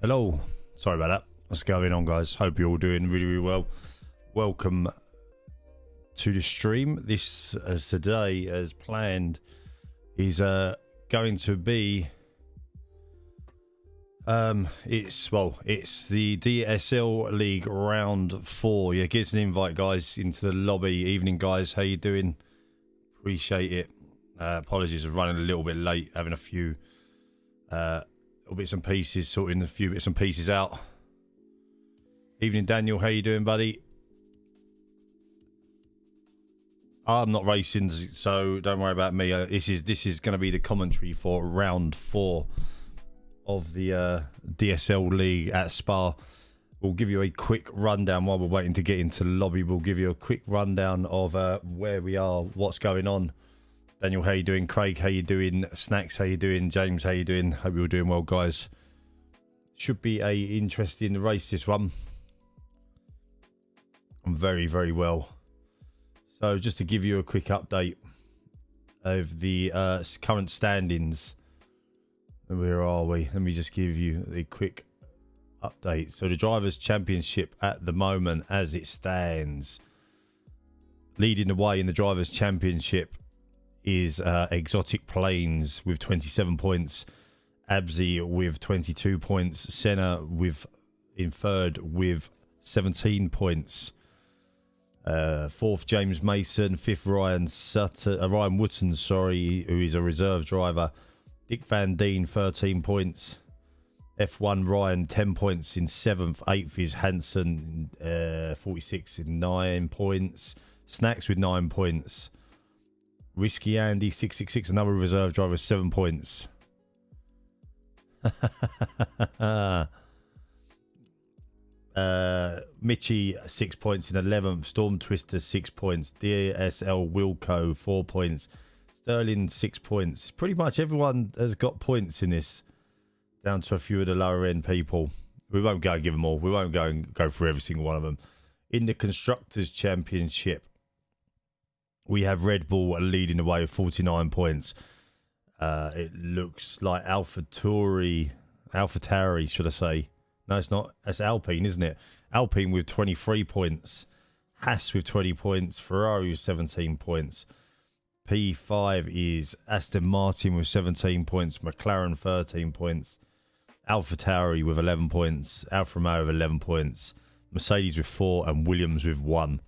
Hello, sorry about that. What's going on, guys? Hope you're all doing really well. Welcome to the stream. This, as today, as planned, is going to be it's the DSL League round 4. Yeah, give us an invite, guys, into the lobby. Evening, guys. How you doing? Appreciate it. Apologies for running a little bit late, having a few little bits and pieces, sorting a few bits and pieces out. Evening, Daniel. How you doing, buddy? I'm not racing, so don't worry about me. This is going to be the commentary for round 4 of the DSL League at Spa. We'll give you a quick rundown while we're waiting to get into the lobby. We'll give you a quick rundown of where we are, what's going on. Daniel, how you doing? Craig, how you doing? Snacks, how you doing? James, how you doing? Hope you're doing well, guys. Should be a interesting race, this one. I'm very, very well. So just to give you a quick update of the current standings. Where are we? Let me just give you a quick update. So the Drivers' Championship at the moment, as it stands, leading the way in the Drivers' Championship is Exotic Plains with 27 points, Abzi with 22 points, Senna in third with 17 points, fourth James Mason, fifth Ryan Wootton, who is a reserve driver, Dick Van Deen 13 points, F1 Ryan 10 points in 7th, 8th is Hansen 46 in 9 points, Snacks with 9 points, Risky Andy 666, another reserve driver, 7 points. Mitchie 6 points in 11th, Storm Twister 6 points, DSL Wilco 4 points, Sterling 6 points. Pretty much everyone has got points in this, down to a few of the lower end people. We won't go and give them all. We won't go and go through every single one of them. In the Constructors' Championship, we have Red Bull leading the way with 49 points. It looks like AlphaTauri, should I say? No, it's not. That's Alpine, isn't it? Alpine with 23 points. Haas with 20 points. Ferrari with 17 points. P5 is Aston Martin with 17 points. McLaren 13 points. AlphaTauri with 11 points. Alfa Romeo with 11 points. Mercedes with 4 and Williams with 1.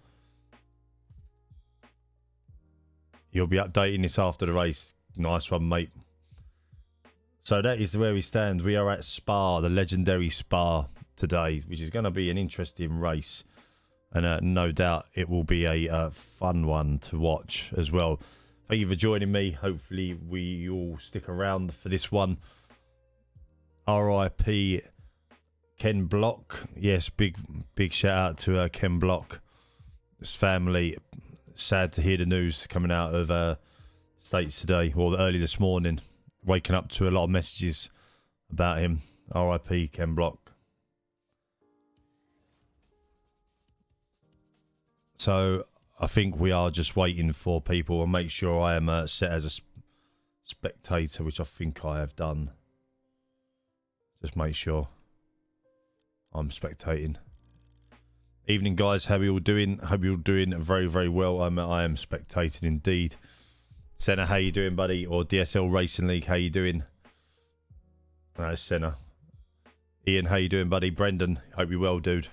You'll be updating this after the race. Nice one, mate. So that is where we stand. We are at Spa, the legendary Spa today, which is going to be an interesting race. And no doubt it will be a fun one to watch as well. Thank you for joining me. Hopefully we all stick around for this one. RIP Ken Block. Yes, big shout out to Ken Block. His family. Sad to hear the news coming out of States today, or early this morning. Waking up to a lot of messages about him. RIP Ken Block. So I think we are just waiting for people, and make sure I am set as a spectator, which I think I have done. Just make sure I'm spectating. Evening, guys. How are you all doing? Hope you're all doing very, very well. I am spectating indeed. Senna, how you doing, buddy? Or DSL Racing League, how you doing? That's Senna. Ian, how you doing, buddy? Brendan, hope you're well, dude.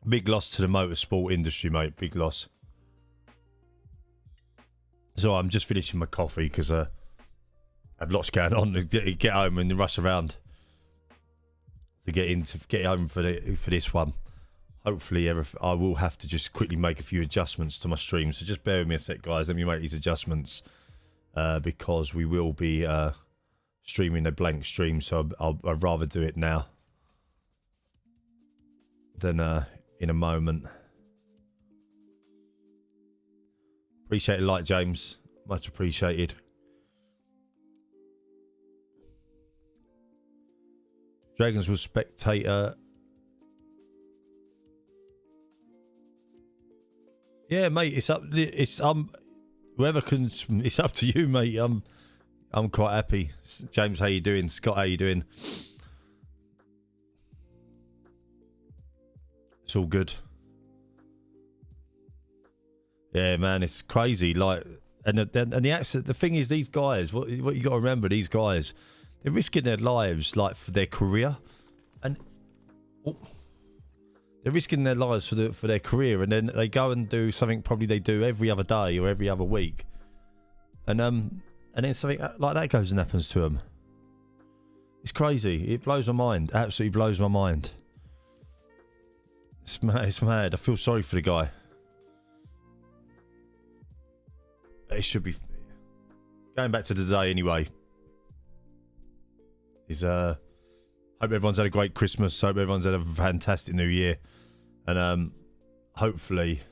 Big loss to the motorsport industry, mate. Big loss. So I'm just finishing my coffee because I have lots going on. Get home and rush around to get home for this one. Hopefully, I will have to just quickly make a few adjustments to my stream. So just bear with me a sec, guys. Let me make these adjustments because we will be streaming a blank stream. So I'd rather do it now than in a moment. Appreciate the like, James. Much appreciated. Dragons will spectator. Yeah, mate, it's up. It's whoever can. It's up to you, mate. I'm quite happy. James, how you doing? Scott, how you doing? It's all good. Yeah, man, it's crazy. Like, and the accent. The thing is, these guys. What you got to remember? These guys, they're risking their lives, like for their career, and they're risking their lives for their career, and then they go and do something probably they do every other day or every other week, and then something like that goes and happens to them. It's crazy. It blows my mind. Absolutely blows my mind. It's mad. It's mad. I feel sorry for the guy. It should be going back to the day anyway. Hope everyone's had a great Christmas. Hope everyone's had a fantastic New Year, and hopefully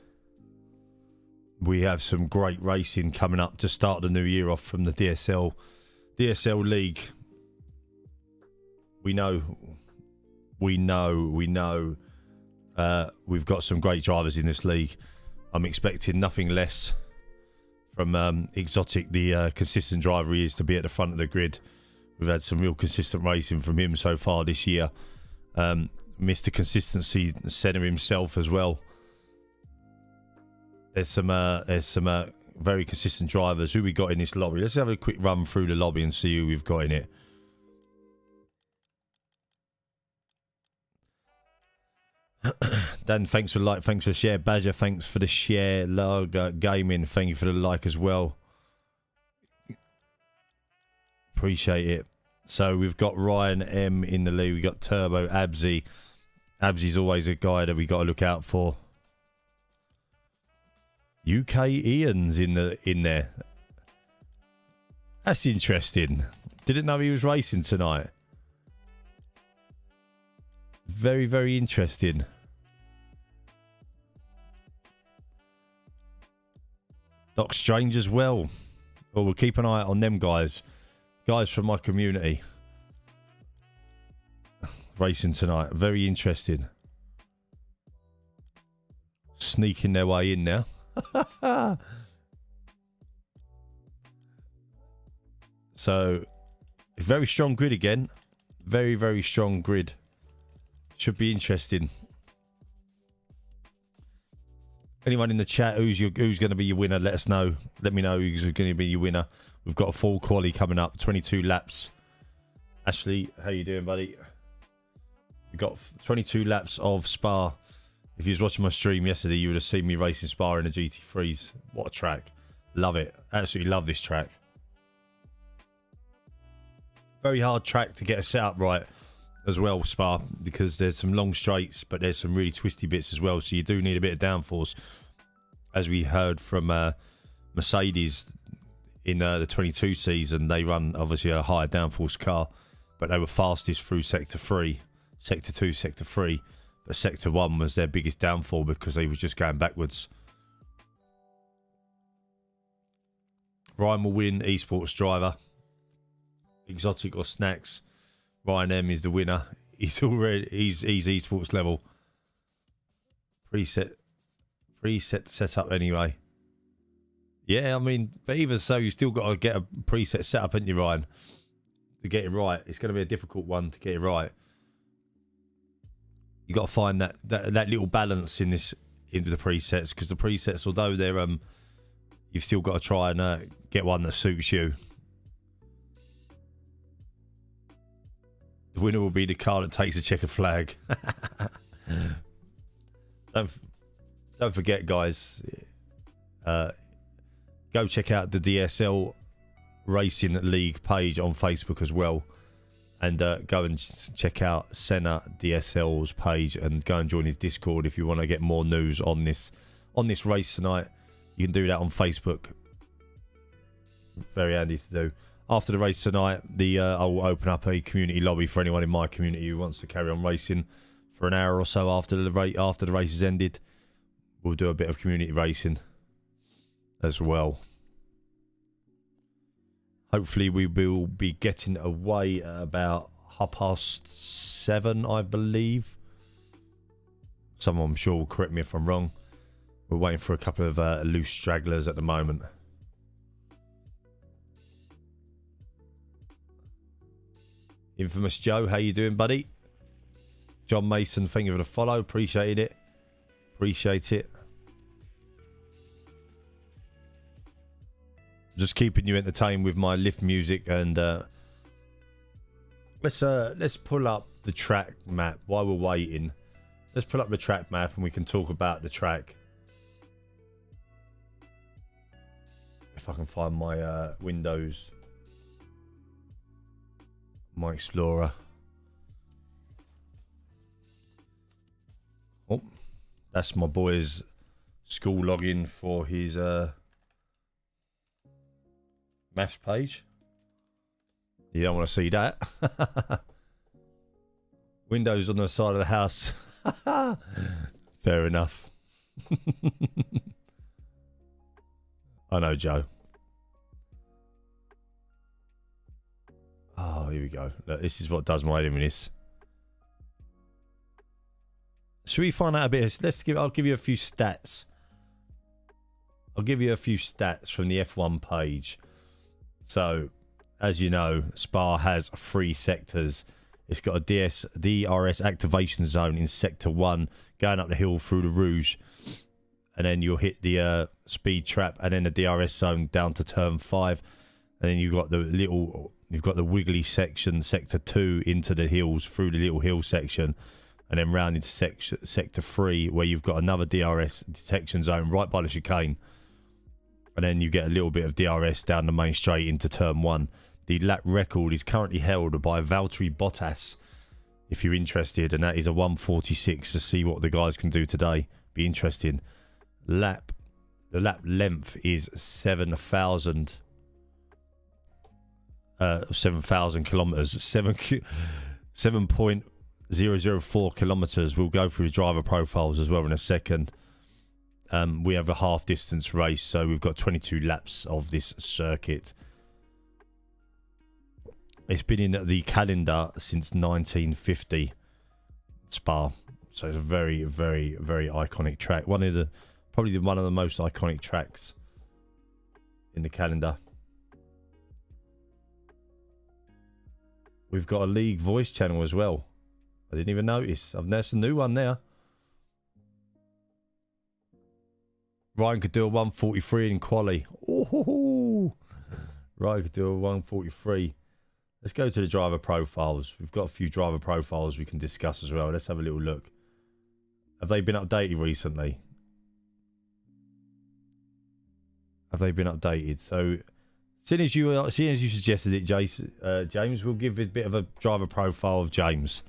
we have some great racing coming up to start the new year off from the DSL League. We know. We've got some great drivers in this league. I'm expecting nothing less from Exotic, the consistent driver he is, to be at the front of the grid. We've had some real consistent racing from him so far this year. Mr. Consistency Centre himself as well. There's some very consistent drivers. Who we got in this lobby? Let's have a quick run through the lobby and see who we've got in it. Dan, thanks for the like, thanks for the share. Badger, thanks for the share. Log Gaming, thank you for the like as well. Appreciate it. So we've got Ryan M in the lead. We've got Turbo, Absy. Absy's always a guy that we got to look out for. UK Ian's in there. That's interesting. Didn't know he was racing tonight. Very, very interesting. Doc Strange as well. Well, we'll keep an eye on them guys. Guys from my community. Racing tonight. Very interesting. Sneaking their way in now. So, very strong grid again. Very, very strong grid. Should be interesting. Anyone in the chat who's going to be your winner, let us know. Let me know who's going to be your winner. We've got a full quali coming up, 22 laps. Ashley, how you doing, buddy? We've got 22 laps of Spa. If you was watching my stream yesterday, you would have seen me racing Spa in the GT3s. What a track. Love it. Absolutely love this track. Very hard track to get a setup right as well, Spa, because there's some long straights, but there's some really twisty bits as well, so you do need a bit of downforce. As we heard from Mercedes in the 22 season, they run obviously a higher downforce car, but they were fastest through Sector 3, Sector 2, Sector 3, but Sector 1 was their biggest downfall because they were just going backwards. Ryan will win, esports driver. Exotic or Snacks. Ryan M is the winner. He's esports level. Preset set up anyway. Yeah, I mean, but even so, you still got to get a preset set up, haven't you, Ryan? To get it right. It's going to be a difficult one to get it right. You got to find that little balance in this into the presets, because the presets, although they're you've still got to try and get one that suits you. The winner will be the car that takes a checkered flag. Don't forget, guys. Go check out the DSL Racing League page on Facebook as well, and go and check out Senna DSL's page and go and join his Discord if you want to get more news on this race tonight. You can do that on Facebook. Very handy to do. After the race tonight, I will open up a community lobby for anyone in my community who wants to carry on racing for an hour or so after the race has ended. We'll do a bit of community racing as well. Hopefully we will be getting away at about 7:30, I believe. Someone, I'm sure, will correct me if I'm wrong. We're waiting for a couple of loose stragglers at the moment. Infamous Joe, how you doing, buddy? John Mason, thank you for the follow. Appreciate it. Appreciate it. Just keeping you entertained with my lift music, and let's pull up the track map while we're waiting. Let's pull up the track map and we can talk about the track. If I can find my Windows, my Explorer. Oh, that's my boy's school login for his maths page. You don't want to see that. Windows on the side of the house. Fair enough. I know, Joe. Oh, here we go. Look, this is what does my head in this. Should we find out a bit? I'll give you a few stats. I'll give you a few stats from the F1 page. So, as you know, Spa has 3 sectors. It's got a DRS activation zone in Sector 1, going up the hill through the Rouge. And then you'll hit the speed trap, and then the DRS zone down to turn 5. And then you've got the wiggly section, Sector 2, into the hills, through the little hill section. And then round into Sector 3, where you've got another DRS detection zone right by the chicane. And then you get a little bit of DRS down the main straight into turn 1. The lap record is currently held by Valtteri Bottas, if you're interested, and that is a 1:46 to see what the guys can do today. Be interesting. The lap length is 7,000 kilometers. 7.004 kilometers. We'll go through the driver profiles as well in a second. We have a half distance race, so we've got 22 laps of this circuit. It's been in the calendar since 1950, Spa. So it's a very, very, very iconic track. Probably one of the most iconic tracks in the calendar. We've got a league voice channel as well. I didn't even notice. There's a new one there. Ryan could do a 143 in quali. Oh, Ryan could do a 143. Let's go to the driver profiles. We've got a few driver profiles we can discuss as well. Let's have a little look. Have they been updated recently? Have they been updated? So, seeing as you suggested it, James, we'll give a bit of a driver profile of James.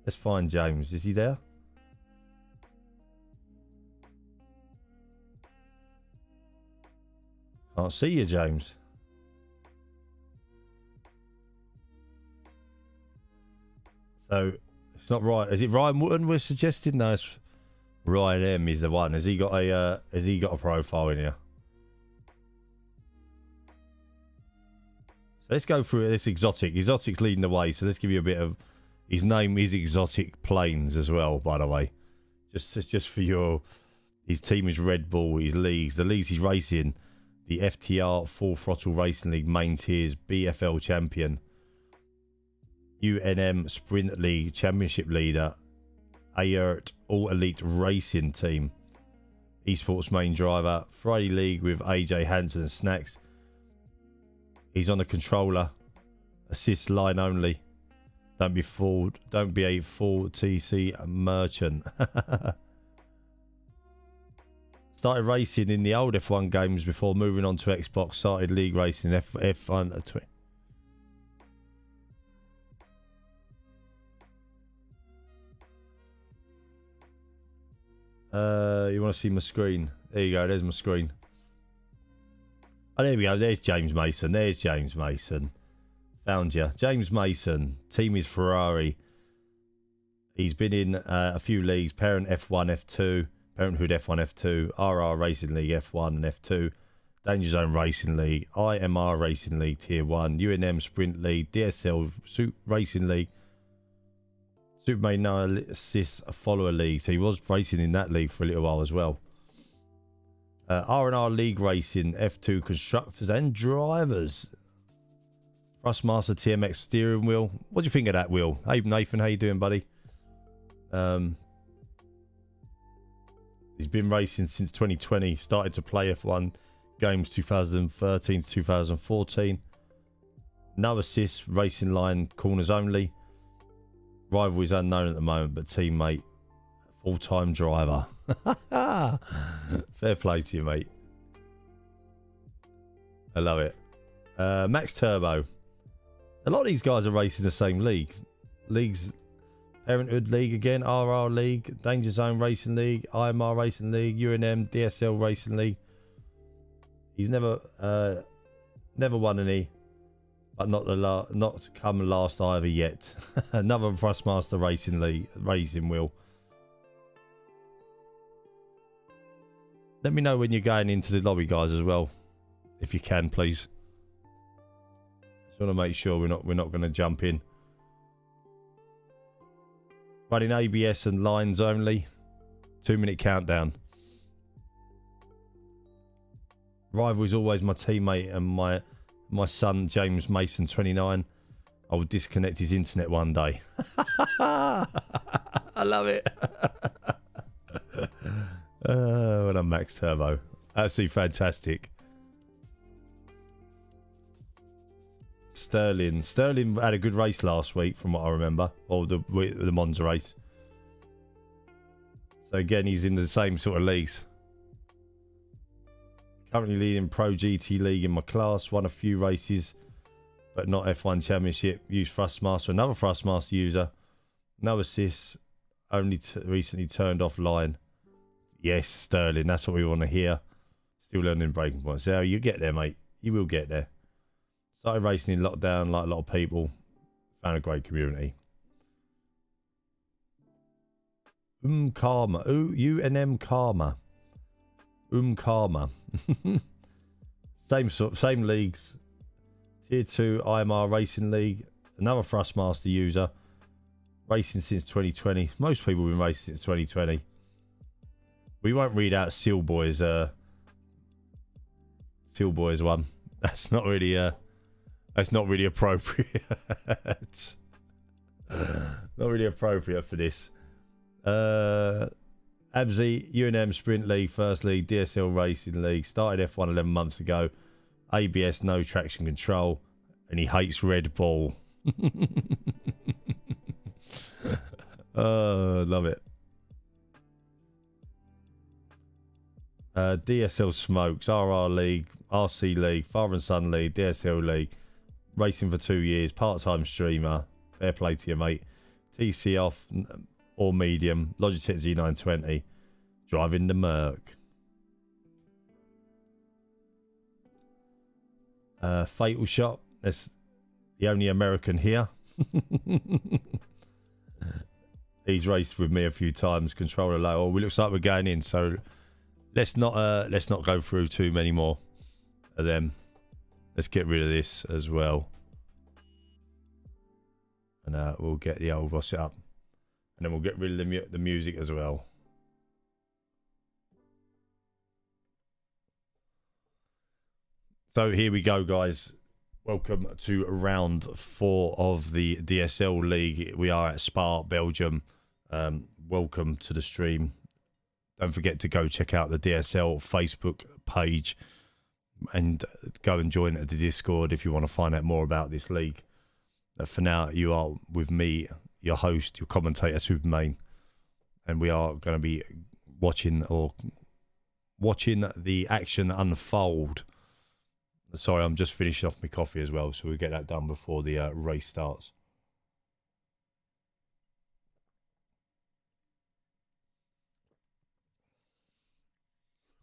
Let's find James. Is he there? Can't see you, James. So it's not right. Is it Ryan Wootton we're suggesting? No, it's Ryan M is the one. Has he got a profile in here? So let's go through this exotic. Exotic's leading the way. So let's give you a bit of. His name is Exotic Planes as well, by the way. Just for your. His team is Red Bull. His leagues. The leagues he's racing. The FTR Full Throttle Racing League Main Tiers BFL Champion, UNM Sprint League Championship Leader, AERT All Elite Racing Team, Esports Main Driver, Friday League with AJ Hansen and Snacks. He's on the controller, assist line only. Don't be fooled. Don't be a full TC merchant. Started racing in the old F1 games before moving on to Xbox. Started league racing F1. You want to see my screen? There you go. There's my screen. Oh, there we go. There's James Mason. There's James Mason. Found you. James Mason. Team is Ferrari. He's been in a few leagues. Parent F1, F2. Parenthood F1, F2, RR Racing League F1 and F2, Danger Zone Racing League, IMR Racing League Tier 1, UNM Sprint League, DSL Racing League, SuperMayne no assists follower league. So he was racing in that league for a little while as well. R&R League Racing, F2 constructors and drivers. Thrustmaster TMX steering wheel. What do you think of that wheel? Hey Nathan, how you doing, buddy? He's been racing since 2020. Started to play F1 games 2013 to 2014. No assists, racing line, corners only. Rival is unknown at the moment, but teammate, full-time driver. Fair play to you, mate. I love it. Max Turbo. A lot of these guys are racing the same league. Leagues, Parenthood League again, RR League, Danger Zone Racing League, IMR Racing League, UNM, DSL Racing League. He's never won any, but not to come last either yet. Another Thrustmaster Racing League racing wheel. Let me know when you're going into the lobby, guys, as well, if you can, please. Just want to make sure we're not going to jump in. Running ABS and lines only. 2-minute countdown. Rival is always my teammate and my son James Mason 29. I will disconnect his internet one day. I love it. When I'm Max Turbo. Absolutely fantastic. Sterling had a good race last week from what I remember. Or the Monza race. So again, he's in the same sort of leagues. Currently leading Pro GT League in my class. Won a few races, but not F1 Championship. Used Thrustmaster. Another Thrustmaster user. No assists. Only recently turned offline. Yes, Sterling. That's what we want to hear. Still learning breaking points. So you get there, mate. You will get there. Started racing in lockdown like a lot of people. Found a great community. Karma. UNM Karma. Karma. Same leagues. Tier 2 IMR Racing League. Another Thrustmaster user. Racing since 2020. Most people have been racing since 2020. We won't read out Seal Boys one. That's not really appropriate. Not really appropriate for this. Abzi, UNM Sprint League, First League, DSL Racing League. Started F1 11 months ago. ABS, no traction control. And he hates Red Bull. Oh, love it. DSL Smokes, RR League, RC League, Father and Son League, DSL League. Racing for 2 years. Part-time streamer. Fair play to you, mate. TC off or medium. Logitech Z920. Driving the Merc. Fatal Shot. That's the only American here. He's raced with me a few times. Controller low. Oh, it looks like we're going in. So let's not go through too many more of them. Let's get rid of this as well. And we'll get the old boss up. And then we'll get rid of the music as well. So here we go, guys. Welcome to round 4 of the DSL League. We are at Spa, Belgium. Welcome to the stream. Don't forget to go check out the DSL Facebook page and go and join the Discord if you want to find out more about this league. For now, you are with me, your host, your commentator, SuperMayne, and we are going to be watching the action unfold. Sorry, I'm just finishing off my coffee as well, so we'll get that done before the race starts.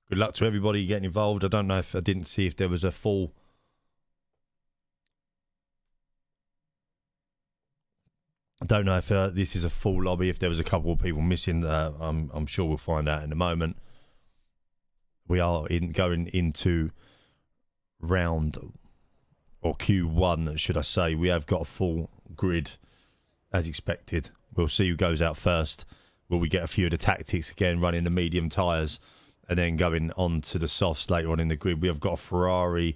Good luck to everybody getting involved. I don't know if I didn't see if there was a full... I don't know if this is a full lobby, if there was a couple of people missing. I'm sure we'll find out in a moment. We are going into round, or Q1, should I say. We have got a full grid as expected. We'll see who goes out first. Will we get a few of the tactics again, running the medium tyres and then going on to the softs later on in the grid? We have got a Ferrari,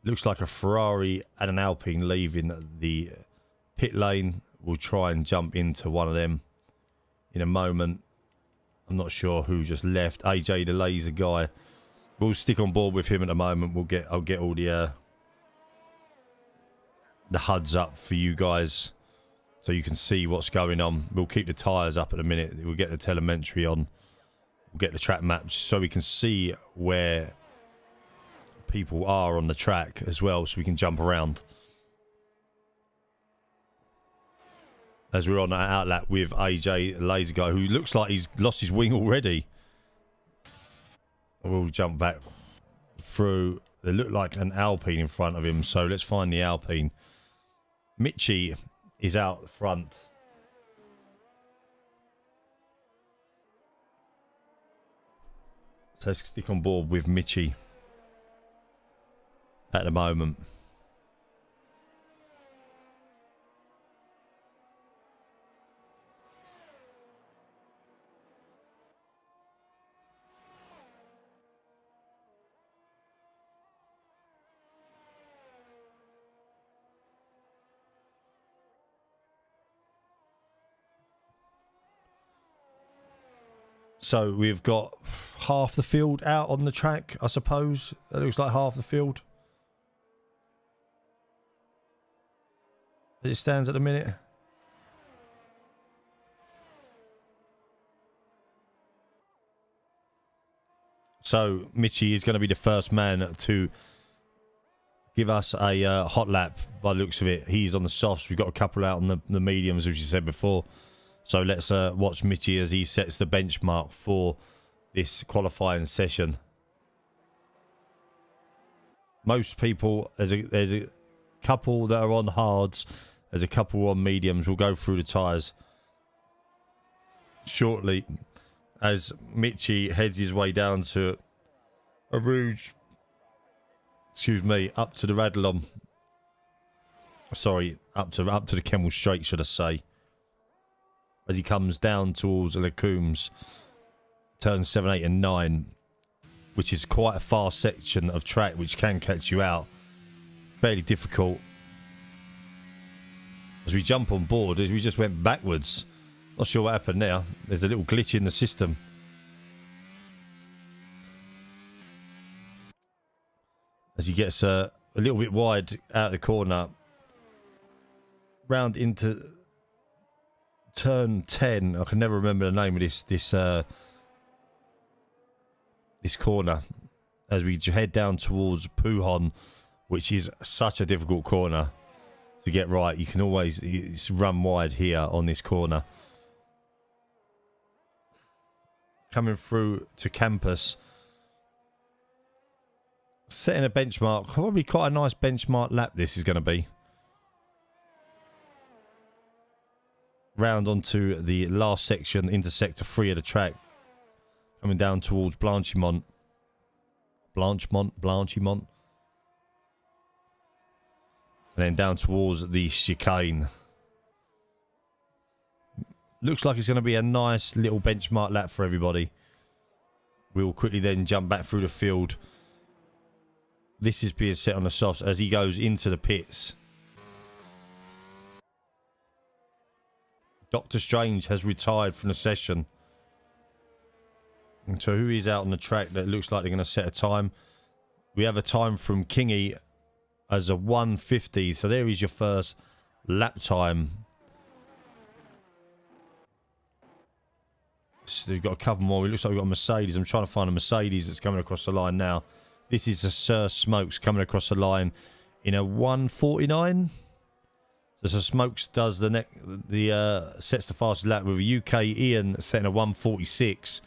looks like a Ferrari and an Alpine leaving the pit lane. We'll try and jump into one of them in a moment. I'm not sure who just left. AJ, the laser guy. We'll stick on board with him at the moment. I'll get all the HUDs up for you guys so you can see what's going on. We'll keep the tyres up at a minute. We'll get the telemetry on. We'll get the track maps so we can see where people are on the track as well, so we can jump around. As we're on that outlap with AJ, the laser guy, who looks like he's lost his wing already. We'll jump back through. They look like an Alpine in front of him, so let's find the Alpine. Mitchie is out front. So let's stick on board with Mitchie at the moment. So we've got half the field out on the track, I suppose. That looks like half the field as it stands at the minute. So Mitchie is going to be the first man to give us a hot lap by the looks of it. He's on the softs. We've got a couple out on the mediums, as you said before. So let's watch Mitchie as he sets the benchmark for this qualifying session. Most people, there's a couple that are on hards, there's a couple on mediums. We'll go through the tyres shortly as Mitchie heads his way down to a Rouge, excuse me, up to the Radlon. Sorry, up to the Kemmel Straight, should I say. As he comes down towards the Coombs, turns 7, 8 and 9, which is quite a fast section of track which can catch you out. Fairly difficult. As we jump on board, as we just went backwards. Not sure what happened there. There's a little glitch in the system. As he gets a little bit wide out of the corner. Round into turn 10. I can never remember the name of this corner. As we head down towards Puhon, which is such a difficult corner to get right. You can always run wide here on this corner. Coming through to campus. Setting a benchmark. Probably quite a nice benchmark lap this is going to be. Round onto the last section into sector 3 of the track. Coming down towards Blanchimont. Blanchimont. And then down towards the chicane. Looks like it's going to be a nice little benchmark lap for everybody. We'll quickly then jump back through the field. This is being set on the softs as he goes into the pits. Doctor Strange has retired from the session. And so who is out on the track that looks like they're going to set a time? We have a time from Kingy as a 1:50. So there is your first lap time. So we've got a couple more. It looks like we've got a Mercedes. I'm trying to find a Mercedes that's coming across the line now. This is a Sir Smokes coming across the line in a 1:49. So Sir Smokes does sets the fastest lap with a UK Ian setting a 1:46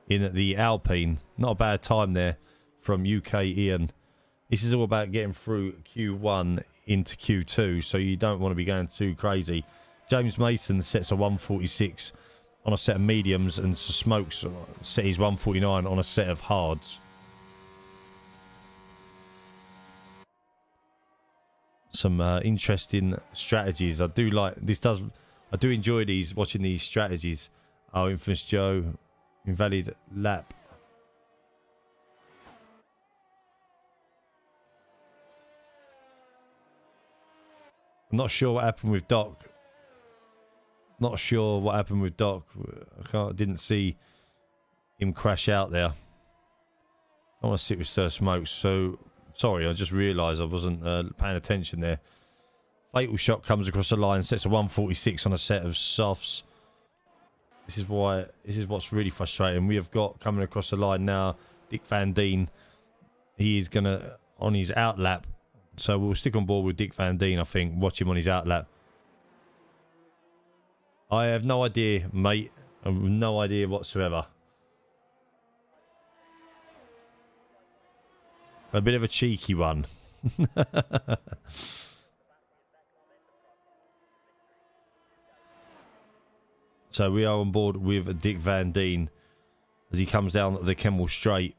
in the Alpine. Not a bad time there from UK Ian. This is all about getting through Q1 into Q2, so you don't want to be going too crazy. James Mason sets a 1:46 on a set of mediums, and Sir Smokes set his 1:49 on a set of hards. Some interesting strategies. I do like this. Does I do enjoy watching these strategies. Oh, Infamous Joe, invalid lap. I'm not sure what happened with Doc. Not sure what happened with Doc. Didn't see him crash out there. I want to sit with Sir Smokes, so sorry, I just realised I wasn't paying attention there. Fatal shot comes across the line, sets a 146 on a set of softs. This is what's really frustrating. We have got coming across the line now Dick Van Dien. He is gonna on his out lap, so we'll stick on board with Dick Van Dien. I think watch him on his out lap. I have no idea, mate. I have no idea whatsoever. A bit of a cheeky one. So we are on board with Dick Van Dien as he comes down the Kemmel Straight.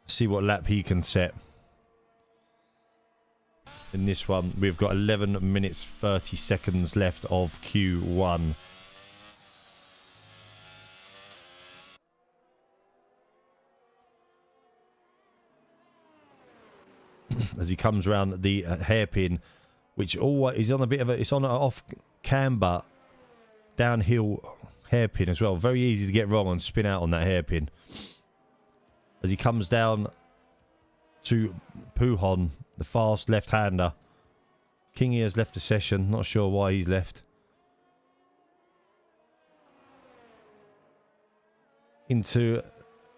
See what lap he can set. In this one, we've got 11 minutes 30 seconds left of Q1. As he comes around the hairpin, which always is on a bit of a, it's on an off camber downhill hairpin as well. Very easy to get wrong and spin out on that hairpin. As he comes down to Puhon, the fast left-hander. Kingy has left the session. Not sure why he's left. Into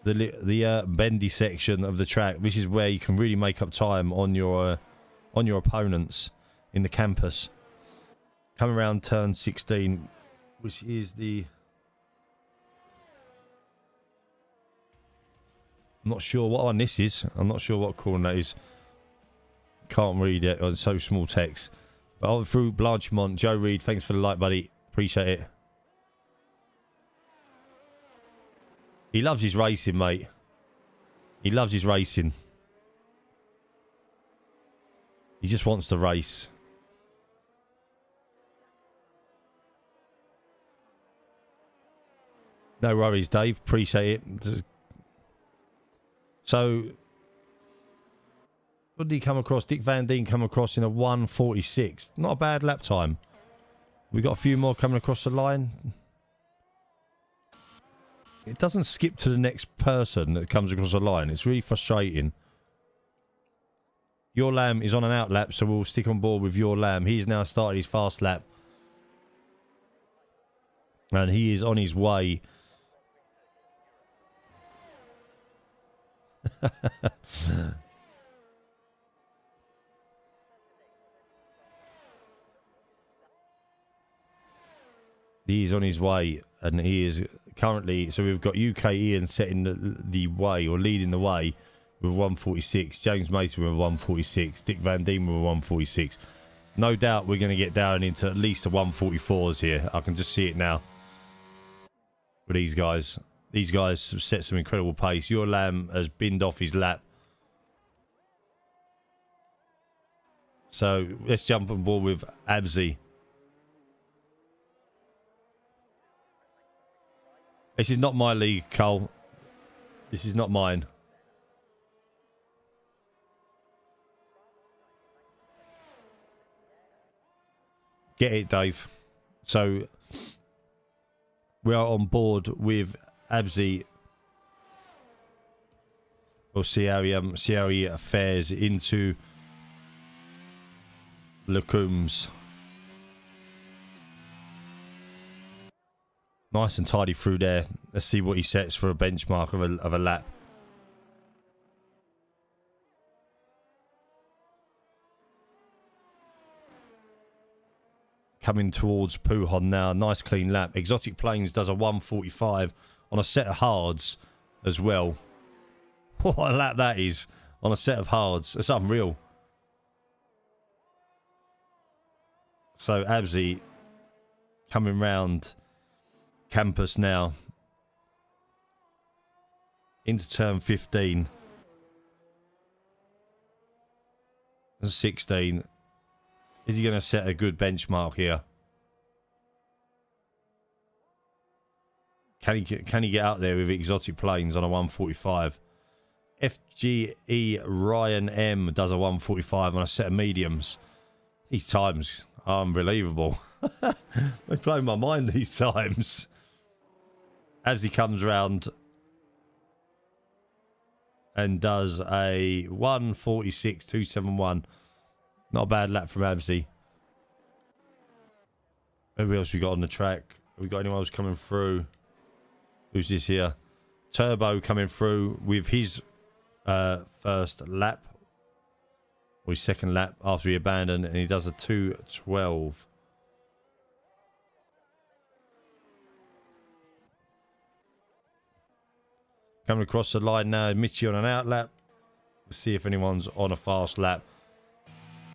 the bendy section of the track. This is where you can really make up time on your opponents in the campus. Coming around turn 16, which is the... I'm not sure what one this is. I'm not sure what corner that is. Can't read it on so small text. But on through Blanchimont, Joe Reed, thanks for the like, buddy. Appreciate it. He loves his racing, mate. He loves his racing. He just wants to race. No worries, Dave. Appreciate it. So, what did he come across? Dick Van Dien come across in a 146. Not a bad lap time. We got a few more coming across the line. It doesn't skip to the next person that comes across the line. It's really frustrating. Your Lamb is on an out lap, so we'll stick on board with Your Lamb. He's now started his fast lap. And he is on his way. He's on his way, and he is currently, so we've got UK Ian setting the way, or leading the way with 146, James Mason with 146, Dick Van Dien with 146. No doubt we're going to get down into at least the 144s here. I can just see it now with these guys. These guys have set some incredible pace. Your Lamb has binned off his lap. So let's jump on board with Abzi. This is not my league, Cole. This is not mine. Get it, Dave. So we are on board with Abzi. We'll see how he fares into Lacooms. Nice and tidy through there. Let's see what he sets for a benchmark of a lap. Coming towards Puhon now. Nice clean lap. Exotic Plains does a 145 on a set of hards as well. What a lap that is on a set of hards. It's unreal. So Abzi coming round campus now into turn 15 and 16. Is he going to set a good benchmark here? Can he get out there with exotic planes on a 145? FGE Ryan M does a 145 on a set of mediums. These times are unbelievable. They've blown my mind, these times. As he comes round and does a 146.271. Not a bad lap from Absy. Who else we got on the track? Have we got anyone else coming through? Who's this here? Turbo coming through with his first lap. Or his second lap after he abandoned. And he does a 2:12. Coming across the line now. Mitchie on an out lap. Let's see if anyone's on a fast lap.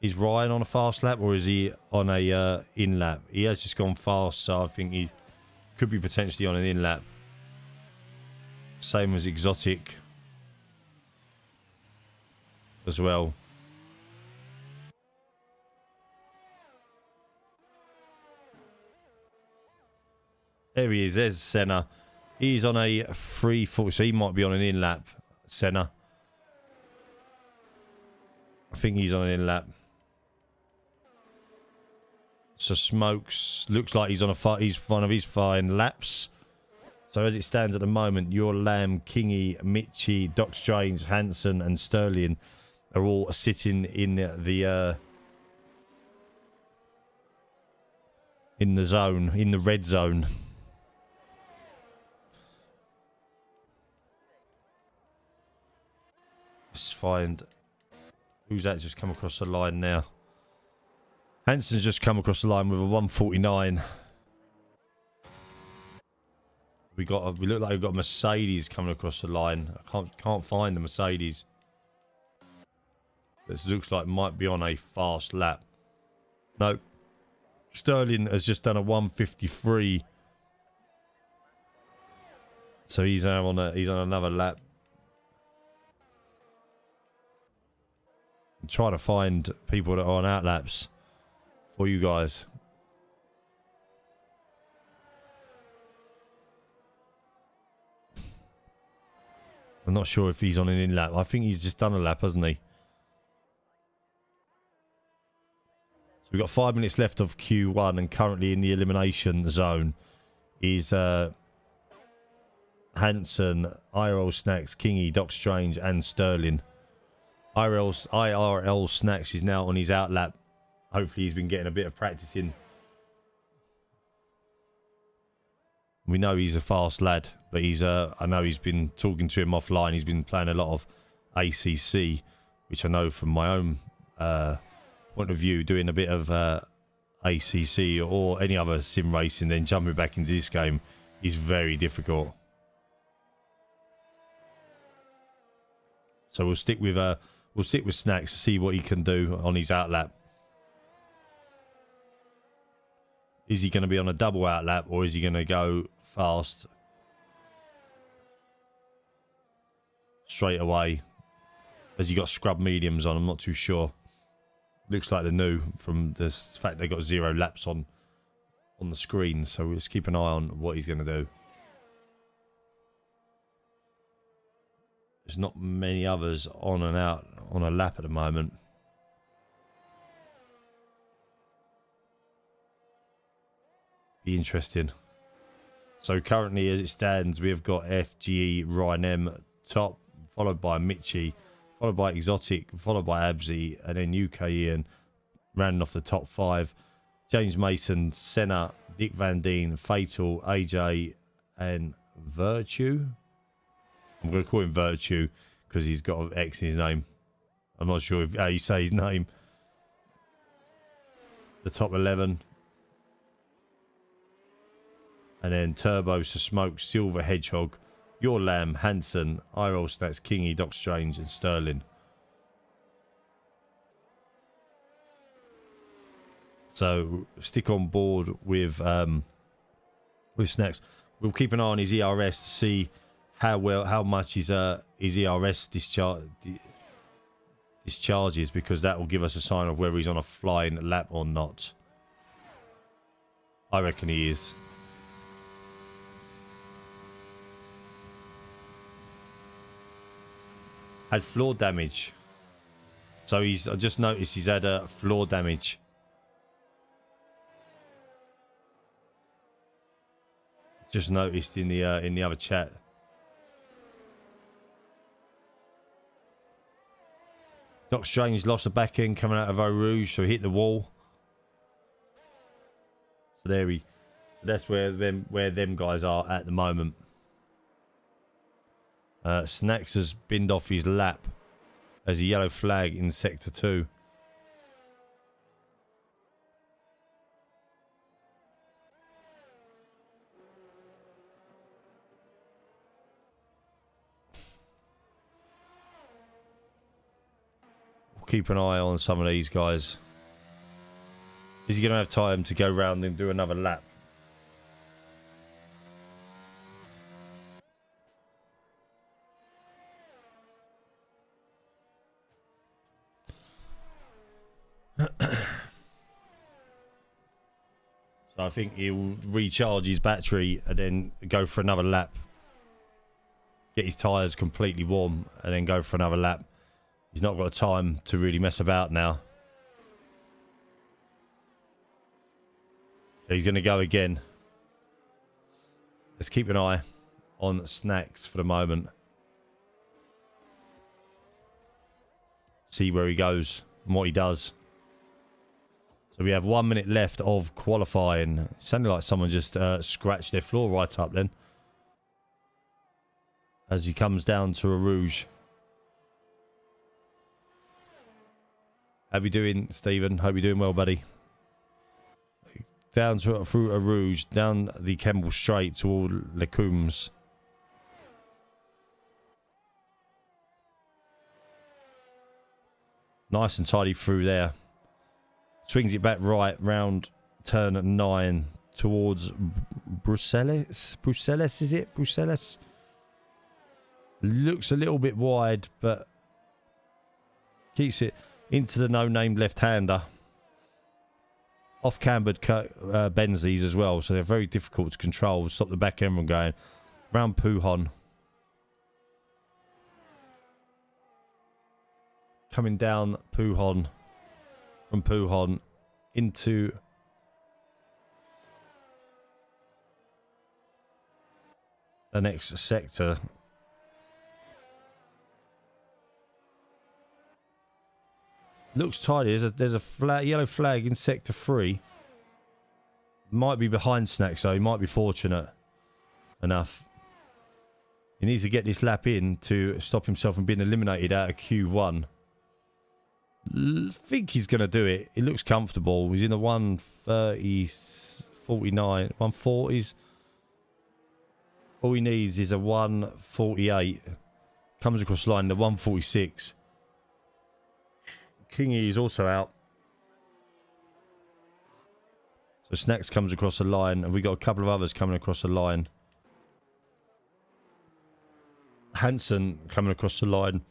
Is Ryan on a fast lap or is he on a in lap? He has just gone fast, so I think he could be potentially on an in lap. Same as Exotic as well. There he is. There's Senna. He's on a 3:40, so he might be on an in lap. Senna. I think he's on an in lap. So Smokes looks like he's on he's one of his fine laps. So as it stands at the moment, your Lamb, Kingy, Mitchie, Doc Strange, Hansen, and Sterling are all sitting in the zone, in the red zone. Let's find who's that just come across the line now. Hansen's just come across the line with a 149. We look like we've got a Mercedes coming across the line. I can't find the Mercedes. This looks like it might be on a fast lap. No. Sterling has just done a 153. So he's on another lap. I'm trying to find people that are on out laps for you guys. I'm not sure if he's on an in lap. I think he's just done a lap, hasn't he? So we've got 5 minutes left of Q1, and currently in the elimination zone is Hansen, IRL Snacks, Kingy, Doc Strange, and Sterling. IRL Snacks is now on his out lap. Hopefully he's been getting a bit of practice in. We know he's a fast lad, but I know he's been talking to him offline. He's been playing a lot of ACC, which I know from my own point of view, doing a bit of ACC or any other sim racing, then jumping back into this game is very difficult. So we'll stick with Snacks to see what he can do on his out lap. Is he going to be on a double out lap, or is he going to go fast straight away? Has he got scrub mediums on? I'm not too sure. Looks like they're new from the fact they got 0 laps on the screen. So let's keep an eye on what he's going to do. There's not many others on and out on a lap at the moment. Be interesting. So currently, as it stands, we've got FGE Ryan M top, followed by Mitchie, followed by Exotic, followed by Absy, and then UK Ian rounding off the top 5. James Mason, Senna, Dick Van Deen, Fatal, AJ, and Virtue. I'm going to call him Virtue because he's got an X in his name. I'm not sure how you say his name. The top 11. And then Turbo, Smoke, Silver Hedgehog, Your Lamb, Hansen, IRL Stats, Kingy, Doc Strange, and Sterling. So stick on board with Snacks. We'll keep an eye on his ERS to see how much his ERS discharges, because that will give us a sign of whether he's on a flying lap or not. I reckon he is. Had floor damage. So I just noticed he's had floor damage. Just noticed in the other chat. Doc Strange lost the back end coming out of Eau Rouge, so he hit the wall. So that's where them guys are at the moment. Snacks has binned off his lap as a yellow flag in sector 2. We'll keep an eye on some of these guys. Is he going to have time to go round and do another lap? So I think he'll recharge his battery and then go for another lap. Get his tyres completely warm and then go for another lap. He's not got time to really mess about now. So he's going to go again. Let's keep an eye on Snacks for the moment. See where he goes and what he does. So we have 1 minute left of qualifying. It sounded like someone just scratched their floor right up then. As he comes down to a Rouge. How you doing, Stephen? Hope you're doing well, buddy. Down through a Rouge, down the Kemble Straight to all Lecombs. Nice and tidy through there. Swings it back right round turn at 9 towards Bruxelles. Bruxelles, is it? Bruxelles? Looks a little bit wide, but keeps it into the no-name left-hander. Off-cambered Benzies as well, so they're very difficult to control. Stop the back end from going. Round Pujon. Coming down Pujon. From Pujon into the next sector. Looks tidy. There's a yellow flag in sector 3. Might be behind Snacks though. He might be fortunate enough. He needs to get this lap in to stop himself from being eliminated out of Q1. Think he's going to do it. It looks comfortable. He's in the 130s, 49, 140s. All he needs is a 148. Comes across the line, the 146. Kingy is also out. So Snacks comes across the line, and we got a couple of others coming across the line. Hansen coming across the line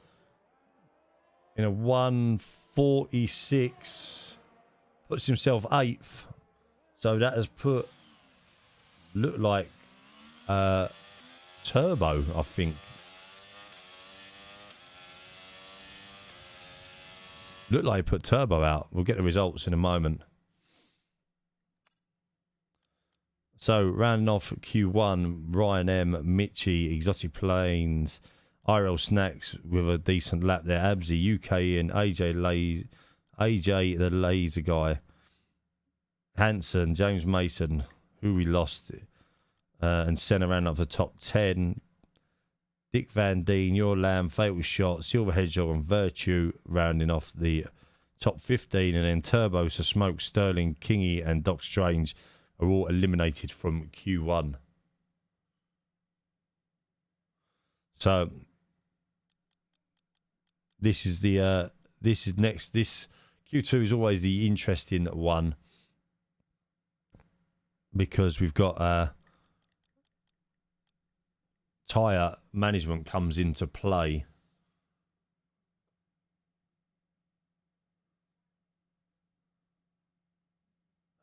in a 146. Puts himself 8th. So that has put, look like Turbo, I think. Look like he put Turbo out. We'll get the results in a moment. So, rounding off Q1, Ryan M, Mitchie, Exotic Planes, IRL Snacks with a decent lap there. Absy, UK and AJ the Laser Guy. Hanson, James Mason, who we lost, and Senna ran up the top 10. Dick Van Deen, Your Lamb, Fatal Shot, Silver Hedgehog and Virtue rounding off the top 15. And then Turbo, So Smoke, Sterling, Kingy and Doc Strange are all eliminated from Q1. So this is next. This Q2 is always the interesting one because we've got tyre management comes into play.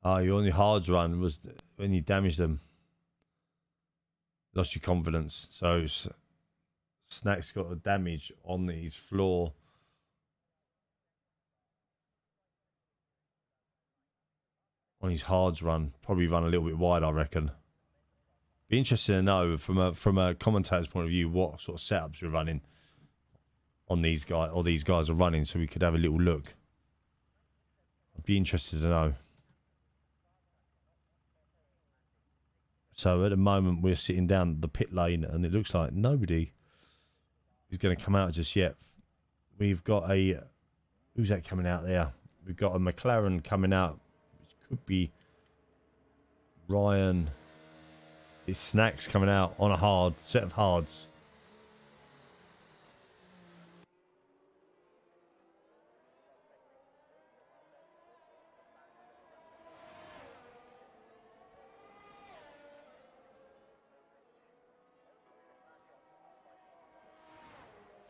Your only hards run was when you damaged them. Lost your confidence. So Snack's got a damage on his floor. On his hards run. Probably run a little bit wide, I reckon. Be interesting to know from a commentator's point of view what sort of setups we're running on these guys, or these guys are running, so we could have a little look. I'd be interested to know. So at the moment we're sitting down the pit lane and it looks like nobody is going to come out just yet. We've got a... Who's that coming out there? We've got a McLaren coming out, which could be Ryan. It's Snacks coming out on a hard set of hards.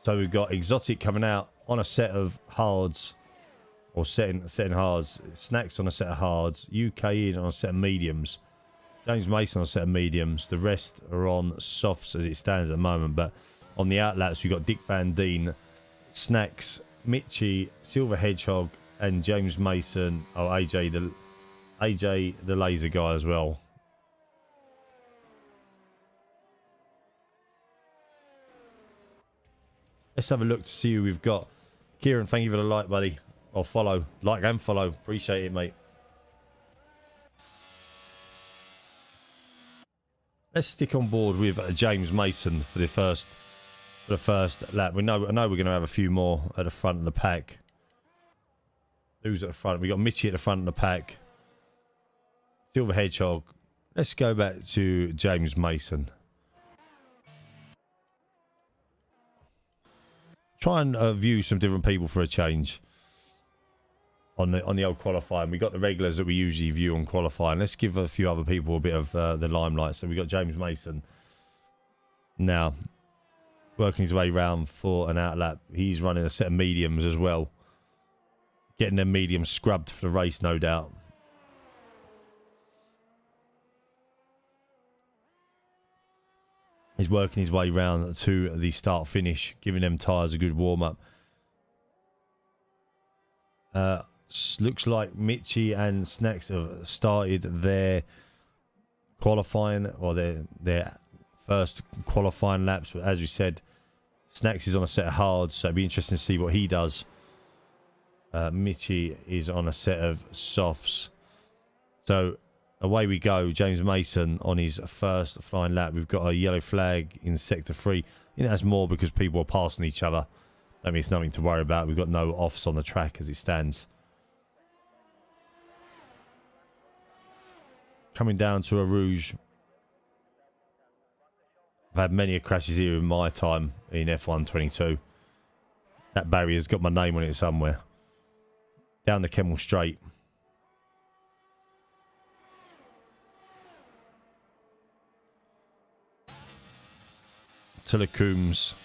So we've got Exotic coming out on a set of hards, or setting hards. Snacks on a set of hards. UK in on a set of mediums. James Mason on a set of mediums. The rest are on softs as it stands at the moment. But on the outlaps, we've got Dick Van Deen, Snacks, Mitchie, Silver Hedgehog, and James Mason. Oh, AJ the laser guy as well. Let's have a look to see who we've got. Kieran, thank you for the like, buddy. Or follow. Like and follow. Appreciate it, mate. Let's stick on board with James Mason for the first lap. I know we're going to have a few more at the front of the pack. Who's at the front? We got Mitchie at the front of the pack. Silver Hedgehog. Let's go back to James Mason. Try and view some different people for a change on the old qualifying. We got the regulars that we usually view on qualifying. Let's give a few other people a bit of the limelight. So we got James Mason now working his way round for an outlap. He's running a set of mediums as well, getting them mediums scrubbed for the race, no doubt. He's working his way round to the start finish, giving them tyres a good warm up. Looks like Mitchie and Snacks have started their qualifying, or their first qualifying laps. But as we said, Snacks is on a set of hards, so it'd be interesting to see what he does. Mitchie is on a set of softs. So away we go. James Mason on his first flying lap. We've got a yellow flag in sector 3. I think that's more because people are passing each other. That means nothing to worry about. We've got no offs on the track as it stands. Coming down to a Rouge. I've had many crashes here in my time in F122. That barrier's got my name on it somewhere. Down the Kemmel Straight. To the Coombs.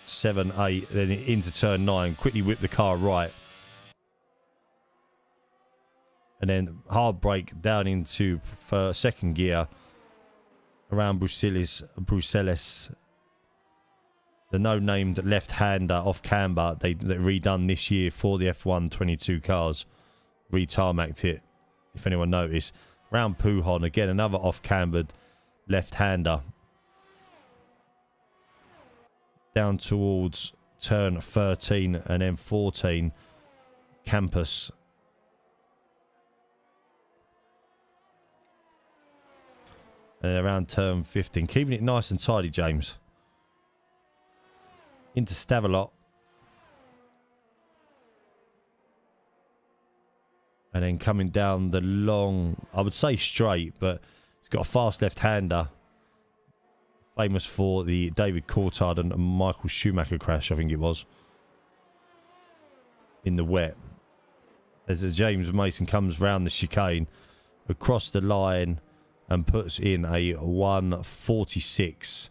7, 8, then into turn 9. Quickly whip the car right. And then hard brake down into second gear around Bruxelles. The no-named left-hander off camber they redone this year for the F122 cars. Retarmacked it, if anyone noticed. Round Pujon, again, another off-cambered left-hander. Down towards turn 13 and then 14. Campus. And around turn 15. Keeping it nice and tidy, James. Into Stavelot. And then coming down the long, I would say straight, but he's got a fast left-hander. Famous for the David Coulthard and Michael Schumacher crash, I think it was. In the wet. As James Mason comes round the chicane, across the line, and puts in a 1:46.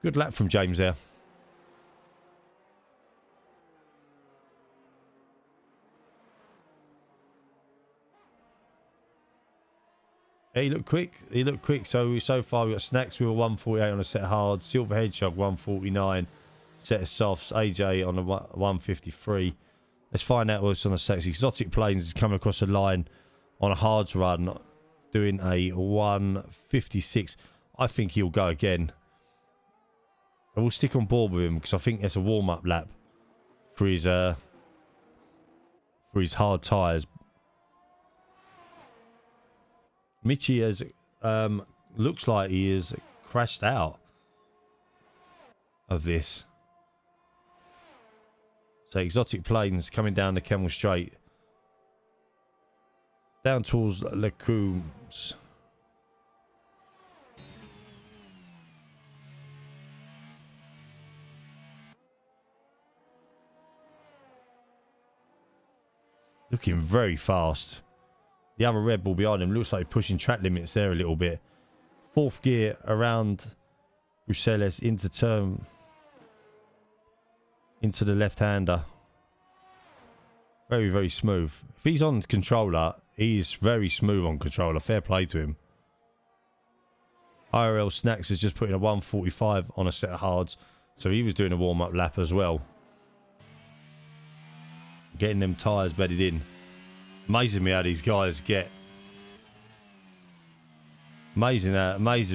Good lap from James there. Yeah, he looked quick. He looked quick. So far we've got Snacks with a 148 on a set of hards. Silver Hedgehog 149. Set of softs. AJ on a 153. Let's find out what's on the sets. Exotic Plains is coming across the line on a hards run, doing a 156. I think he'll go again. And we'll stick on board with him because I think it's a warm-up lap for his hard tyres. Mitchie has looks like he has crashed out of this. So Exotic Plains coming down the Kemmel Straight. Down towards Lecombs. Looking very fast. The other Red Bull behind him looks like pushing track limits there a little bit. Fourth gear around Bruxelles into turn. Into the left-hander. Very, very smooth. If he's on controller, he's very smooth on controller. Fair play to him. IRL Snacks is just putting a 145 on a set of hards. So he was doing a warm-up lap as well. Getting them tyres bedded in. Amazing me how these guys get. Amazing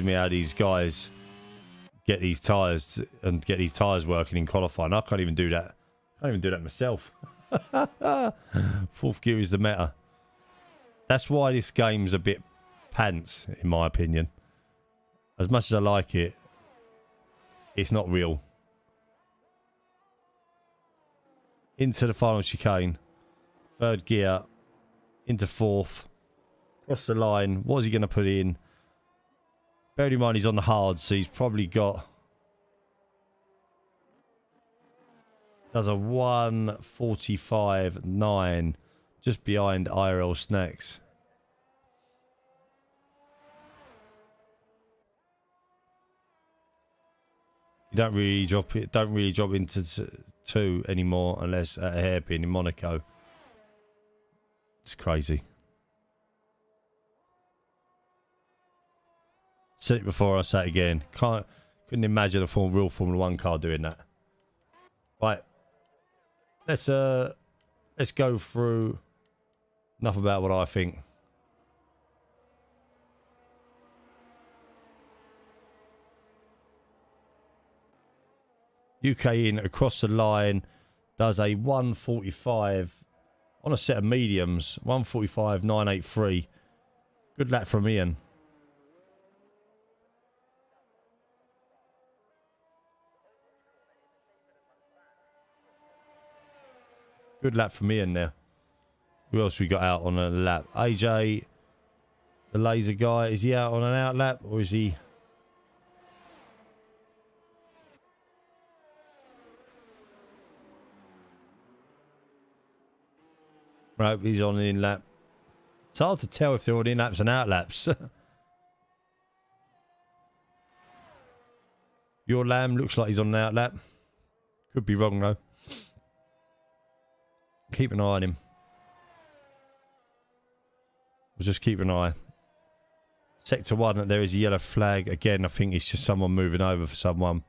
me how these guys get these tyres and get these tyres working in qualifying. I can't even do that. I can't even do that myself. Fourth gear is the meta. That's why this game's a bit pants, in my opinion. As much as I like it, it's not real. Into the final chicane. Third gear. Into fourth. Across the line. What is he going to put in? Bear in mind he's on the hard, so he's probably got... Does a 145.9 just behind IRL Snacks. You don't really drop it. Don't really drop into two anymore unless at a hairpin in Monaco. It's crazy. Said it before, I say it again. Couldn't imagine a real Formula 1 car doing that. Right. Let's go through enough about what I think. UK in across the line does a 145 on a set of mediums. 145.983. Good lap from Ian. Good lap from Ian there. Who else we got out on a lap? AJ, the laser guy. Is he out on an out lap or is he... Right, he's on an in lap. It's hard to tell if they're on in laps and out laps. Your Lamb looks like he's on an out lap. Could be wrong though. Keep an eye on him. We'll just keep an eye. Sector 1, there is a yellow flag. Again, I think it's just someone moving over for someone.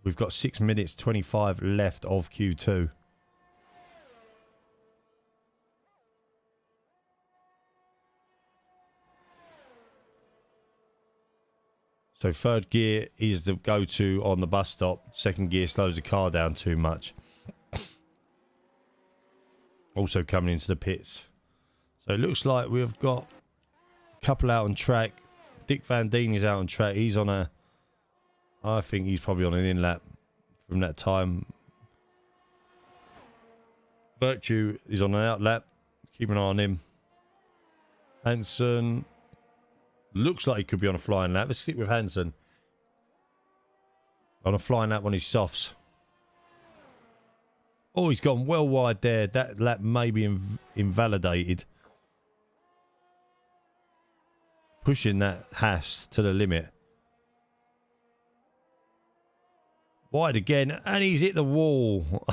We've got 6 minutes 25 left of Q2. So third gear is the go-to on the bus stop. Second gear slows the car down too much. Also coming into the pits. So it looks like we've got a couple out on track. Dick Van Dien is out on track. He's on a... I think he's probably on an in lap from that time. Virtue is on an out lap. Keep an eye on him. Hansen looks like he could be on a flying lap. Let's stick with Hansen. On a flying lap on his softs. Oh, he's gone well wide there. That lap may be invalidated. Pushing that Haas to the limit. Wide again, and he's hit the wall.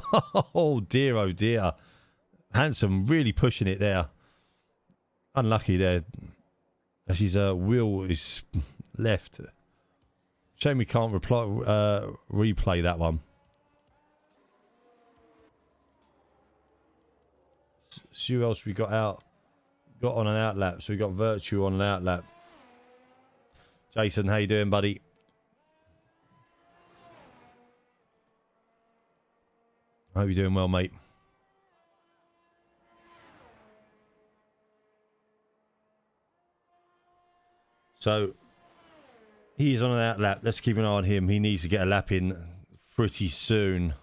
Oh dear, oh dear. Handsome really pushing it there. Unlucky there. As his wheel is left. Shame we can't replay that one. See who else we got out. Got on an outlap. So we got Virtue on an outlap. Jason, how you doing, buddy? I hope you're doing well, mate. So he is on an outlap. Let's keep an eye on him. He needs to get a lap in pretty soon.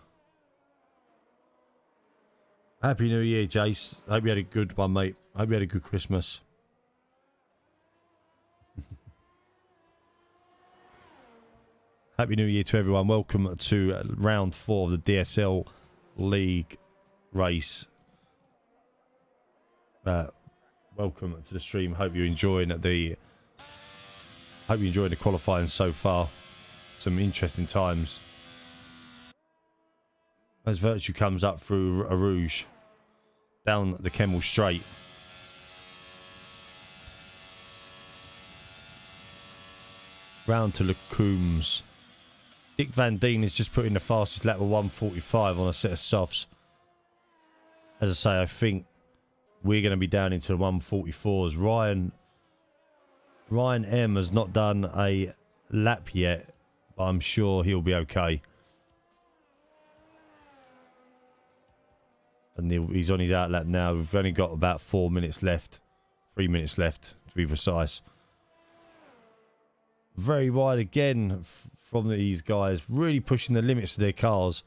Happy New Year, Jace. Hope you had a good one, mate. Hope you had a good Christmas. Happy New Year to everyone. Welcome to round 4 of the DSL League race. Welcome to the stream. Hope you're enjoying the qualifying so far. Some interesting times. As Virtue comes up through a Rouge, down the Kemmel straight. Round to Lacoombs. Dick Van Dien is just putting the fastest lap of 1:45 on a set of softs. As I say, I think we're going to be down into the 1:44s. Ryan M has not done a lap yet, but I'm sure he'll be okay. And he's on his outlap now. We've only got about 4 minutes left. 3 minutes left, to be precise. Very wide again from these guys. Really pushing the limits of their cars.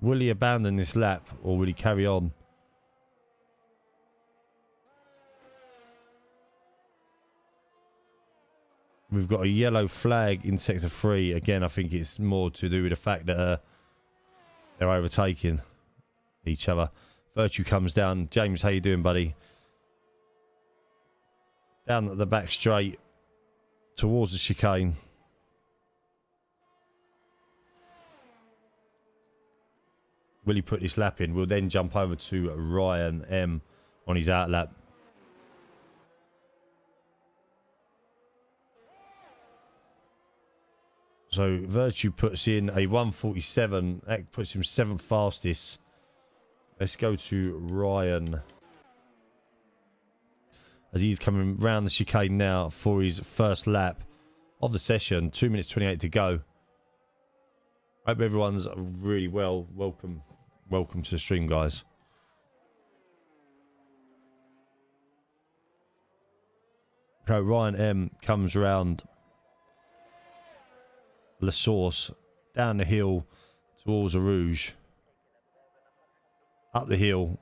Will he abandon this lap or will he carry on? We've got a yellow flag in sector 3. Again, I think it's more to do with the fact that they're overtaking each other. Virtue comes down. James, how you doing, buddy? Down at the back straight towards the chicane. Will he put this lap in? We'll then jump over to Ryan M on his outlap. So Virtue puts in a 1:47. That puts him 7th fastest. Let's go to Ryan. As he's coming round the chicane now for his first lap of the session. 2 minutes 28 to go. Hope everyone's really well. Welcome to the stream, guys. So Ryan M comes round La Source, down the hill towards the Rouge. Up the hill.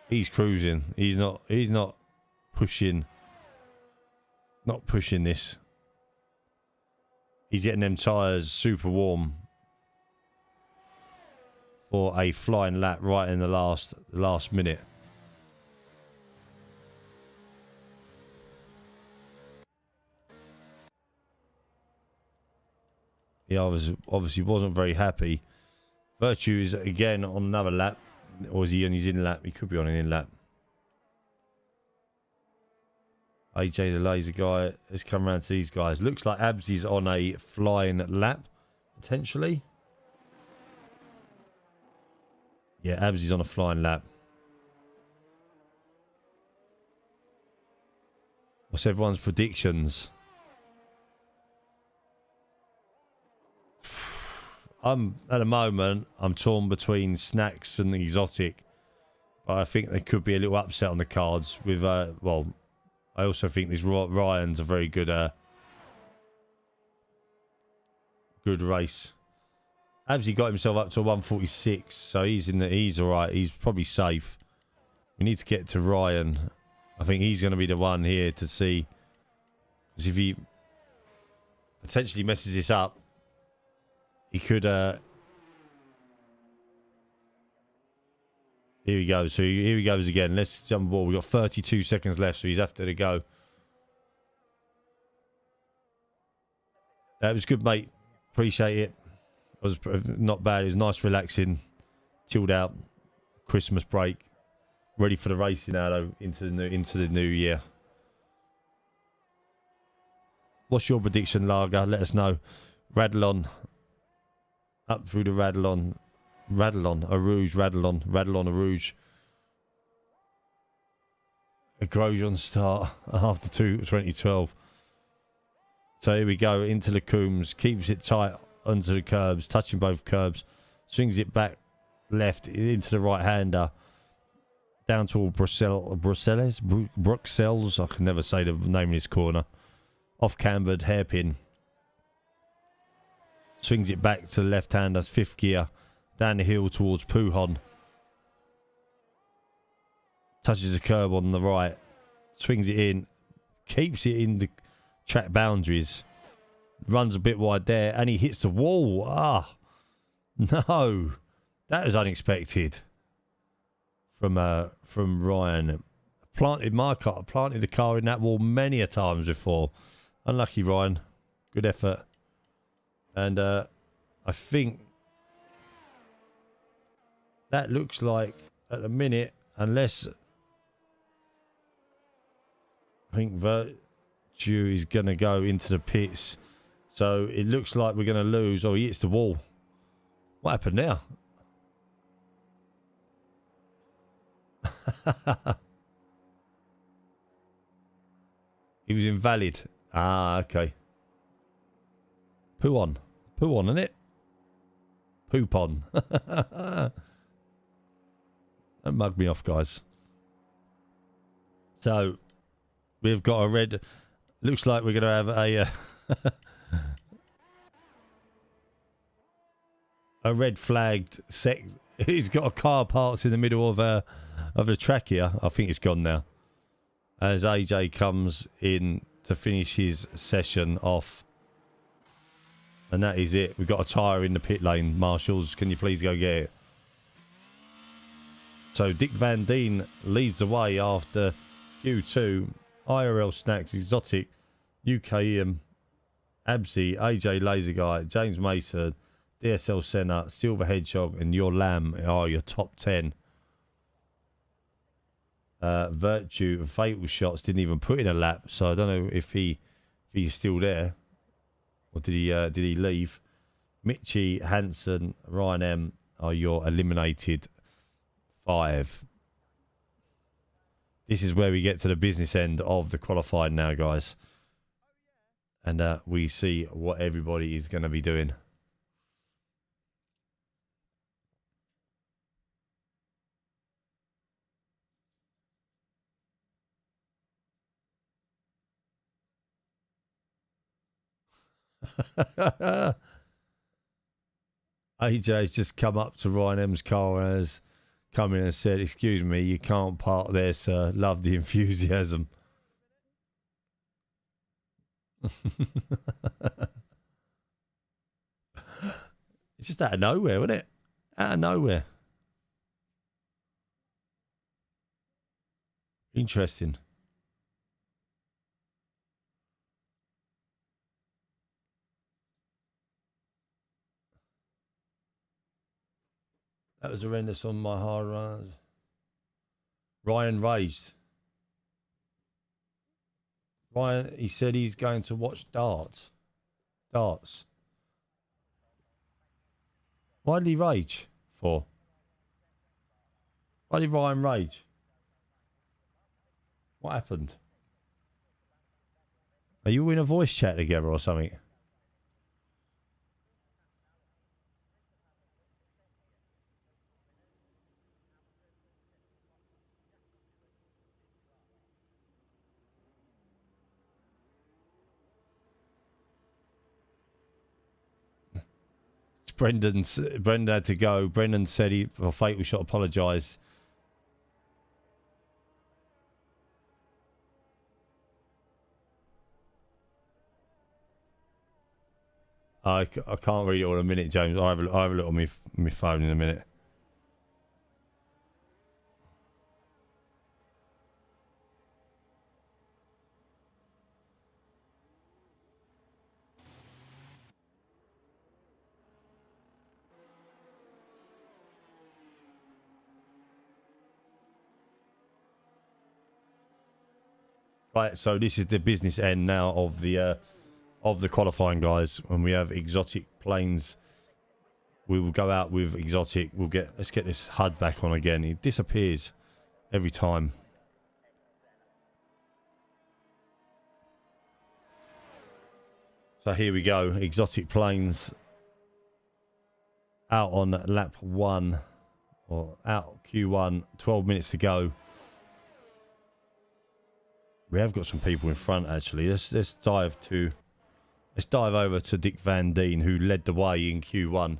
He's cruising. He's not pushing. Not pushing this. He's getting them tyres super warm for a flying lap right in the last minute. He obviously wasn't very happy. Virtue is again on another lap. Or is he on his in lap? He could be on an in lap. AJ the laser guy has come around to these guys. Looks like Absy's on a flying lap, potentially. Yeah, Absy's on a flying lap. What's everyone's predictions? At the moment, I'm torn between Snacks and Exotic. But I think there could be a little upset on the cards with, well, I also think this Ryan's a very good race. Absy got himself up to 1:46, so he's all right. He's probably safe. We need to get to Ryan. I think he's going to be the one here to see, because if he potentially messes this up, he could. Here we go. So here he goes again. Let's jump aboard. We've got 32 seconds left, so he's after to go. That was good, mate. Appreciate it. It was not bad. It was nice, relaxing chilled out, Christmas break, ready for the racing now though into the new year. What's your prediction, Lager? Let us know. Rattle on, up through the rattle on, a rouge, rattle on, a rouge. A Grosjean start after 2012. So here we go into the Coombs, keeps it tight onto the curbs, touching both curbs, swings it back left into the right hander, down toward Bruxelles. I can never say the name of this corner. Off cambered, hairpin. Swings it back to the left hander, 5th gear, down the hill towards Pujon. Touches the curb on the right, swings it in, keeps it in the track boundaries, runs a bit wide there, and he hits the wall. Ah, no, that was unexpected from Ryan. Planted the car in that wall many a times before. Unlucky, Ryan. Good effort. And I think that looks like at the minute, unless I think Virtue is going to go into the pits. So it looks like we're going to lose. Oh, he hits the wall. What happened there? He was invalid. Ah, okay. Poo on, isn't it? Poop on. Don't mug me off, guys. So we've got a red. Looks like we're going to have a red flagged sec. He's got a car parked in the middle of the track here. I think it's gone now. As AJ comes in to finish his session off. And that is it. We've got a tyre in the pit lane. Marshals, can you please go get it? So Dick Van Deen leads the way after Q2. IRL Snacks, Exotic, UKM, Absy, AJ Laser Guy, James Mason, DSL Senna, Silver Hedgehog, and Your Lamb are your top 10. Virtue and Fatal Shots didn't even put in a lap, so I don't know if he's still there, or did he leave? Mitchie, Hansen, Ryan M are your eliminated 5. This is where we get to the business end of the qualifying now, guys, and we see what everybody is going to be doing. AJ's just come up to Ryan M's car and has come in and said, "Excuse me, you can't park there, sir. Love the enthusiasm." It's just out of nowhere, wasn't it? Out of nowhere. Interesting. That was horrendous on my hard runs. Ryan raged. Ryan, he said he's going to watch darts. Darts. Why did he rage for? Why did Ryan rage? What happened? Are you in a voice chat together or something? Brendan had to go. Brendan said Fatal Shot apologised. I can't read it all in a minute, James. I have a look on my phone in a minute. Right, so this is the business end now of the qualifying, guys. When we have exotic planes, we will go out with exotic. Let's get this HUD back on again. It disappears every time. So here we go, exotic planes out on lap 1 or out Q1. 12 minutes to go. We have got some people in front actually. Let's dive over to Dick Van Deen, who led the way in Q1.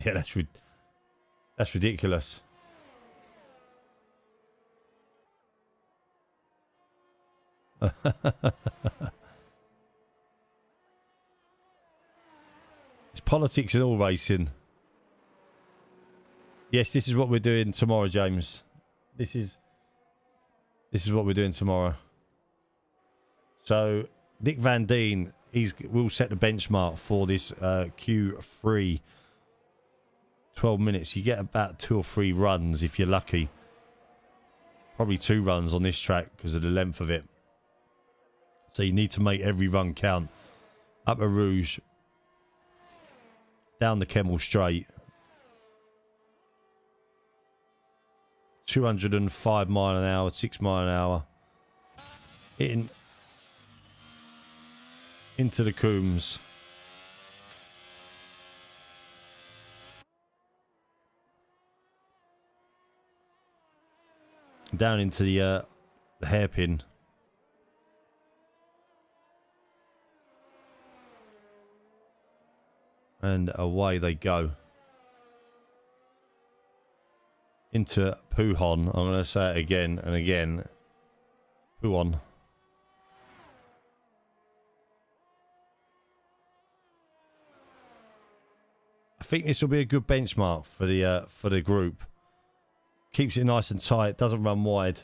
Yeah, that's ridiculous. It's politics in all racing. Yes, this is what we're doing tomorrow, James. This is what we're doing tomorrow. So Dick Van Deen, will set the benchmark for this Q3. 12 minutes. You get about 2 or 3 runs if you're lucky. Probably 2 runs on this track because of the length of it. So you need to make every run count. Up a Rouge. Down the Kemmel Straight. 205 mile an hour, 6 mile an hour. Hitting into the Coombs. Down into the hairpin. And away they go. Into Puhon. I'm going to say it again and again. Puhon. I think this will be a good benchmark for the group. Keeps it nice and tight. Doesn't run wide.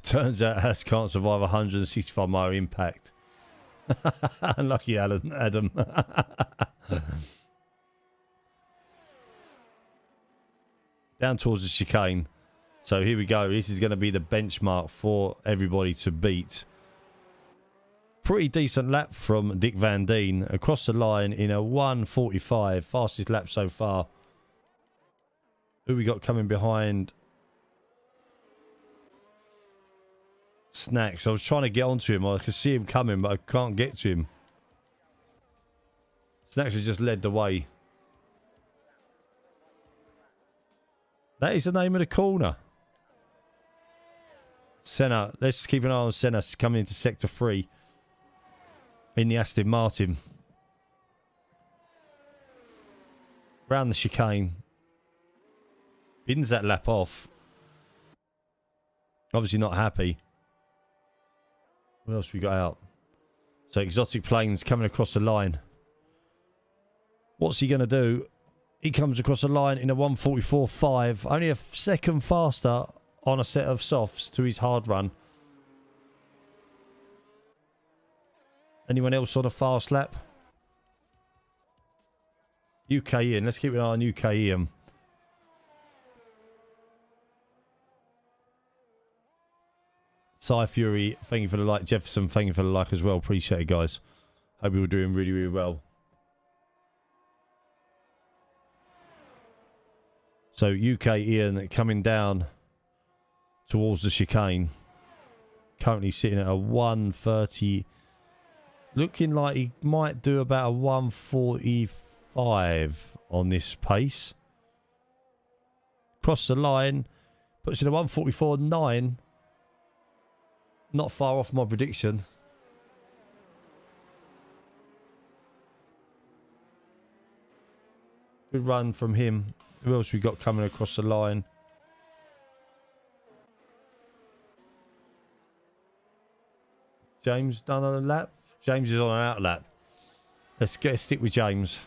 Turns out Haas can't survive 165 mile impact. Unlucky Adam. Down towards the chicane. So here we go. This is going to be the benchmark for everybody to beat. Pretty decent lap from Dick Van Deen. Across the line in a 1:45. Fastest lap so far. Who we got coming behind? Snacks. I was trying to get onto him. I could see him coming, but I can't get to him. Snacks has just led the way. That is the name of the corner. Senna. Let's keep an eye on Senna coming into sector 3 in the Aston Martin. Round the chicane. Bins that lap off. Obviously not happy. What else we got out? So exotic planes coming across the line. What's he going to do? He comes across the line in a 1:44.5. Only a second faster on a set of softs to his hard run. Anyone else on a fast lap? UK Ian. Let's keep an eye on UK Ian. Cy Fury, thank you for the like. Jefferson, thank you for the like as well. Appreciate it, guys. Hope you're doing really, really well. So UK Ian coming down towards the chicane. Currently sitting at a 1:30. Looking like he might do about a 1:45 on this pace. Cross the line. Puts in a 1:44.9. Not far off my prediction. Good run from him. Who else we got coming across the line? James done on a lap? James is on an out lap. Let's stick with James.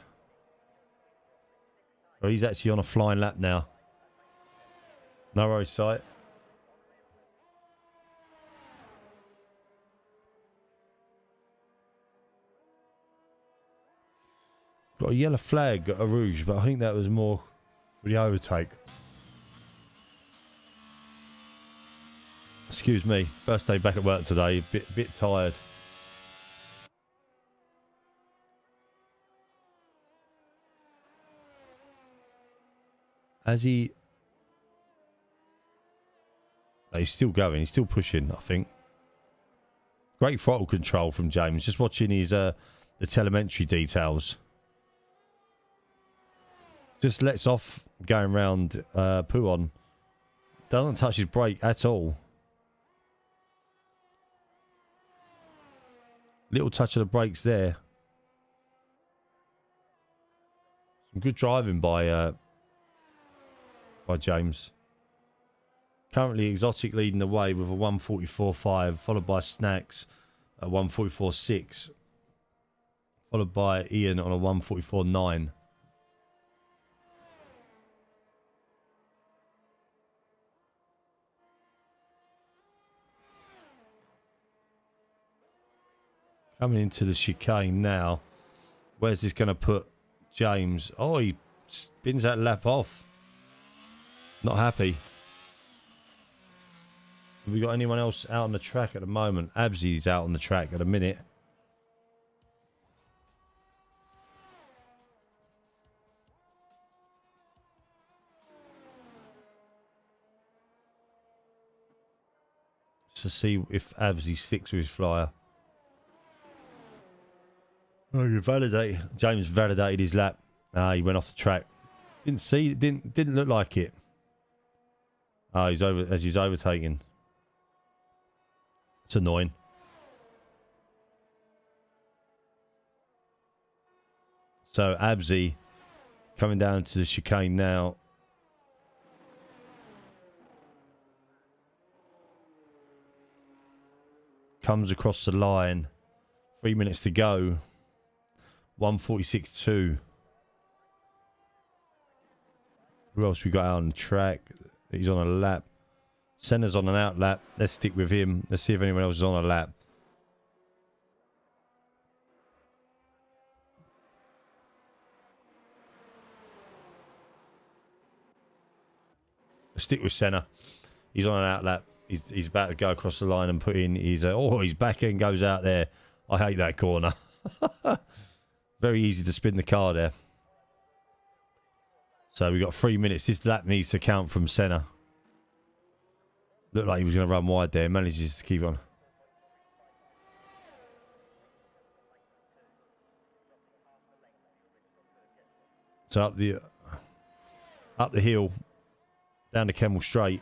Oh, he's actually on a flying lap now. No worries, sight. Got a yellow flag at a rouge, but I think that was more for the overtake. Excuse me, first day back at work today, bit tired. As he... He's still going, he's still pushing, I think. Great throttle control from James, just watching his the telemetry details. Just lets off going round Puon. Doesn't touch his brake at all. Little touch of the brakes there. Some good driving by James. Currently Exotic leading the way with a 144.5, followed by Snacks at 144.6, followed by Ian on a 144.9. Coming into the chicane now. Where's this going to put James? Oh, he spins that lap off. Not happy. Have we got anyone else out on the track at the moment? Absy's out on the track at a minute. To see if Absy sticks with his flyer. Oh, you validate. James validated his lap. He went off the track. Didn't see. Didn't look like it. He's over as he's overtaking. It's annoying. So Absy coming down to the chicane now. Comes across the line. 3 minutes to go. 146.2. Who else we got out on the track? He's on a lap. Senna's on an out lap. Let's stick with him. Let's see if anyone else is on a lap. Let's stick with Senna. He's on an out lap. He's about to go across the line and put in his... his back end goes out there. I hate that corner. Very easy to spin the car there. So we've got 3 minutes. This lap needs to count from Senna. Looked like he was going to run wide there. Manages to keep on. So up the hill, down to Kemmel Straight.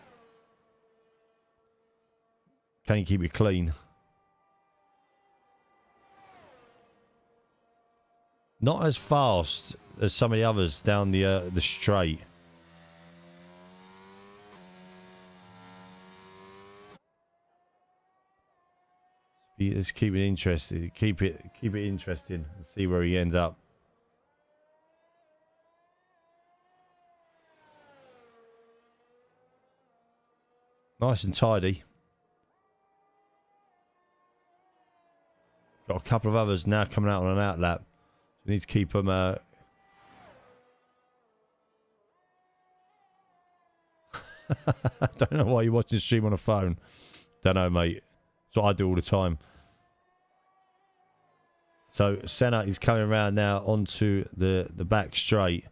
Can you keep it clean? Not as fast as some of the others down the straight. Let's keep it interesting. Keep it interesting and see where he ends up. Nice and tidy. Got a couple of others now coming out on an out lap. We need to keep them. I don't know why you're watching the stream on a phone. Don't know, mate. That's what I do all the time. So Senna is coming around now onto the back straight.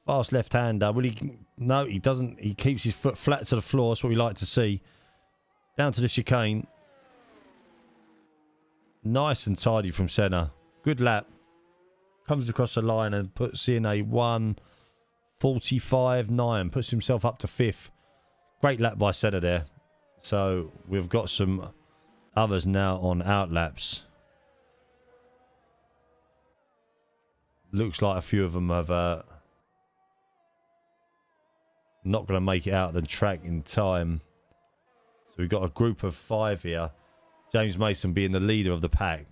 Fast left-hander. Will he? No, he doesn't. He keeps his foot flat to the floor. That's what we like to see. Down to the chicane. Nice and tidy from Senna. Good lap. Comes across the line and puts in a 1:45.9. Puts himself up to 5th. Great lap by Senna there. So we've got some others now on out laps. Looks like a few of them have not going to make it out the track in time. So we've got a group of 5 here. James Mason being the leader of the pack.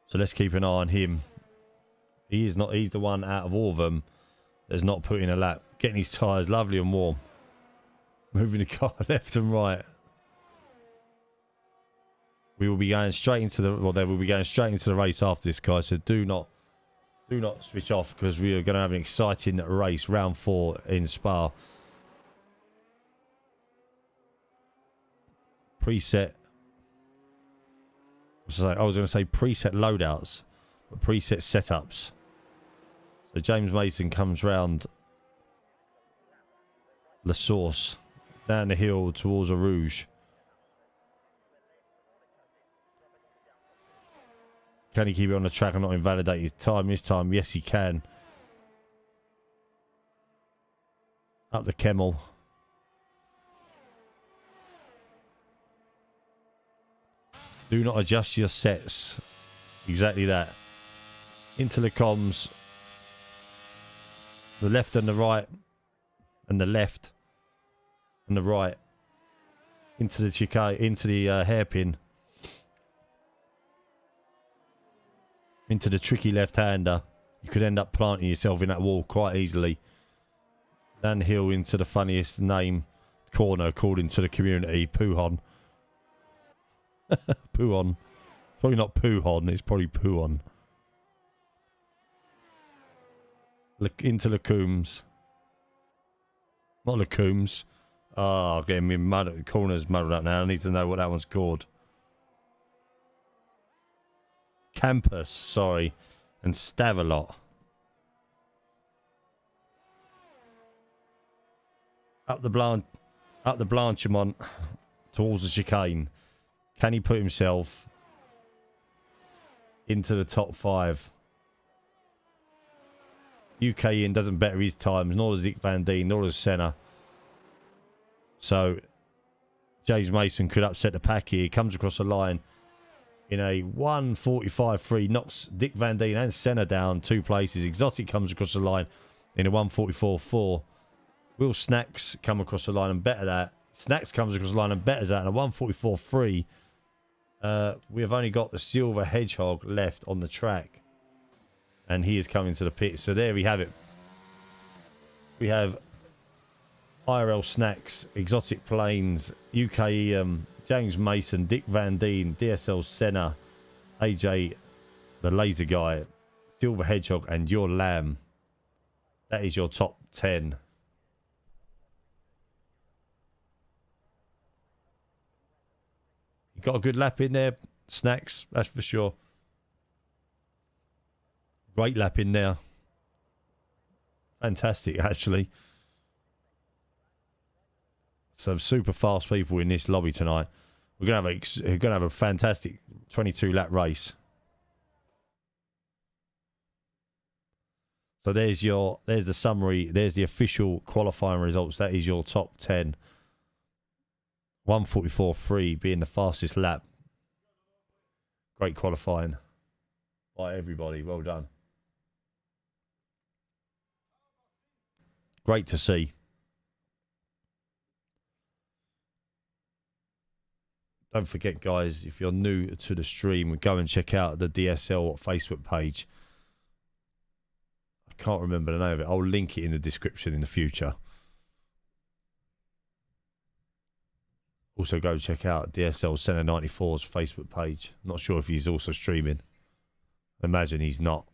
So let's keep an eye on him. He is not. He's the one out of all of them that's not put in a lap. Getting his tyres lovely and warm. Moving the car left and right. We will be going straight into the. Well, they will be going straight into the race after this, guys. So do not switch off, because we are going to have an exciting race, round 4 in Spa. Preset. I was going to say preset loadouts, but preset setups. So James Mason comes round La Source, down the hill towards a Rouge. Can he keep it on the track and not invalidate his time this time? Yes, he can. Up the Kemmel. Do not adjust your sets. Exactly that. Into the comms. The left and the right. And the left. And the right. Into the chicane. Into the hairpin. Into the tricky left-hander. You could end up planting yourself in that wall quite easily. Down the hill into the funniest name corner according to the community. Poohon. Poohon. Probably not Poohon, it's probably Poohon. Look into Lacoombs. Not Lacoombs. Oh, getting me corners muddled up now. I need to know what that one's called. Campus, sorry. And Stavelot. Up the Blanchimont towards the chicane. Can he put himself into the top 5? UK in doesn't better his times, nor does Dick Van Dien, nor does Senna. So James Mason could upset the pack here. He comes across the line in a 1:45.3, knocks Dick Van Dien and Senna down 2 places. Exotic comes across the line in a 1:44.4. Will Snacks come across the line and better that. Snacks comes across the line and betters that in a 1:44.3. We have only got the Silver Hedgehog left on the track. And he is coming to the pit. So there we have it. We have IRL Snacks, Exotic Planes, UKEM, James Mason, Dick Van Dien, DSL Senna, AJ, the Laser Guy, Silver Hedgehog, and your Lamb. That is your top 10. You got a good lap in there, Snacks, that's for sure. Great lap in there. Fantastic, actually. Some super fast people in this lobby tonight. We're gonna have a fantastic 22 lap race. So there's the summary. There's the official qualifying results. That is your top 10. 1:44.3 being the fastest lap. Great qualifying by everybody. Well done. Great to see. Don't forget, guys, if you're new to the stream, go and check out the DSL Facebook page. I can't remember the name of it. I'll link it in the description in the future. Also, go check out DSL Center 94's Facebook page. Not sure if he's also streaming. Imagine he's not.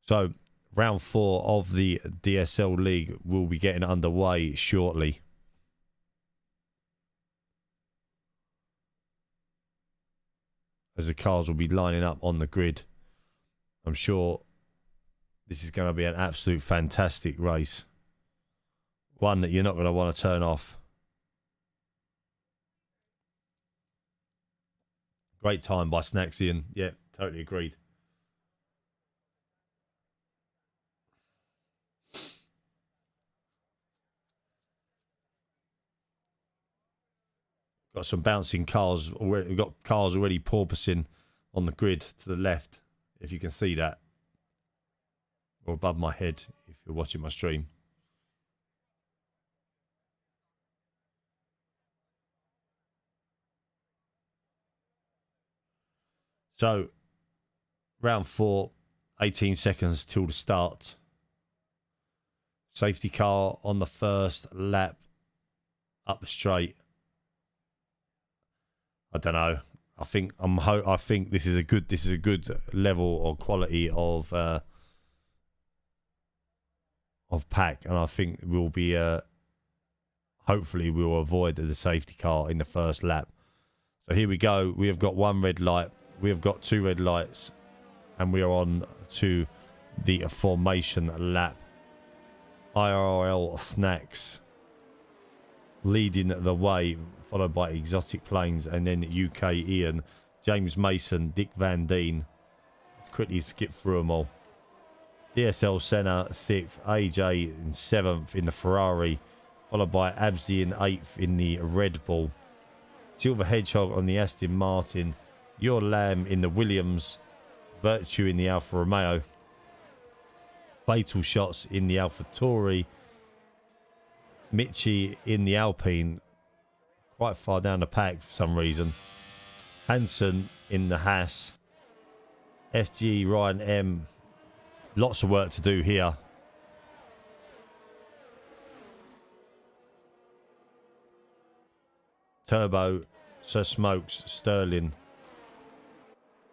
So, round 4 of the DSL League will be getting underway shortly. As the cars will be lining up on the grid. I'm sure this is going to be an absolute fantastic race. One that you're not going to want to turn off. Great time by Snaxian. Yeah, totally agreed. Got some bouncing cars already. We've got cars already porpoising on the grid to the left, if you can see that. Or above my head, if you're watching my stream. So, Round 4, 18 seconds till the start. Safety car on the first lap. Up straight. I don't know. I think this is a good level or quality of pack, and I think we'll be hopefully we'll avoid the safety car in the first lap. So here we go. We have got one red light. We have got two red lights, and we are on to the formation lap. IRL Snacks leading the way, followed by Exotic Planes, and then UK Ian, James Mason, Dick Van Deen. Let's quickly skip through them all. DSL Senna 6th, AJ in 7th in the Ferrari, followed by Absy in 8th in the Red Bull. Silver Hedgehog on the Aston Martin, Your Lamb in the Williams, Virtue in the Alfa Romeo, Fatal Shots in the Alfa Tauri, Mitchie in the Alpine, quite far down the pack for some reason. Hansen in the Haas, FG Ryan M. Lots of work to do here. Turbo, Sir Smokes, Sterling.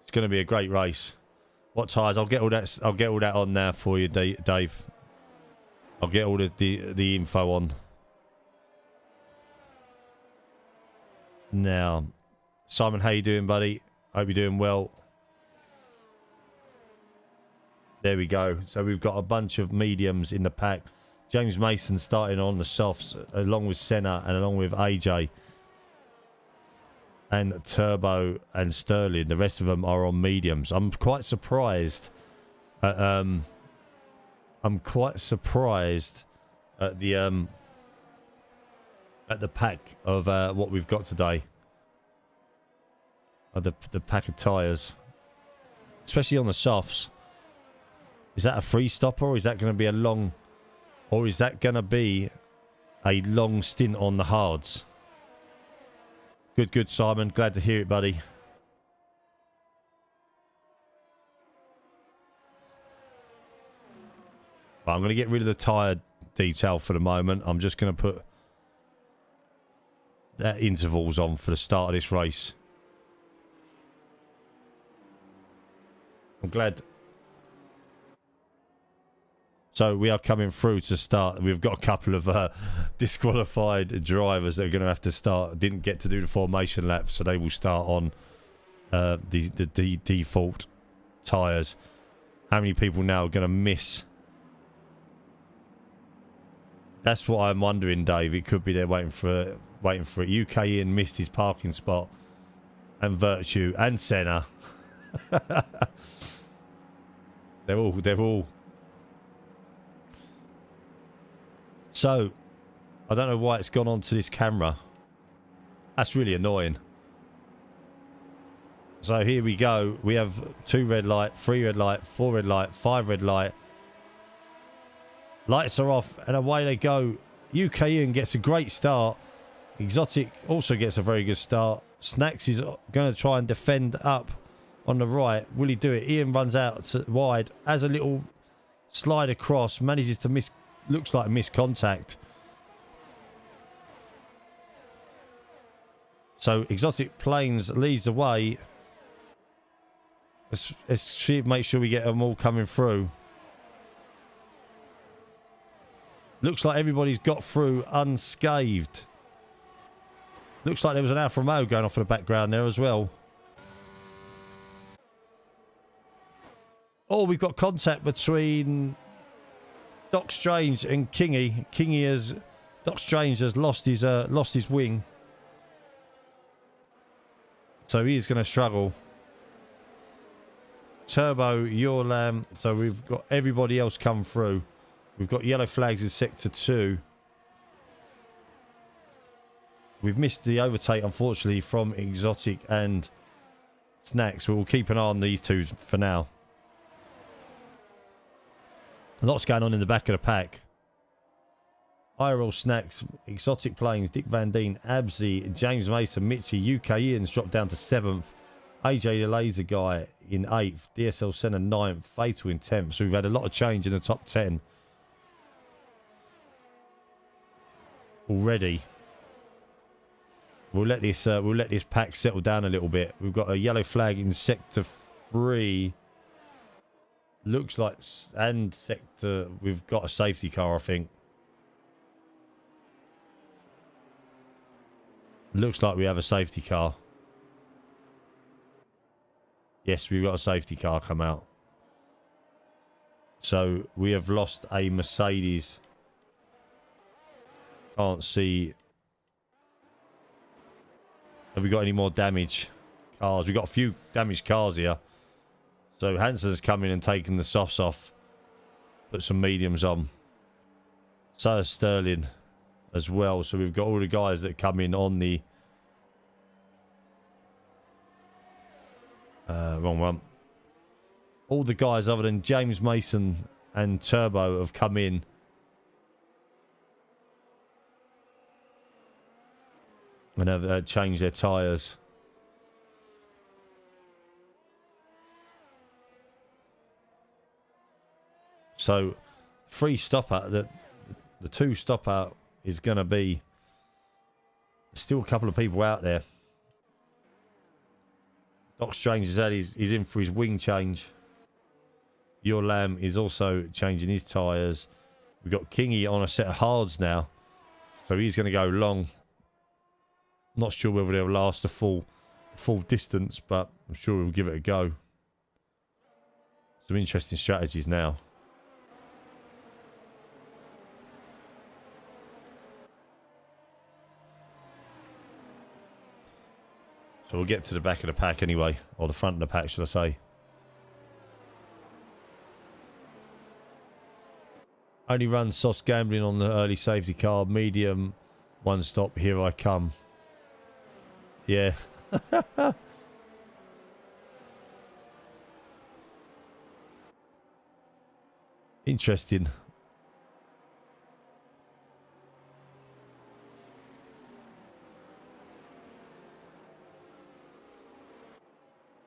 It's going to be a great race. What tyres? I'll get all that on now for you, Dave. I'll get all the info on. Now, Simon, how you doing, buddy? Hope you're doing well. There we go. So we've got a bunch of mediums in the pack. James Mason starting on the softs, along with Senna and along with AJ. And Turbo and Sterling. The rest of them are on mediums. I'm quite surprised. I'm quite surprised at the pack of what we've got today. The pack of tyres, especially on the softs. Is that a free stopper, or is that going to be a long, or is that going to be a long stint on the hards? Good, Simon. Glad to hear it, buddy. But I'm going to get rid of the tyre detail for the moment. I'm just going to put that intervals on for the start of this race. I'm glad. So we are coming through to start. We've got a couple of disqualified drivers that are going to have to start. Didn't get to do the formation lap, so they will start on the default tyres. How many people now are going to miss? That's what I'm wondering, Dave. It could be they're waiting for it. UK Ian missed his parking spot, and Virtue and Senna. They're all. So, I don't know why it's gone onto this camera. That's really annoying. So here we go. We have 2 red light, 3 red light, 4 red light, 5 red light. Lights are off and away they go. UK Ian gets a great start. Exotic also gets a very good start. Snacks is going to try and defend up on the right. Will he do it? Ian runs out wide, has a little slide across, manages to miss. Looks like a missed contact. So Exotic Planes leads the way. Let's make sure we get them all coming through. Looks like everybody's got through unscathed. Looks like there was an Alfa Romeo going off in the background there as well. Oh, we've got contact between Doc Strange and Kingy. Doc Strange has lost his wing, so he is going to struggle. Turbo, Your Lamb. So we've got everybody else come through. We've got yellow flags in sector 2. We've missed the overtake, unfortunately, from Exotic and Snacks. We'll keep an eye on these two for now. Lots going on in the back of the pack. IRL Snacks, Exotic Planes, Dick Van Deen, Absy, James Mason, Mitchie, UK Ian's dropped down to 7th. AJ the Laser Guy in 8th, DSL Senna 9th, Fatal in 10th. So we've had a lot of change in the top 10 already. We'll let this pack settle down a little bit. We've got a yellow flag in sector 3. Looks like, and sector, we've got a safety car, I think. Looks like we have a safety car. Yes, we've got a safety car come out. So we have lost a Mercedes. Can't see. Have we got any more damaged cars? We've got a few damaged cars here. So Hansen's come in and taken the softs off. Put some mediums on. So has Sterling as well. So we've got all the guys that come in on the... wrong one. All the guys other than James Mason and Turbo have come in. And have changed their tyres. So, free stop out. The 2 stop out is going to be still a couple of people out there. Doc Strange is he's in for his wing change. Your Lamb is also changing his tyres. We've got Kingy on a set of hards now. So he's going to go long. Not sure whether they'll last the full distance, but I'm sure we'll give it a go. Some interesting strategies now. So we'll get to the back of the pack anyway, or the front of the pack, should I say. Only run Sauce Gambling on the early safety car. Medium, 1 stop, here I come. Yeah. Interesting.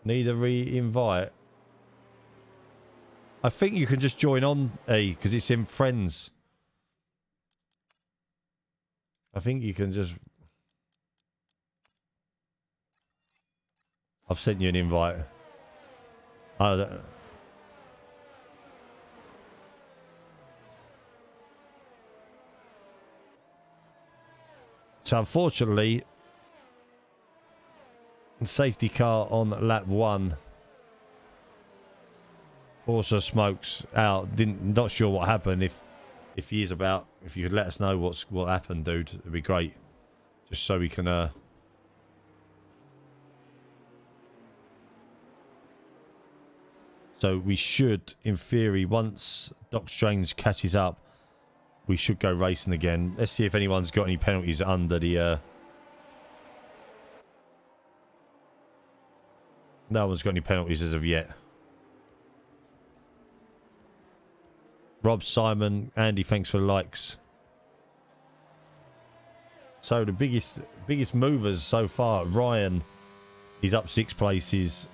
Need a re-invite. I think you can just join on, because it's in friends. I think you can just... I've sent you an invite. Oh, so unfortunately, safety car on lap 1 also smokes out. Not sure what happened. If he is about, if you could let us know what happened, dude, it'd be great, just so we can so we should, in theory, once Doc Strange catches up, we should go racing again. Let's see if anyone's got any penalties under the no one's got any penalties as of yet. Rob, Simon, Andy, thanks for the likes. So the biggest movers so far, Ryan, he's up 6 places.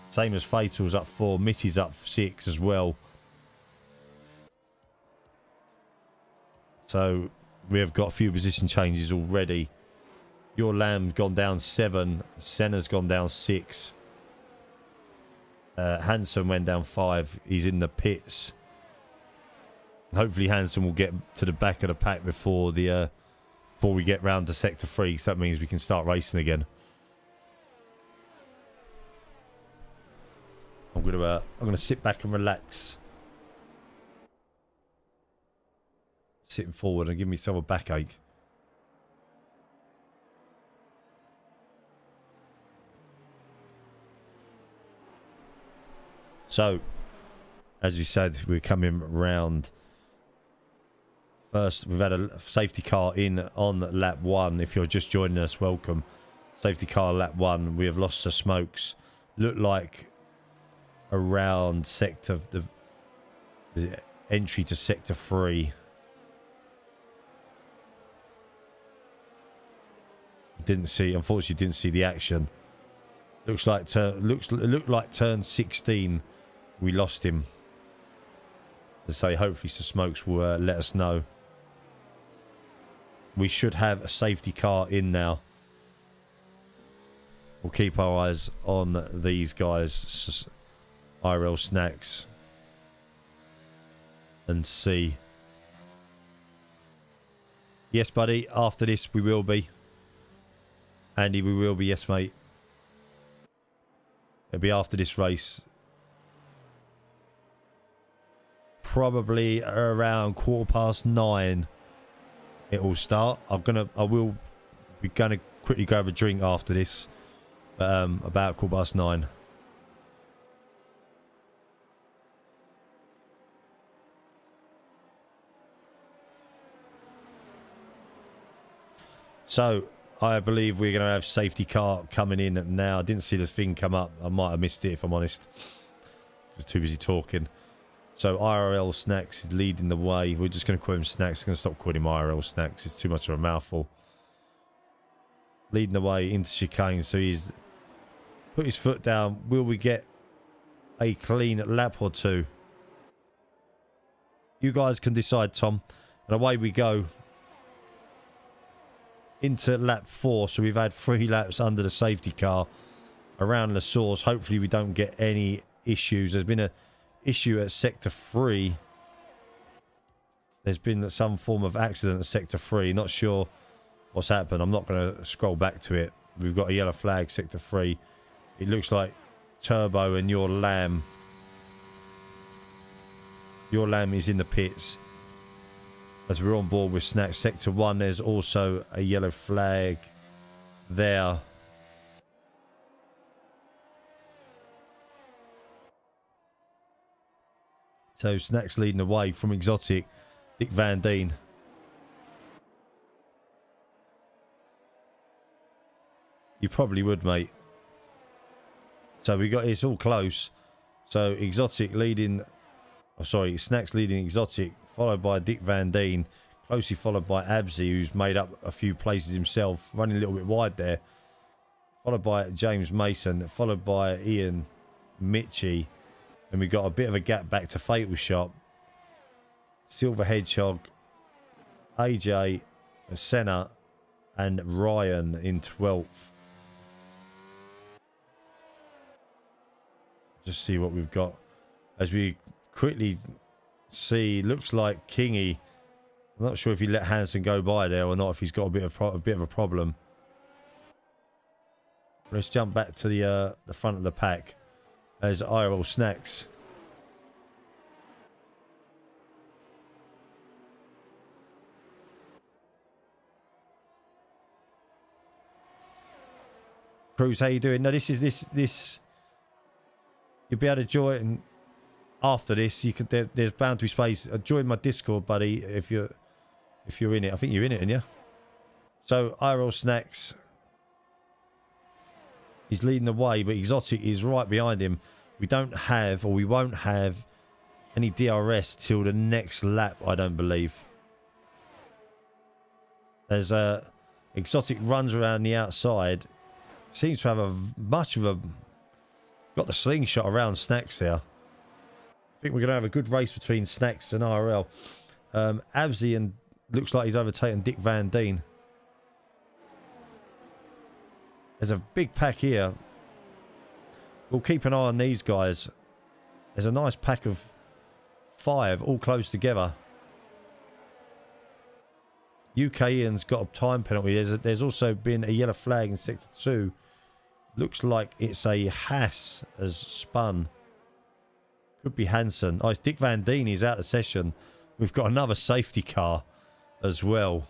Same as Fatal's up 4. Mitty's up 6 as well. So we have got a few position changes already. Your Lamb gone down 7. Senna's gone down 6. Hanson went down 5. He's in the pits. Hopefully Hanson will get to the back of the pack before we get round to sector 3. So that means we can start racing again. I'm gonna sit back and relax. Sitting forward and give myself a backache. So, as you said, we're coming round. First, we've had a safety car in on lap 1. If you're just joining us, welcome. Safety car lap 1. We have lost the smokes. Look like around sector, the entry to sector 3. Unfortunately didn't see the action. Looks like looked like turn 16. We lost him. To say, hopefully, Sir Smokes will let us know. We should have a safety car in now. We'll keep our eyes on these guys, IRL Snacks, and see. Yes, buddy. After this, we will be. Andy, we will be. Yes, mate. It'll be after this race. Probably around 9:15. It will start. I will be gonna quickly grab a drink after this. About 9:15. So I believe we're going to have safety car coming in now. I didn't see the thing come up. I might have missed it if I'm honest. I was too busy talking. So IRL Snacks is leading the way. We're just going to call him Snacks. I'm going to stop calling him IRL Snacks. It's too much of a mouthful. Leading the way into chicane. So he's put his foot down. Will we get a clean lap or two? You guys can decide, Tom. And away we go. Into lap 4, so we've had 3 laps under the safety car around the source. Hopefully we don't get any issues. There's been an issue at sector 3. There's been some form of accident at sector 3. Not sure what's happened. I'm not going to scroll back to it. We've got a yellow flag, sector 3. It looks like Turbo and your Lamb is in the pits. As we're on board with Snacks. Sector 1, there's also a yellow flag there. So Snacks leading away from Exotic. Dick Van Deen. You probably would, mate. So we got, it's all close. So Exotic leading, oh sorry, Snacks leading Exotic, followed by Dick Van Deen, closely followed by Absy, who's made up a few places himself, running a little bit wide there. Followed by James Mason, followed by Ian Mitchie. And we got a bit of a gap back to Fatal Shot. Silver Hedgehog, AJ, Senna, and Ryan in 12th. Just see what we've got. As we quickly see, looks like Kingy. I'm not sure if he let Hansen go by there or not, if he's got a bit of a problem. Let's jump back to the front of the pack as IRL Snacks. Cruz, how you doing? No, this. You'll be able to join after this. You could. There's bound to be space. Join my Discord, buddy, if you're in it. I think you're in it, aren't you? So IRL Snacks. He's leading the way, but Exotic is right behind him. We don't have, or we won't have, any DRS till the next lap, I don't believe. As Exotic runs around the outside. Seems to have got the slingshot around Snacks there. I think we're going to have a good race between Snacks and IRL. Absy and looks like he's overtaken Dick Van Deen. There's a big pack here. We'll keep an eye on these guys. There's a nice pack of 5 all close together. UK Ian's got a time penalty. There's also been a yellow flag in sector 2. Looks like it's a Haas has spun. Could be Hansen. Oh, it's Dick Van Deen. He's out of session. We've got another safety car as well.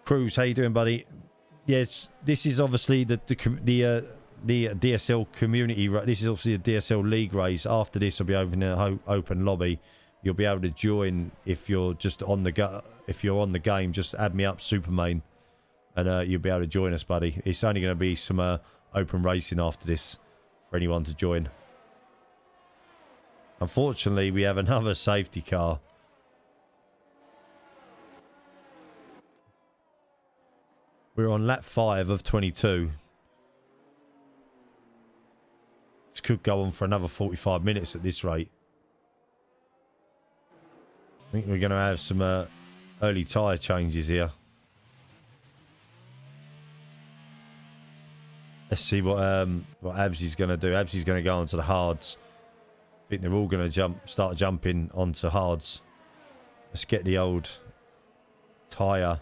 Cruz, how you doing, buddy? Yes, this is obviously the DSL community. This is obviously a DSL league race. After this, I'll be opening an open lobby. You'll be able to join if you're just on the go. If you're on the game, just add me up, SuperMayne, and you'll be able to join us, buddy. It's only going to be some open racing after this for anyone to join. Unfortunately, we have another safety car. We're on lap 5 of 22. This could go on for another 45 minutes at this rate. I think we're going to have some early tyre changes here. Let's see what Absy's going to do. Absy's going to go onto the hards. I think they're all going to start jumping onto hards. Let's get the old tyre.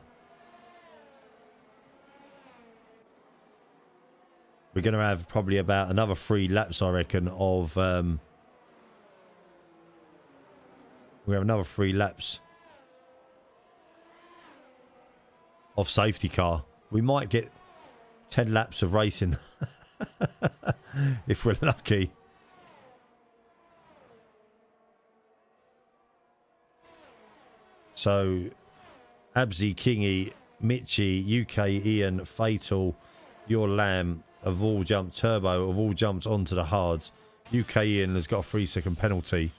We're going to have probably about another 3 laps, I reckon, of... we have another 3 laps of safety car. We might get 10 laps of racing if we're lucky. So, Absy, Kingy, Mitchie, UK, Ian, Fatal, Your Lamb have all jumped, Turbo have all jumped onto the hards. UK Ian has got a 3-second penalty.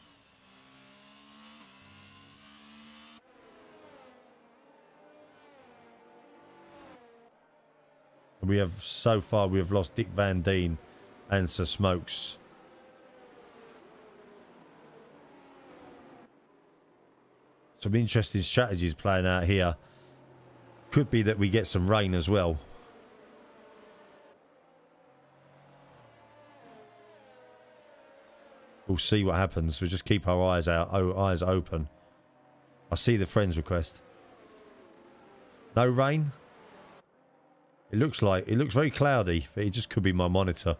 We have, so far, we have lost Dick Van Deen and Sir Smokes. Some interesting strategies playing out here. Could be that we get some rain as well. We'll see what happens. We'll just keep our eyes out, eyes open. I see the friends request. No rain? It looks very cloudy, but it just could be my monitor.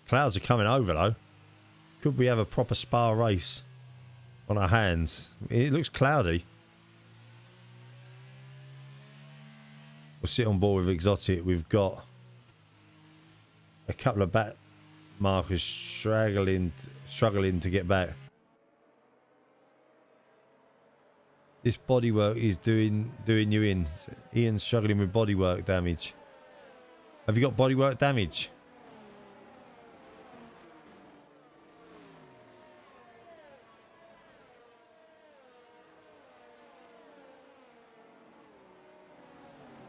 Clouds are coming over though. Could we have a proper Spa race on our hands? It looks cloudy. We'll sit on board with Exotic. We've got a couple of back markers struggling to get back. This bodywork is doing you in. Ian's struggling with bodywork damage. Have you got bodywork damage?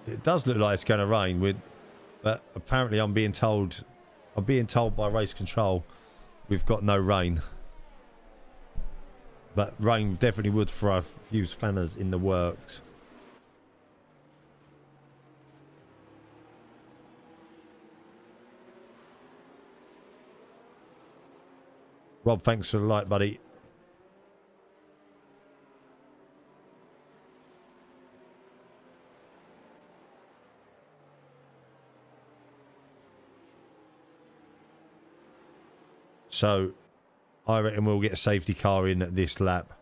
It does look like it's going to rain, but apparently I'm being told by race control we've got no rain. But rain definitely would for a few spanners in the works. Rob, thanks for the light, buddy. So, I reckon we'll get a safety car in at this lap.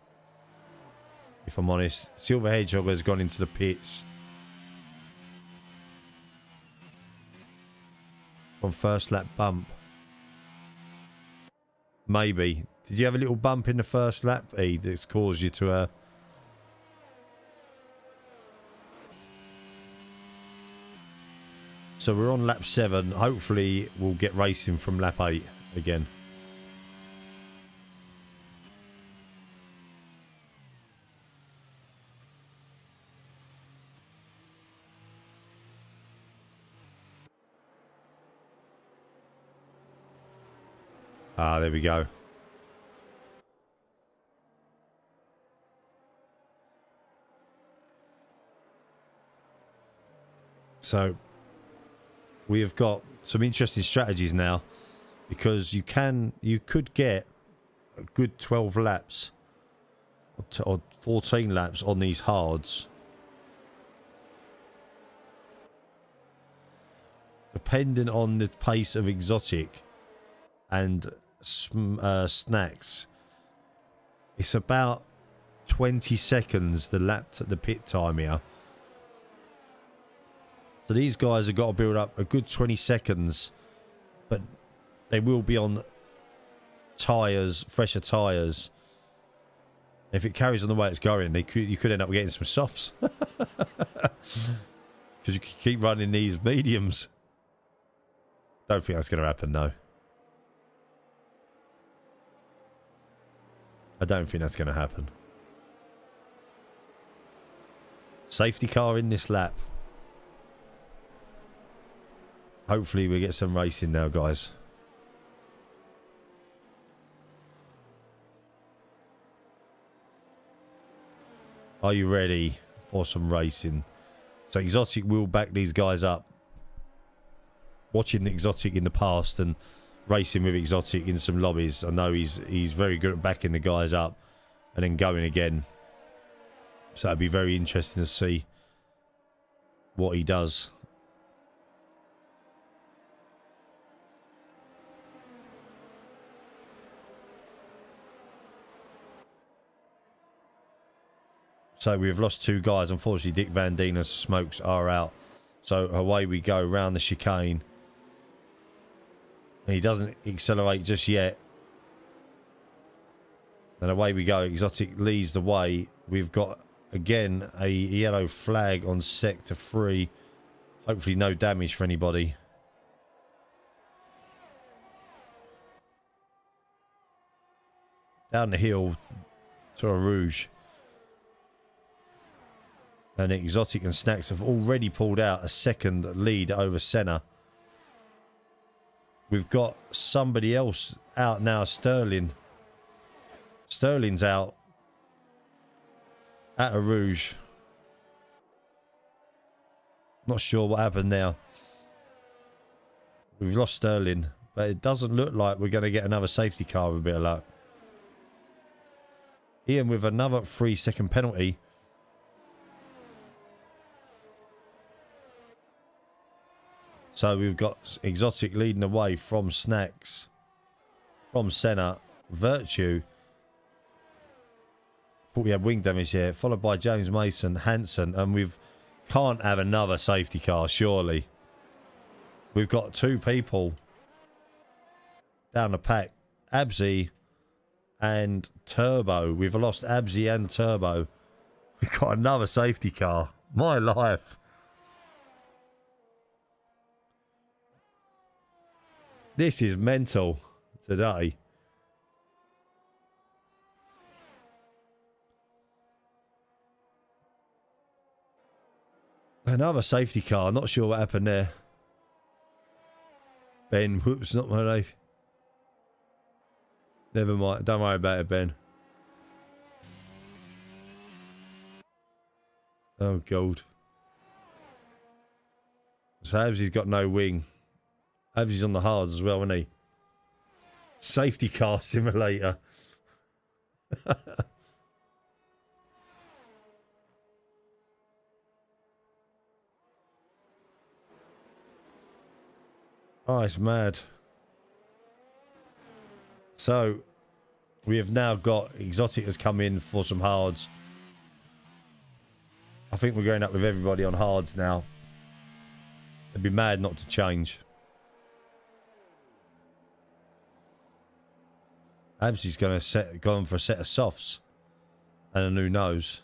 If I'm honest. Silver Hedgehog has gone into the pits. From first lap bump. Maybe. Did you have a little bump in the first lap, E, that's caused you to... So we're on lap 7. Hopefully we'll get racing from lap 8 again. Ah, there we go. So we have got some interesting strategies now, because you could get a good 12 laps or 14 laps on these hards, depending on the pace of Exotic and Snacks. It's about 20 seconds the pit time here. So these guys have got to build up a good 20 seconds, but they will be on tyres, fresher tyres. If it carries on the way it's going, you could end up getting some softs. Because you keep running these mediums. Don't think that's going to happen, no. I don't think that's going to happen. Safety car in this lap. Hopefully we get some racing now, guys. Are you ready for some racing? So Exotic will back these guys up. Watching Exotic in the past and racing with Exotic in some lobbies, I know he's very good at backing the guys up and then going again. So it'd be very interesting to see what he does. So we've lost two guys. Unfortunately, Dick Van Dien and Smokes are out. So away we go round the chicane. And he doesn't accelerate just yet. And away we go. Exotic leads the way. We've got, again, a yellow flag on sector 3. Hopefully no damage for anybody. Down the hill to a Rouge. And Exotic and Snacks have already pulled out a second lead over Senna. We've got somebody else out now, Sterling. Sterling's out at a Rouge. Not sure what happened now. We've lost Sterling, but it doesn't look like we're going to get another safety car with a bit of luck. Ian with another 3-second penalty. So we've got Exotic leading away from Snacks, from Senna, Virtue. Thought we had wing damage here, followed by James Mason, Hanson, and we've can't have another safety car, surely. We've got two people down the pack, Absy and Turbo. We've lost Absy and Turbo. We've got another safety car. My life. This is mental today. Another safety car. Not sure what happened there. Ben, whoops, not my life. Never mind. Don't worry about it, Ben. Oh, God. So Absy's got no wing. Absy's on the hards as well, isn't he? Safety car simulator. Oh, it's mad. So, we have now got Exotic has come in for some hards. I think we're going up with everybody on hards now. It'd be mad not to change. Absy's going to go on for a set of softs and a new nose.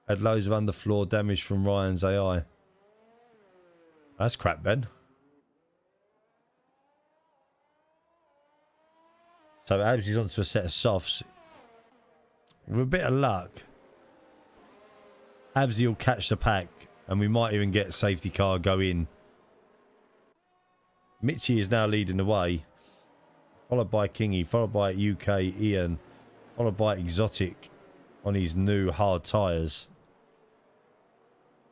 Had loads of underfloor damage from Ryan's AI. That's crap, Ben. So Absy's onto a set of softs. With a bit of luck, Absy will catch the pack and we might even get safety car go in. Mitchie is now leading the way, followed by Kingy, followed by UK Ian, followed by Exotic on his new hard tyres.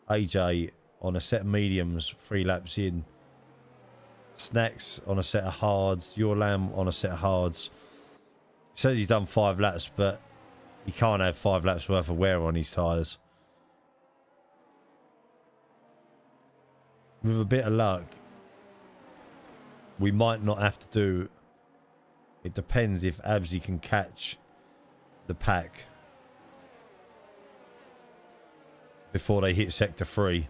AJ on a set of mediums, 3 laps in. Snacks on a set of hards. Your Lamb on a set of hards. He says he's done 5 laps, but he can't have 5 laps worth of wear on his tyres. With a bit of luck, we might not have to do... It depends if Absy can catch the pack before they hit sector 3.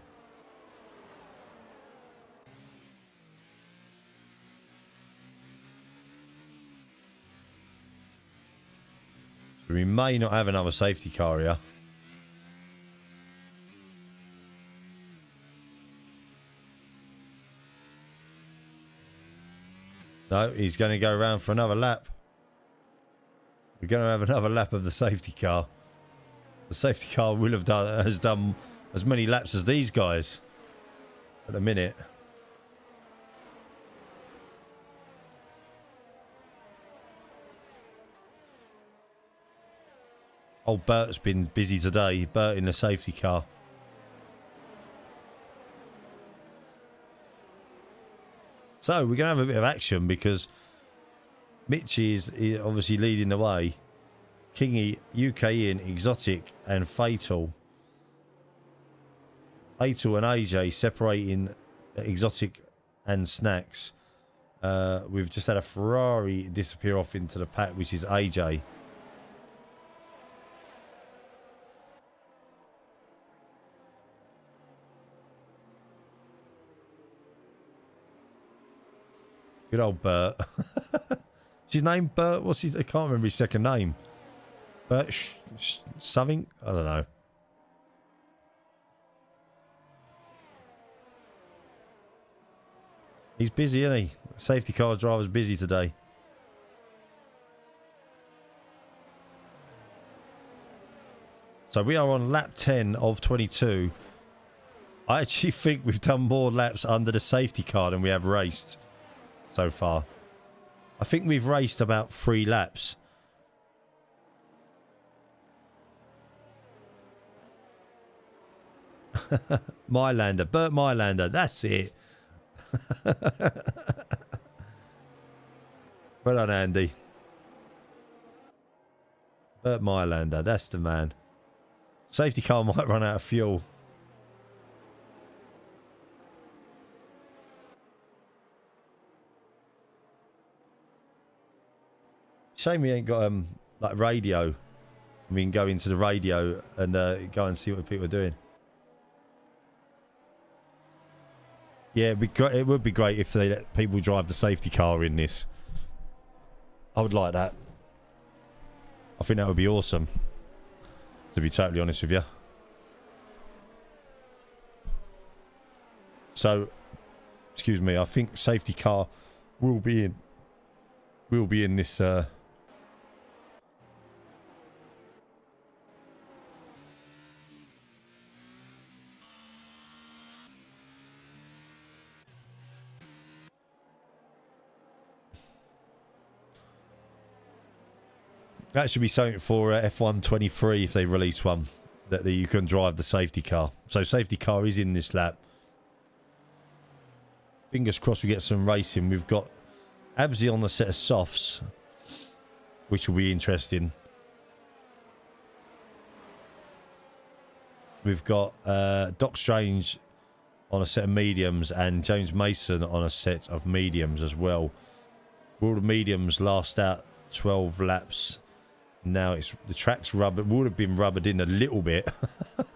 So we may not have another safety car here. No, he's going to go around for another lap. We're going to have another lap of the safety car. The safety car will have has done as many laps as these guys at the minute. Old Bert's been busy today. Bert in the safety car. So we're going to have a bit of action because Mitchie is obviously leading the way. Kingy, UK in, Exotic and Fatal. Fatal and AJ separating Exotic and Snacks. We've just had a Ferrari disappear off into the pack, which is AJ. Good old Bert. Is his name Bert? What's his? I can't remember his second name. Bert something? I don't know. He's busy, isn't he? Safety car driver's busy today. So we are on lap 10 of 22. I actually think we've done more laps under the safety car than we have raced so far. I think we've raced about 3 laps. Mylander, Bert Mylander, that's it. Well done, Andy. Bert Mylander, that's the man. Safety car might run out of fuel. Shame we ain't got like radio. We can go into the radio and go and see what people are doing. Yeah, it would be great if they let people drive the safety car in this. I would like that. I think that would be awesome, to be totally honest with you. So, excuse me, I think safety car will be in this that should be something for F123 if they release one, that you can drive the safety car. So safety car is in this lap. Fingers crossed we get some racing. We've got Absy on the set of softs, which will be interesting. We've got Doc Strange on a set of mediums and James Mason on a set of mediums as well. Will the mediums last out 12 laps? Now the track's rubber would have been rubbered in a little bit.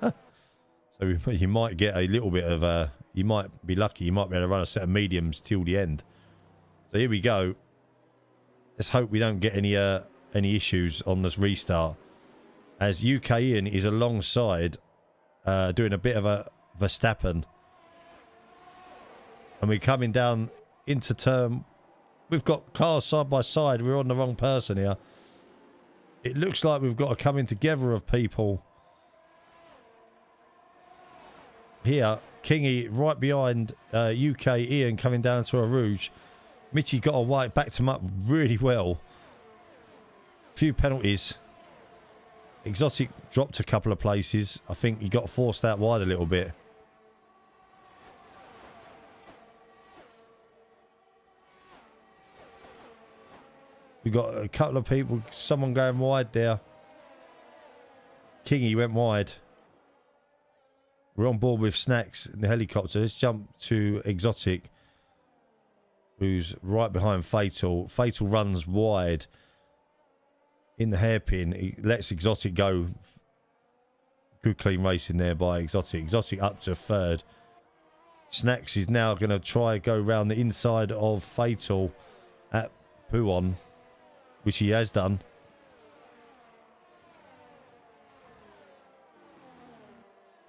So you might get a little bit of you might be lucky, you might be able to run a set of mediums till the end. So here we go. Let's hope we don't get any issues on this restart, as UK in is alongside doing a bit of a Verstappen, and we're coming down into turn. We've got cars side by side. We're on the wrong person here. It looks like we've got a coming together of people here. Kingy right behind UK Ian coming down to a Rouge. Mitchie got away, backed him up really well. Few penalties. Exotic dropped a couple of places. I think he got forced out wide a little bit. We got a couple of people, someone going wide there. Kingy went wide. We're on board with Snacks in the helicopter. Let's jump to Exotic, who's right behind Fatal. Fatal runs wide in the hairpin. He lets Exotic go. Good clean racing there by Exotic. Exotic up to third. Snacks is now going to try go round the inside of Fatal at Puon, which he has done.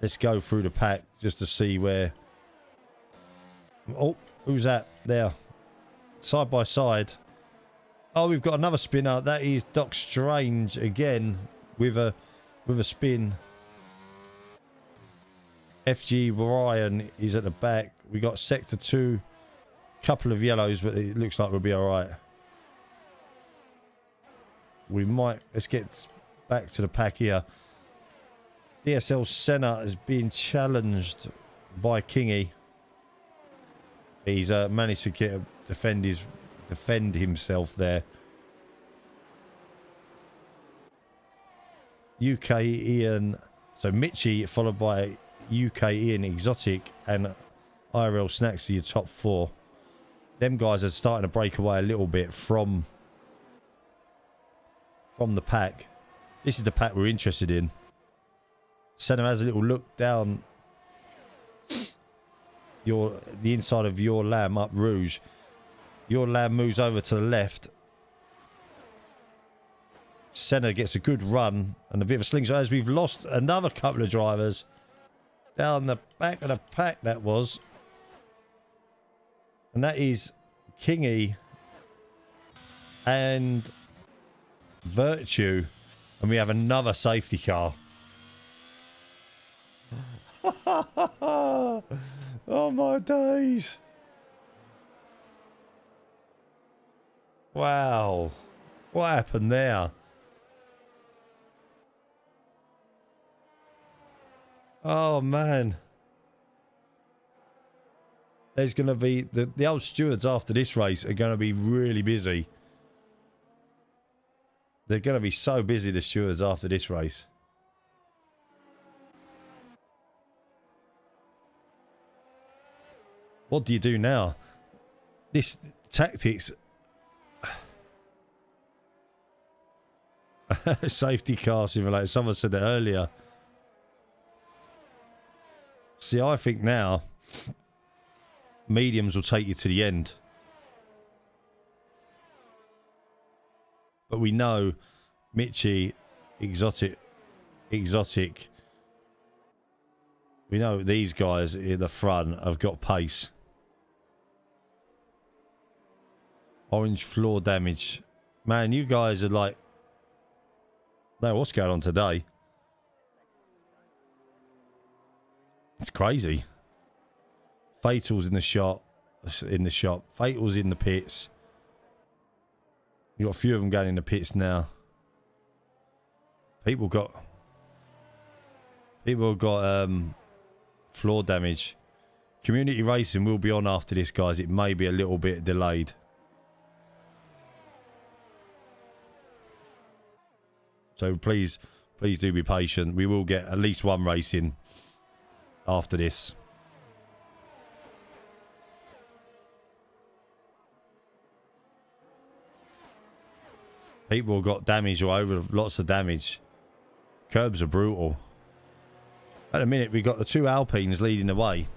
Let's go through the pack just to see where... Oh, who's that there? side by side. Oh, we've got another spinner. That is Doc Strange again with a spin. FG Ryan is at the back. We got Sector 2. Couple of yellows, but it looks like we'll be alright. We might... Let's get back to the pack here. DSL Senna is being challenged by Kingy. He's managed to defend himself there. UK Ian, so Mitchie followed by UK Ian Exotic and IRL Snacks are your top 4. Them guys are starting to break away a little bit from the pack. This is the pack we're interested in. Senna has a little look down the inside of Your Lamb up Rouge. Your Lamb moves over to the left. Senna gets a good run and a bit of a slingshot as we've lost another couple of drivers down the back of the pack. That was, and that is Kingy and Virtue, and we have another safety car. Oh my days. Wow. What happened there? Oh man. There's going to be... The old stewards after this race are going to be really busy. They're going to be so busy, the stewards, after this race. What do you do now? This tactics... Safety car simulator. Someone said that earlier. See, I think now mediums will take you to the end. But we know Mitchie, Exotic. We know these guys in the front have got pace. Orange floor damage. Man, you guys are like... No, what's going on today? It's crazy. Fatal's in the shop. Fatal's in the pits. You got a few of them going in the pits now. People got floor damage. Community racing will be on after this, guys. It may be a little bit delayed. So please do be patient. We will get at least one race in after this. People got damage all over, lots of damage. Curbs are brutal. At the minute, we've got the 2 Alpines leading the way.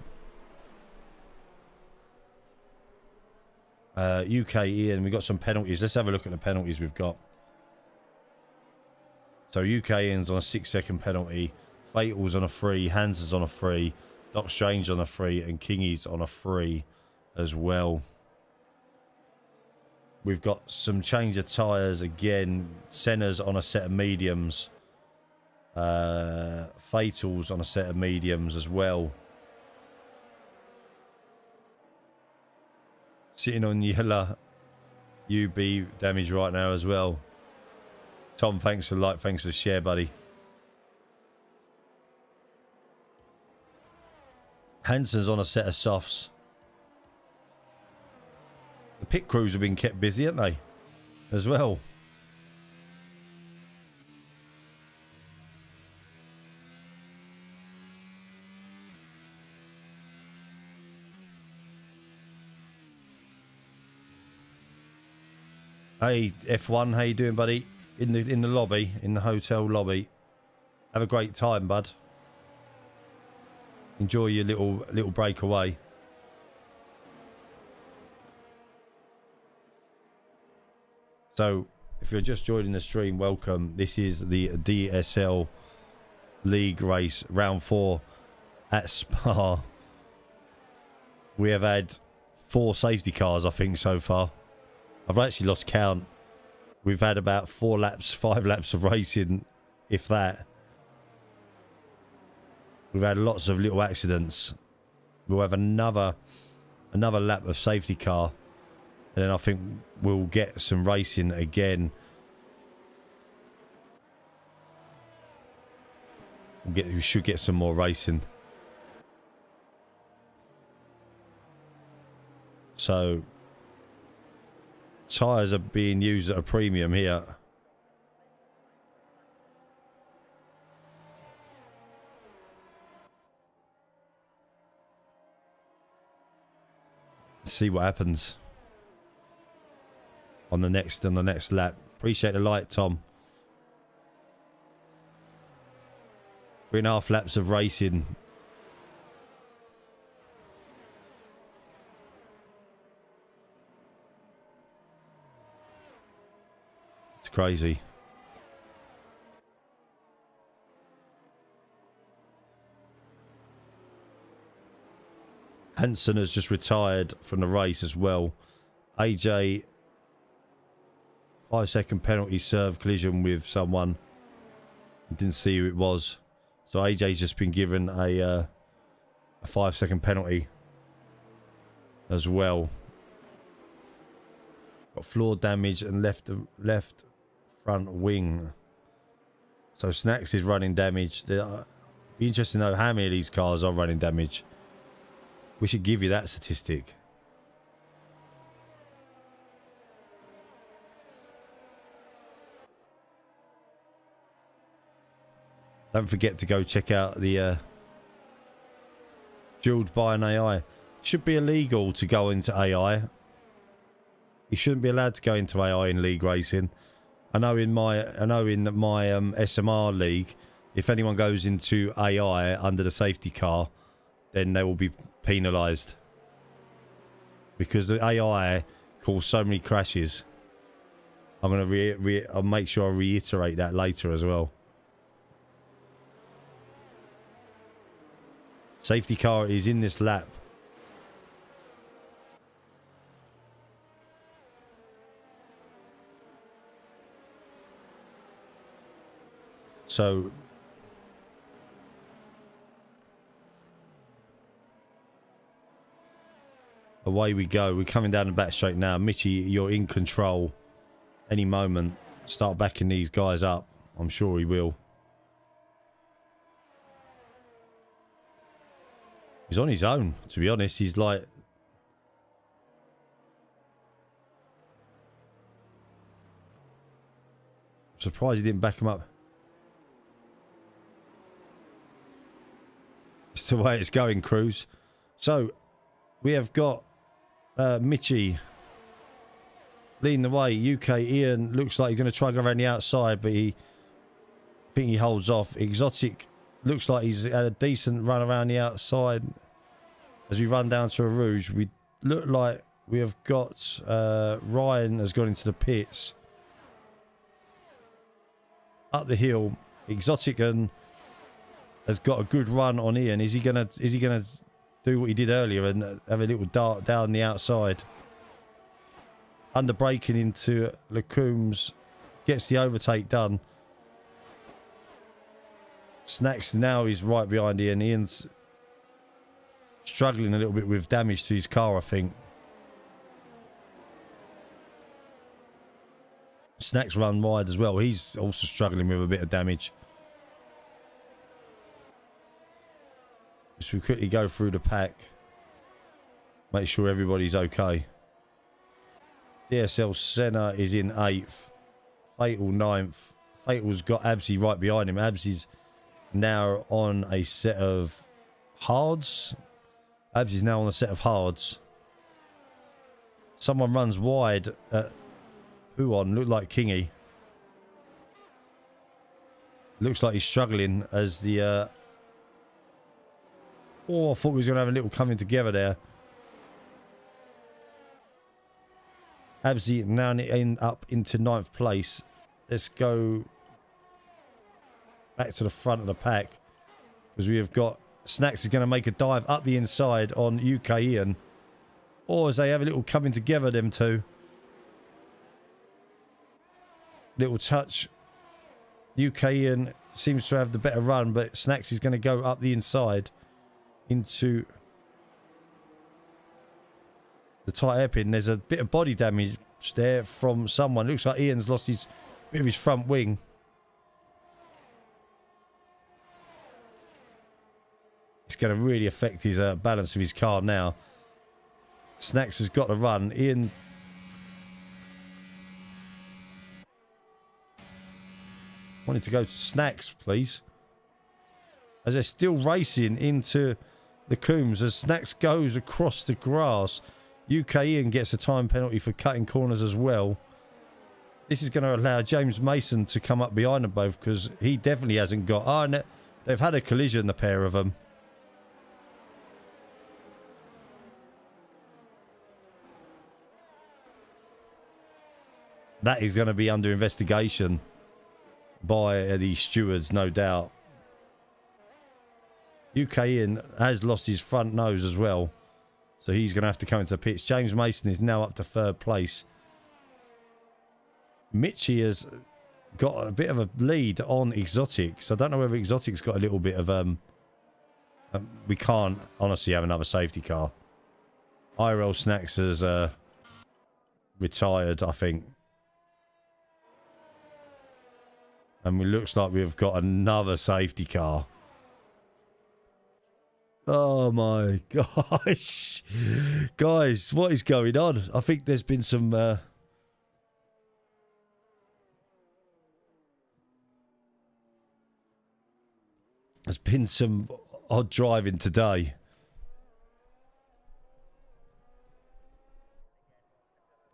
UK Ian, we've got some penalties. Let's have a look at the penalties we've got. So UK Ian's on a 6-second penalty. Fatal's on a 3. Hanson's on a 3. Doc Strange on a 3. And Kingy's on a 3 as well. We've got some change of tyres again. Senna's on a set of mediums. Fatal's on a set of mediums as well. Sitting on yellow UB damage right now as well. Tom, thanks for the like, thanks for the share, buddy. Hanson's on a set of softs. The pit crews have been kept busy, haven't they? As well. Hey F1, how you doing, buddy? In the lobby, in the hotel lobby. Have a great time, bud. Enjoy your little breakaway. So, if you're just joining the stream, welcome. This is the DSL League race, round 4 at Spa. We have had 4 safety cars, I think, so far. I've actually lost count. We've had about 4 laps, 5 laps of racing, if that. We've had lots of little accidents. We'll have another lap of safety car, and then I think we'll get some racing again. We should get some more racing. So tyres are being used at a premium here. See what happens on the next lap. Appreciate the light, Tom. 3.5 laps of racing. It's crazy. Hansen has just retired from the race as well. AJ, 5-second penalty serve collision with someone. Didn't see who it was. So AJ's just been given a 5-second penalty as well. Got floor damage and left front wing. So Snacks is running damage. Be interesting to know how many of these cars are running damage. We should give you that statistic. Don't forget to go check out the Fueled by an AI. It should be illegal to go into AI. You shouldn't be allowed to go into AI in league racing. I know in my SMR league, if anyone goes into AI under the safety car, then they will be penalised, because the AI caused so many crashes. I'm gonna I'll make sure I reiterate that later as well. Safety car is in this lap. So away we go. We're coming down the back straight now. Mitchy, you're in control. Any moment, start backing these guys up. I'm sure he will. He's on his own, to be honest. He's like... I'm surprised he didn't back him up. It's the way it's going, Cruz. So, we have got Mitchy leading the way. UK Ian looks like he's going to try and go around the outside, but I think he holds off. Exotic looks like he's had a decent run around the outside. As we run down to a Rouge, we look like we have got Ryan has gone into the pits. Up the hill, Exotic and has got a good run on Ian. Is he gonna do what he did earlier and have a little dart down the outside? Under braking into Lacombe's, gets the overtake done. Snacks now is right behind Ian. Ian's struggling a little bit with damage to his car, I think. Snacks run wide as well. He's also struggling with a bit of damage. So we quickly go through the pack. Make sure everybody's okay. DSL Senna is in 8th. Fatal 9th. Fatal's got Absy right behind him. Absy's now on a set of hards. Absy's now on a set of hards. Someone runs wide at Huon. Looked like Kingy. Looks like he's struggling as the... Oh, I thought we was going to have a little coming together there. Absy now up into 9th place. Let's go back to the front of the pack, because we have got... Snacks is going to make a dive up the inside on UK Ian. Or as they have a little coming together, them two. Little touch. UK Ian seems to have the better run, but Snacks is going to go up the inside into the tight hairpin. There's a bit of body damage there from someone. Looks like Ian's lost his bit of his front wing. It's going to really affect his balance of his car now. Snacks has got to run. Ian... wanted to go to Snacks, please. As they're still racing into the Coombs. As Snacks goes across the grass. UK Ian gets a time penalty for cutting corners as well. This is going to allow James Mason to come up behind them both, because he definitely hasn't got... oh, and they've had a collision, the pair of them. That is going to be under investigation by the stewards, no doubt. UK Ian has lost his front nose as well, so he's going to have to come into the pits. James Mason is now up to third place. Mitchie has got a bit of a lead on Exotic, so I don't know whether Exotic's got a little bit of... we can't honestly have another safety car. IRL Snacks has retired, I think. And it looks like we've got another safety car. Oh my gosh. Guys, what is going on? I think there's been some... there's been some odd driving today.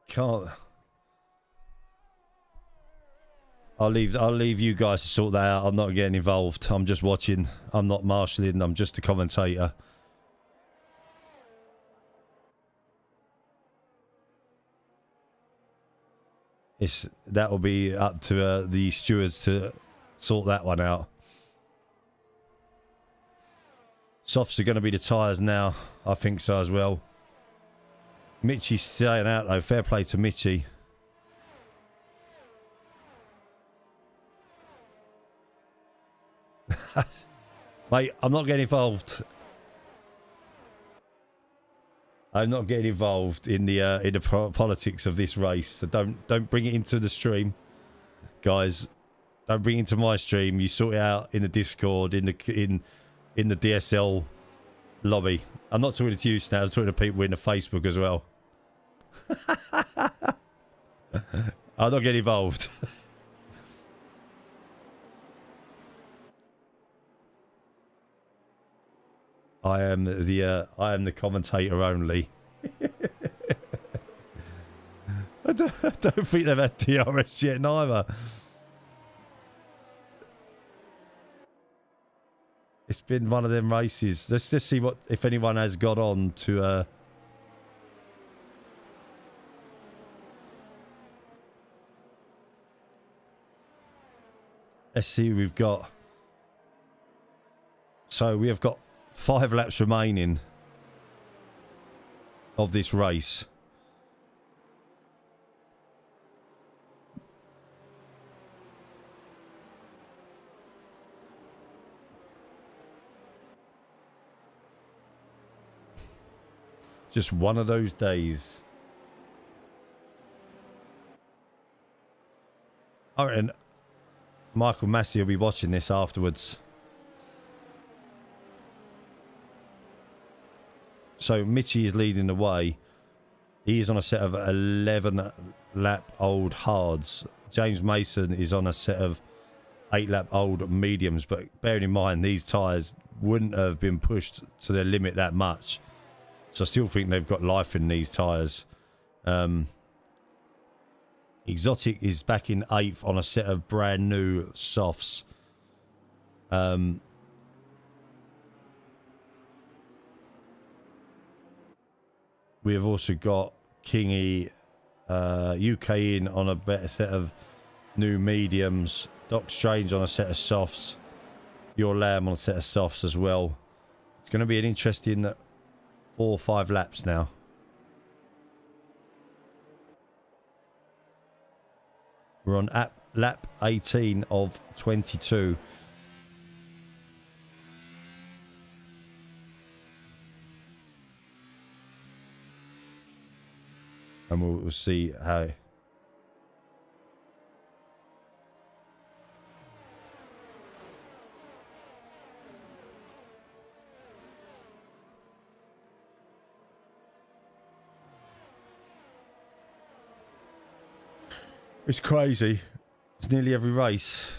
Can't... I'll leave you guys to sort that out. I'm not getting involved. I'm just watching. I'm not marshalling. I'm just a commentator. That will be up to the stewards to sort that one out. Softs are going to be the tyres now. I think so as well. Mitchie's staying out though. Fair play to Mitchie. Mate, I'm not getting involved. I'm not getting involved in the politics of this race. So don't bring it into the stream, guys. Don't bring it into my stream. You sort it out in the Discord, in the DSL lobby. I'm not talking to you now. I'm talking to people in the Facebook as well. I'm not getting involved. I am the commentator only. I don't think they've had DRS yet neither. It's been one of them races. Let's just see if anyone has got on to let's see who we've got. So we have got 5 laps remaining of this race. Just one of those days. I reckon Michael Massey will be watching this afterwards. So Mitchie is leading the way. He is on a set of 11 lap old hards. James Mason is on a set of 8 lap old mediums. But bearing in mind, these tyres wouldn't have been pushed to their limit that much. So I still think they've got life in these tyres. Exotic is back in 8th on a set of brand new softs. We have also got Kingy, UK in on a better set of new mediums. Doc Strange on a set of softs. Your Lamb on a set of softs as well. It's going to be an interesting 4 or 5 laps now. We're on lap 18 of 22. And we'll see how... It's crazy. It's nearly every race.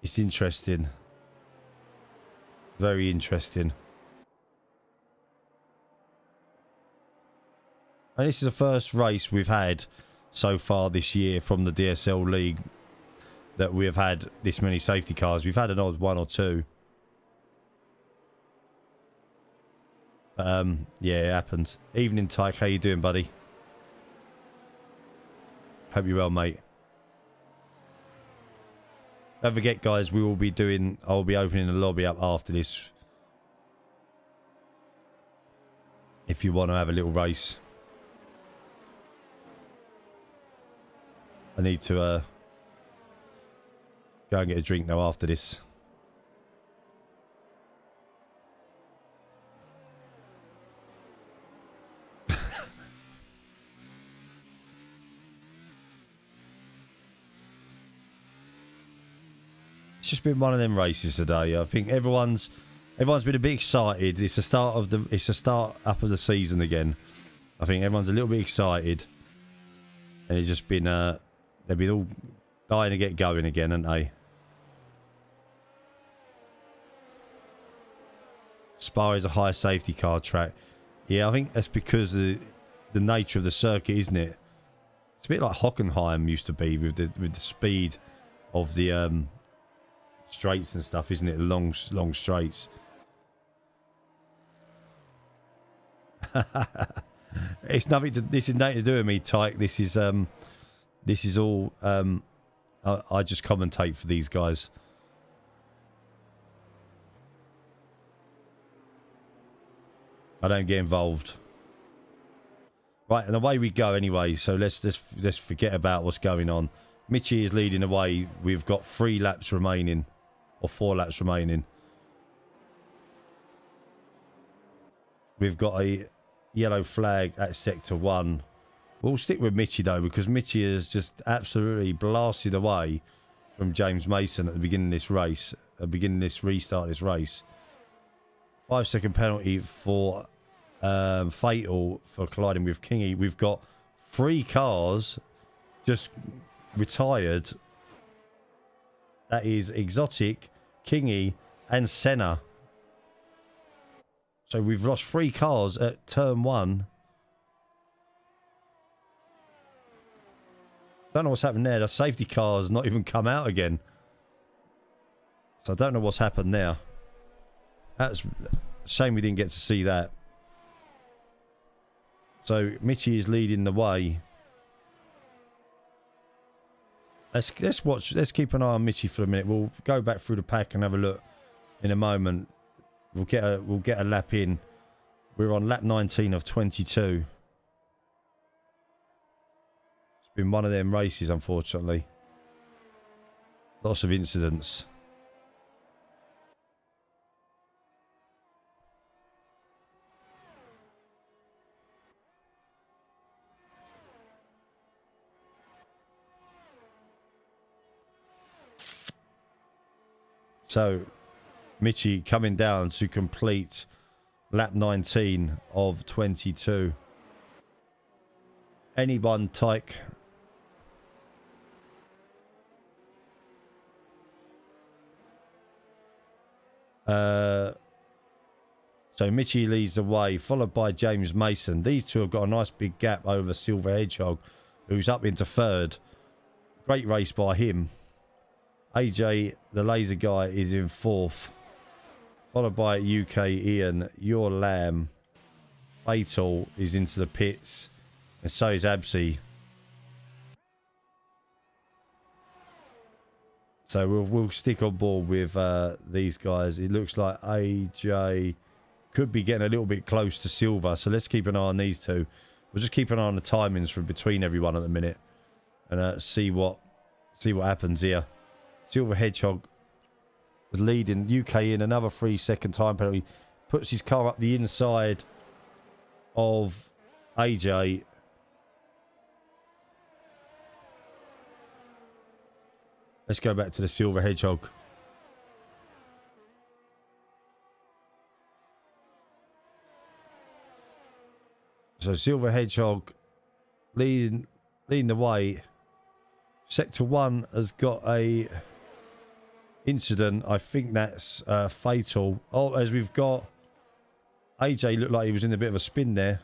It's interesting. Very interesting. And this is the first race we've had so far this year from the DSL League that we have had this many safety cars. We've had an odd one or two. Yeah, it happens. Evening, Tyke. How you doing, buddy? Hope you're well, mate. Don't forget, guys, we will be doing... I'll be opening the lobby up after this. If you want to have a little race. I need to go and get a drink now after this. It's just been one of them races today. I think everyone's been a bit excited. It's the start up of the season again. I think everyone's a little bit excited, and it's just been they've been all dying to get going again, haven't they? Spa is a high safety car track. Yeah, I think that's because of the nature of the circuit, isn't it? It's a bit like Hockenheim used to be with the speed of the straights and stuff, isn't it? The long straights. It's nothing to. This is nothing to do with me, Tyke. This is all. I just commentate for these guys. I don't get involved. Right, and away we go anyway. So let's forget about what's going on. Mitchie is leading the way. We've got 3 laps remaining, or 4 laps remaining. We've got a yellow flag at sector 1. We'll stick with Mitchie though, because Mitchie has just absolutely blasted away from James Mason at the beginning of this race, at the beginning of this restart of this race. 5-second penalty for fatal for colliding with Kingy. We've got 3 cars just retired. That is Exotic, Kingy, and Senna. So we've lost 3 cars at turn 1. Don't know what's happened there. The safety car's not even come out again. So I don't know what's happened there. That's a shame we didn't get to see that. So Mitchie is leading the way. Let's keep an eye on Mitchie for a minute. We'll go back through the pack and have a look in a moment. We'll get a lap in. We're on lap 19 of 22. It's been one of them races, unfortunately. Lots of incidents. So, Mitchie coming down to complete lap 19 of 22. Anyone, Tyke? So Mitchie leads the way, followed by James Mason. These two have got a nice big gap over Silver Hedgehog, who's up into 3rd. Great race by him. AJ, the laser guy, is in 4th. Followed by UK Ian, Your Lamb. Fatal is into the pits. And so is Absy. So we'll stick on board with these guys. It looks like AJ, could be getting a little bit close to silver. So let's keep an eye on these two. We'll just keep an eye on the timings from between everyone at the minute, and see what happens here. Silver Hedgehog was leading UK in another 3-second time penalty. Puts his car up the inside of AJ. Let's go back to the Silver Hedgehog. So Silver Hedgehog leading the way. Sector 1 has got a incident. I think that's fatal. Oh, as we've got AJ looked like he was in a bit of a spin there.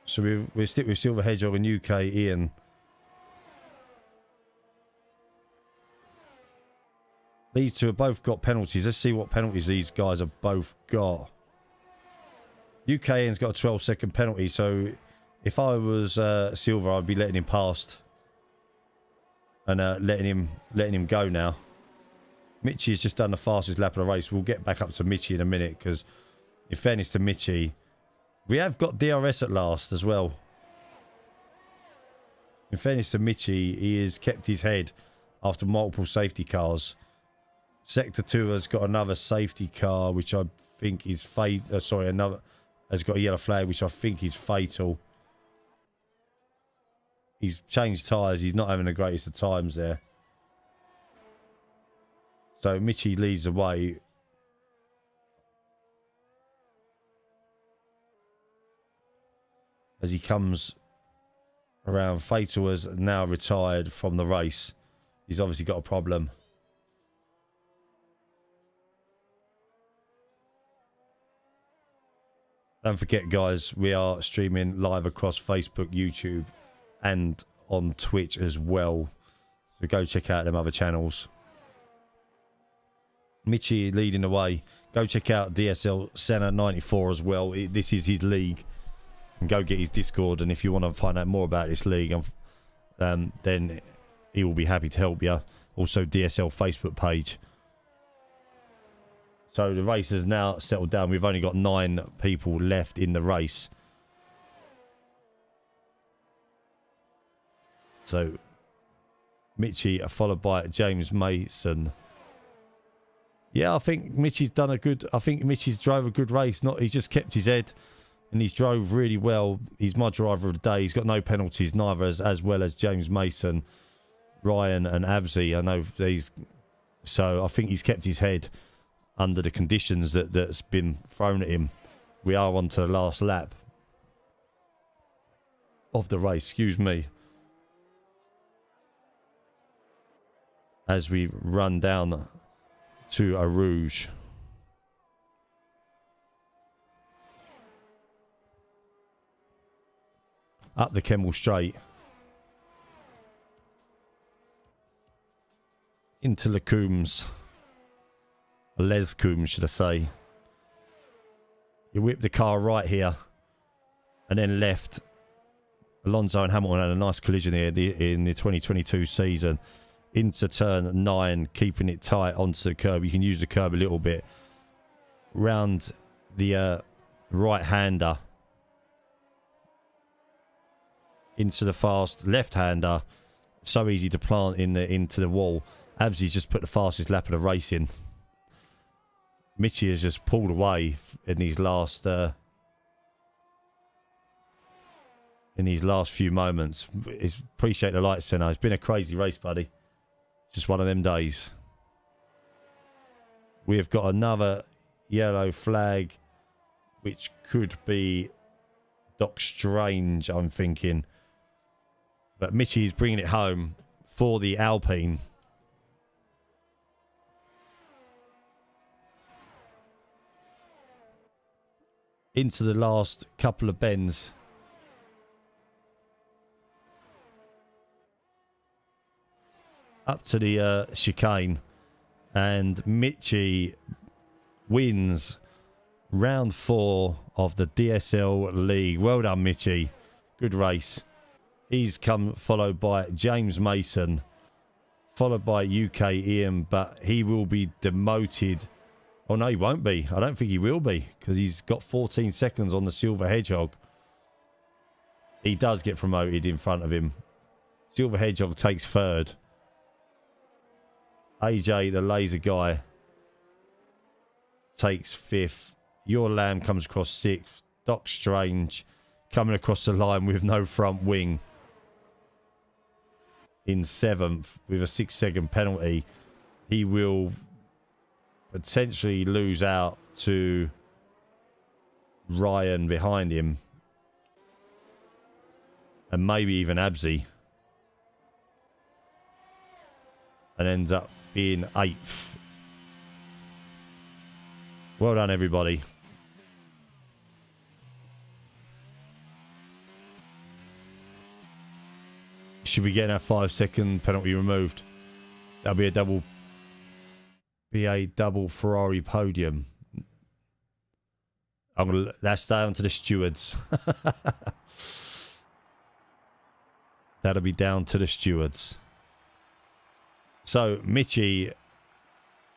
So we stick with Silver Hedgehog and UK Ian. These two have both got penalties. Let's see what penalties these guys have both got. UK Ian's got a 12-second penalty, so if I was Silver, I'd be letting him past and letting him go now. Mitchie has just done the fastest lap of the race. We'll get back up to Mitchie in a minute, because in fairness to Mitchie, we have got DRS at last as well. In fairness to Mitchie, he has kept his head after multiple safety cars. Sector 2 has got another safety car, which I think is another has got a yellow flag, which I think is fatal. He's changed tyres. He's not having the greatest of times there. So Mitchie leads the way. As he comes around, Fatal has now retired from the race. He's obviously got a problem. Don't forget, guys, we are streaming live across Facebook, YouTube, and on Twitch as well. So go check out them other channels. Mitchie leading the way. Go check out DSL Senna 94 as well. This is his league. And go get his Discord, and if you want to find out more about this league, then he will be happy to help you. Also, DSL Facebook page. So the race has now settled down. We've only got 9 people left in the race. So Mitchie followed by James Mason. Yeah, I think Mitchie's done a good. I think Mitchie's drove a good race. He's just kept his head. And he's drove really well. He's my driver of the day. He's got no penalties, neither as well as James Mason, Ryan and Absy. I know these. So I think he's kept his head under the conditions that's been thrown at him. We are on to the last lap of the race. Excuse me. As we run down to a Rouge. Up the Kemmel Straight. Into Les Coombs. Les Coombs, should I say. You whip the car right here. And then left. Alonso and Hamilton had a nice collision here in the 2022 season. Into turn 9. Keeping it tight onto the curb. You can use the curb a little bit. Round the right-hander. Into the fast left-hander. So easy to plant into the wall. Absy's just put the fastest lap of the race in. Mitchie has just pulled away in these last few moments. Appreciate the light, Senna. It's been a crazy race, buddy. It's just one of them days. We have got another yellow flag, which could be Doc Strange, I'm thinking. But Mitchie is bringing it home for the Alpine. Into the last couple of bends. Up to the chicane. And Mitchie wins round 4 of the DSL League. Well done, Mitchie. Good race. He's come followed by James Mason. followed by UK Ian, but he will be demoted. Oh, no, he won't be. I don't think he will be because he's got 14 seconds on the Silver Hedgehog. He does get promoted in front of him. Silver Hedgehog takes third. AJ, the laser guy, takes fifth. Your Lamb comes across sixth. Doc Strange coming across the line with no front wing in seventh with a 6-second penalty. He will potentially lose out to Ryan behind him. And maybe even Abzi. And ends up being 8th. Well done, everybody. Should we get our 5-second penalty removed? That'll be a double Ferrari podium. That's down to the stewards. That'll be down to the stewards. So, Mitchie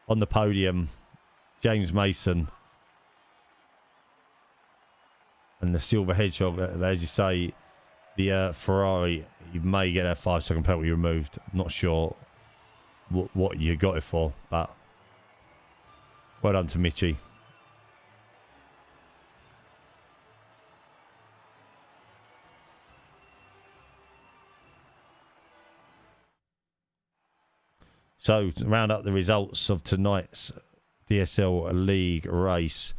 on the podium. James Mason. And the Silver Hedgehog, as you say, the Ferrari, you may get a 5-second penalty removed. I'm not sure what you got it for, but well done to Mitchie. So, to round up the results of tonight's DSL League race,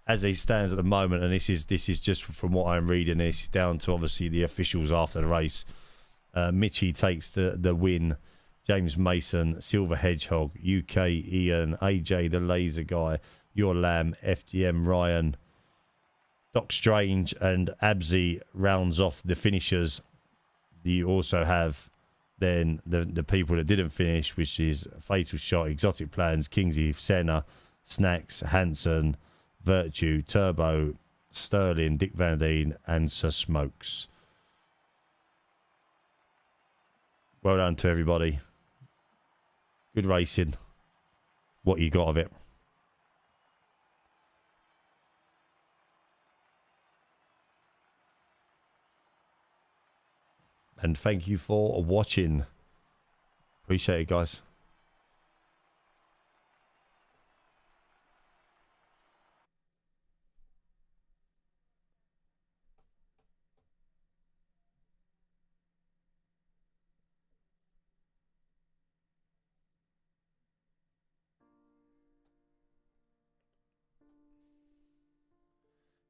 as it stands at the moment, and this is just from what I'm reading, this is down to obviously the officials after the race. Mitchie takes the win. James Mason, Silver Hedgehog, UK Ian, AJ the Laser Guy, Your Lamb, FGM Ryan, Doc Strange, and Abzi rounds off the finishers. You also have then the people that didn't finish, which is Fatal Shot, Exotic Plans, Kingsley, Senna, Snacks, Hanson, Virtue, Turbo, Sterling, Dick Van Deen, and Sir Smokes. Well done to everybody. Good racing. What you got of it? And thank you for watching. Appreciate it, guys.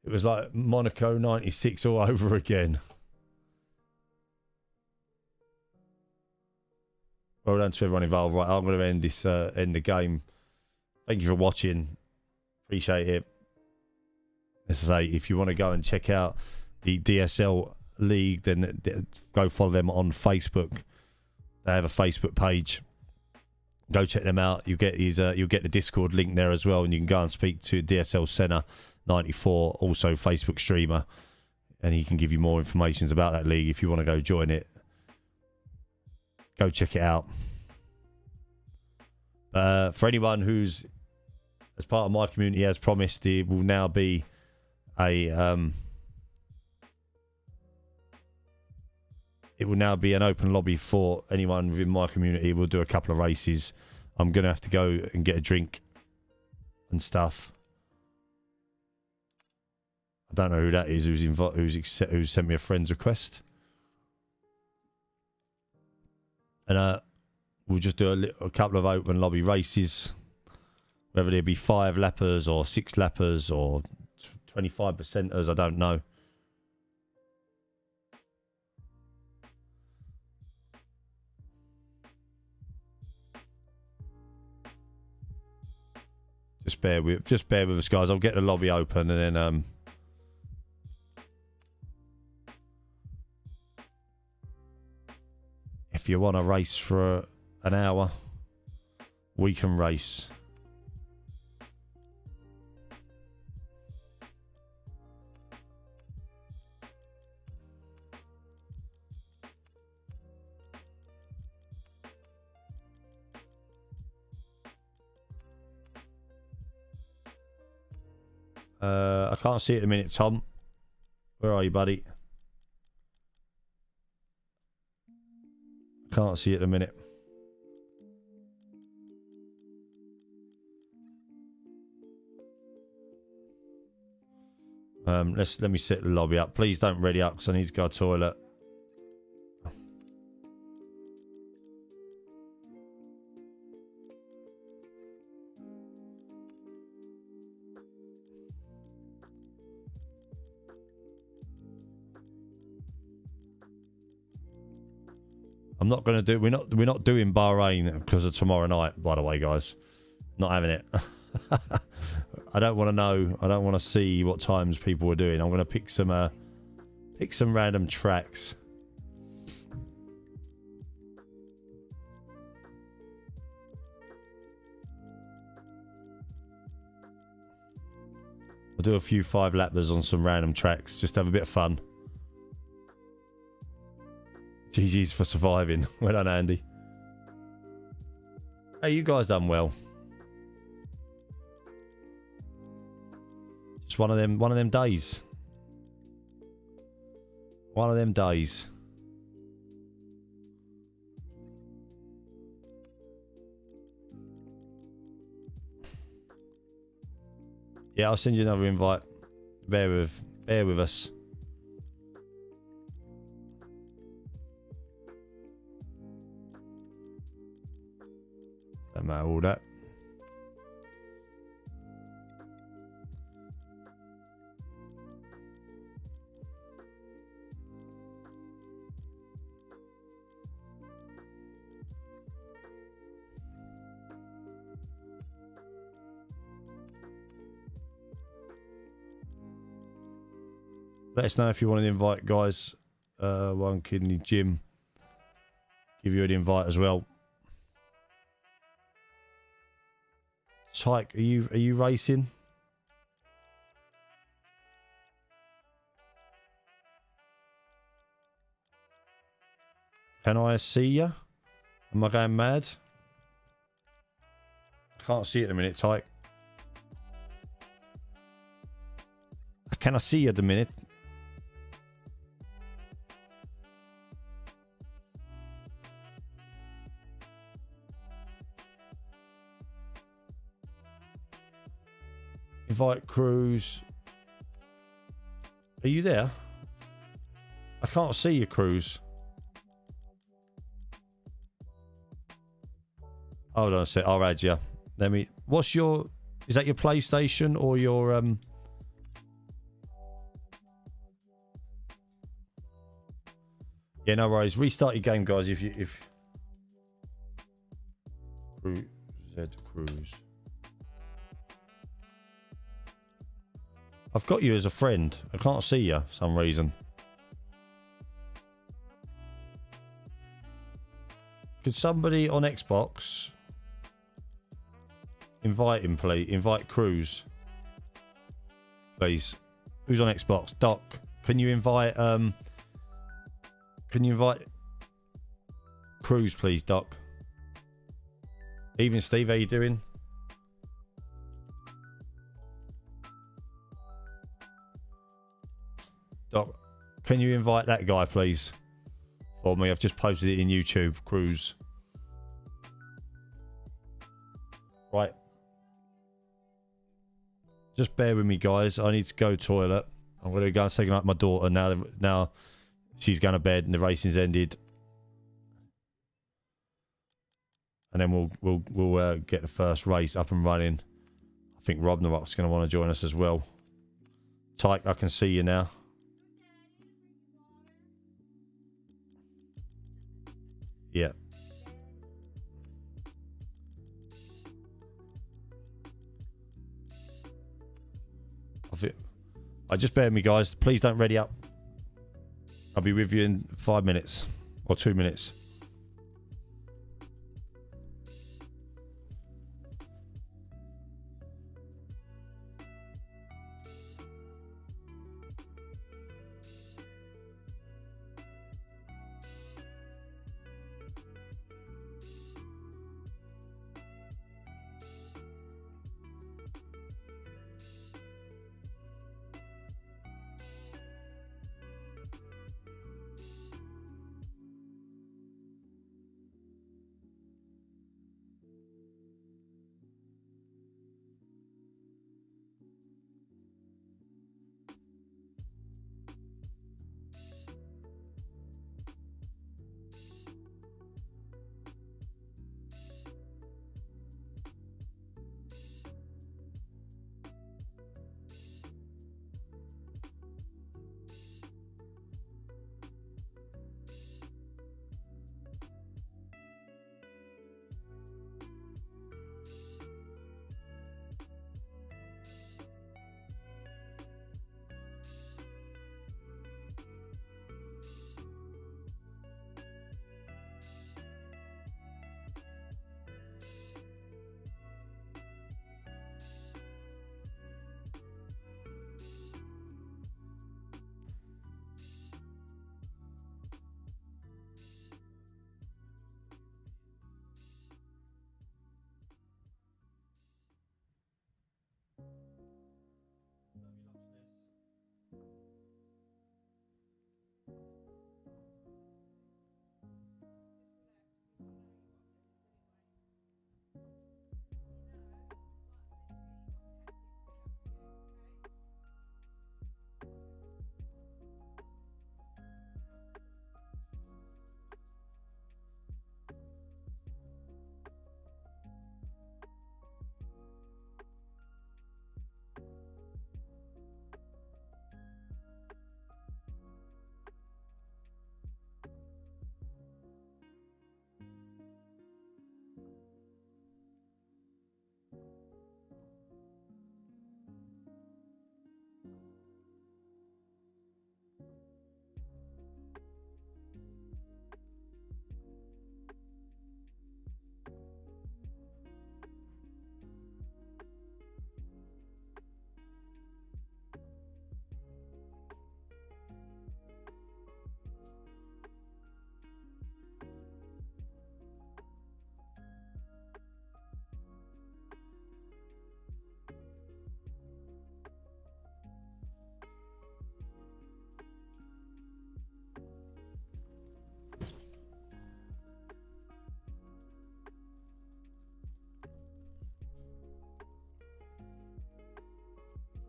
It was like Monaco 96 all over again. Well done to everyone involved. Right, I'm going to end this, end the game. Thank you for watching. Appreciate it. As I say, if you want to go and check out the DSL League, then go follow them on Facebook. They have a Facebook page. Go check them out. You get you'll get the Discord link there as well, and you can go and speak to DSL Senna 94, also Facebook streamer, and he can give you more information about that league if you want to go join it. Go check it out. For anyone who's as part of my community, as promised, there will now be an open lobby for anyone within my community. We'll do a couple of races. I'm gonna have to go and get a drink and stuff. I don't know who that is. Who's sent me a friend's request. And we'll just do a couple of open lobby races, whether there be 5 lappers or 6 lappers or 25%ers, I don't know. Just bear with us, guys. I'll get the lobby open and then if you want to race for an hour, we can race. I can't see it at the minute, Tom. Where are you, buddy? Can't see it at the minute. Let me set the lobby up. Please don't ready up because I need to go to the toilet. I'm not going to do. We're not doing Bahrain because of tomorrow night. By the way, guys, not having it. I don't want to know. I don't want to see what times people are doing. I'm going to pick some random tracks. I'll do a few 5-lappers on some random tracks. Just have a bit of fun. GG's for surviving. Well done, Andy. Hey, you guys done well. Just one of them days. One of them days. Yeah, I'll send you another invite. Bear with us. Don't matter all that. Let us know if you want to invite guys. One Kidney Jim. Give you an invite as well. Tyke, are you racing? Can I see you? Am I going mad? I can't see it at the minute, Tyke. Can I see you at the minute? Invite Cruz. Are you there? I can't see you, Cruz. Hold on a sec. I'll add you. Let me. What's your? Is that your PlayStation or your Yeah, no worries. Restart your game, guys. If Cruz. I've got you as a friend. I can't see you for some reason. Could somebody on Xbox invite him, please? Invite Cruz, please. Who's on Xbox? Doc, can you invite Cruz, please, Doc? Evening, Steve. How you doing? Doc, can you invite that guy, please, for me? I've just posted it in YouTube. Cruz. Right. Just bear with me, guys. I need to go toilet. I'm going to go and say goodnight to my daughter now she's going to bed and the racing's ended. And then we'll get the first race up and running. I think Rob Narok's going to want to join us as well. Tyke, I can see you now. Yeah. I just bear with me, guys. Please don't ready up. I'll be with you in 5 minutes or 2 minutes.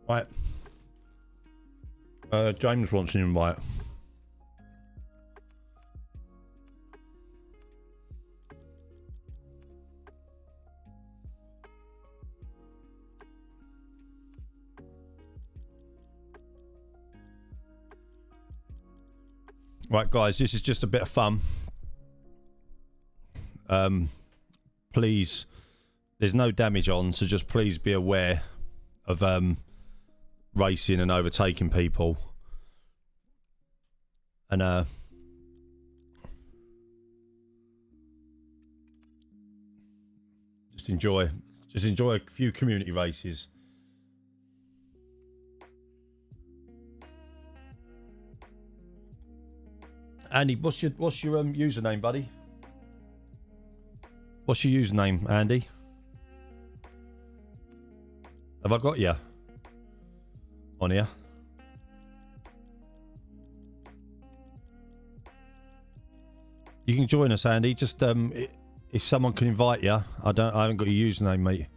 Right. James wants an invite. Right, guys, this is just a bit of fun. Please, there's no damage on, so just please be aware of racing and overtaking people. And just enjoy a few community races. Andy, what's your username, buddy? What's your username, Andy? Have I got you on here? You can join us, Andy. Just if someone can invite you. I haven't got your username, mate.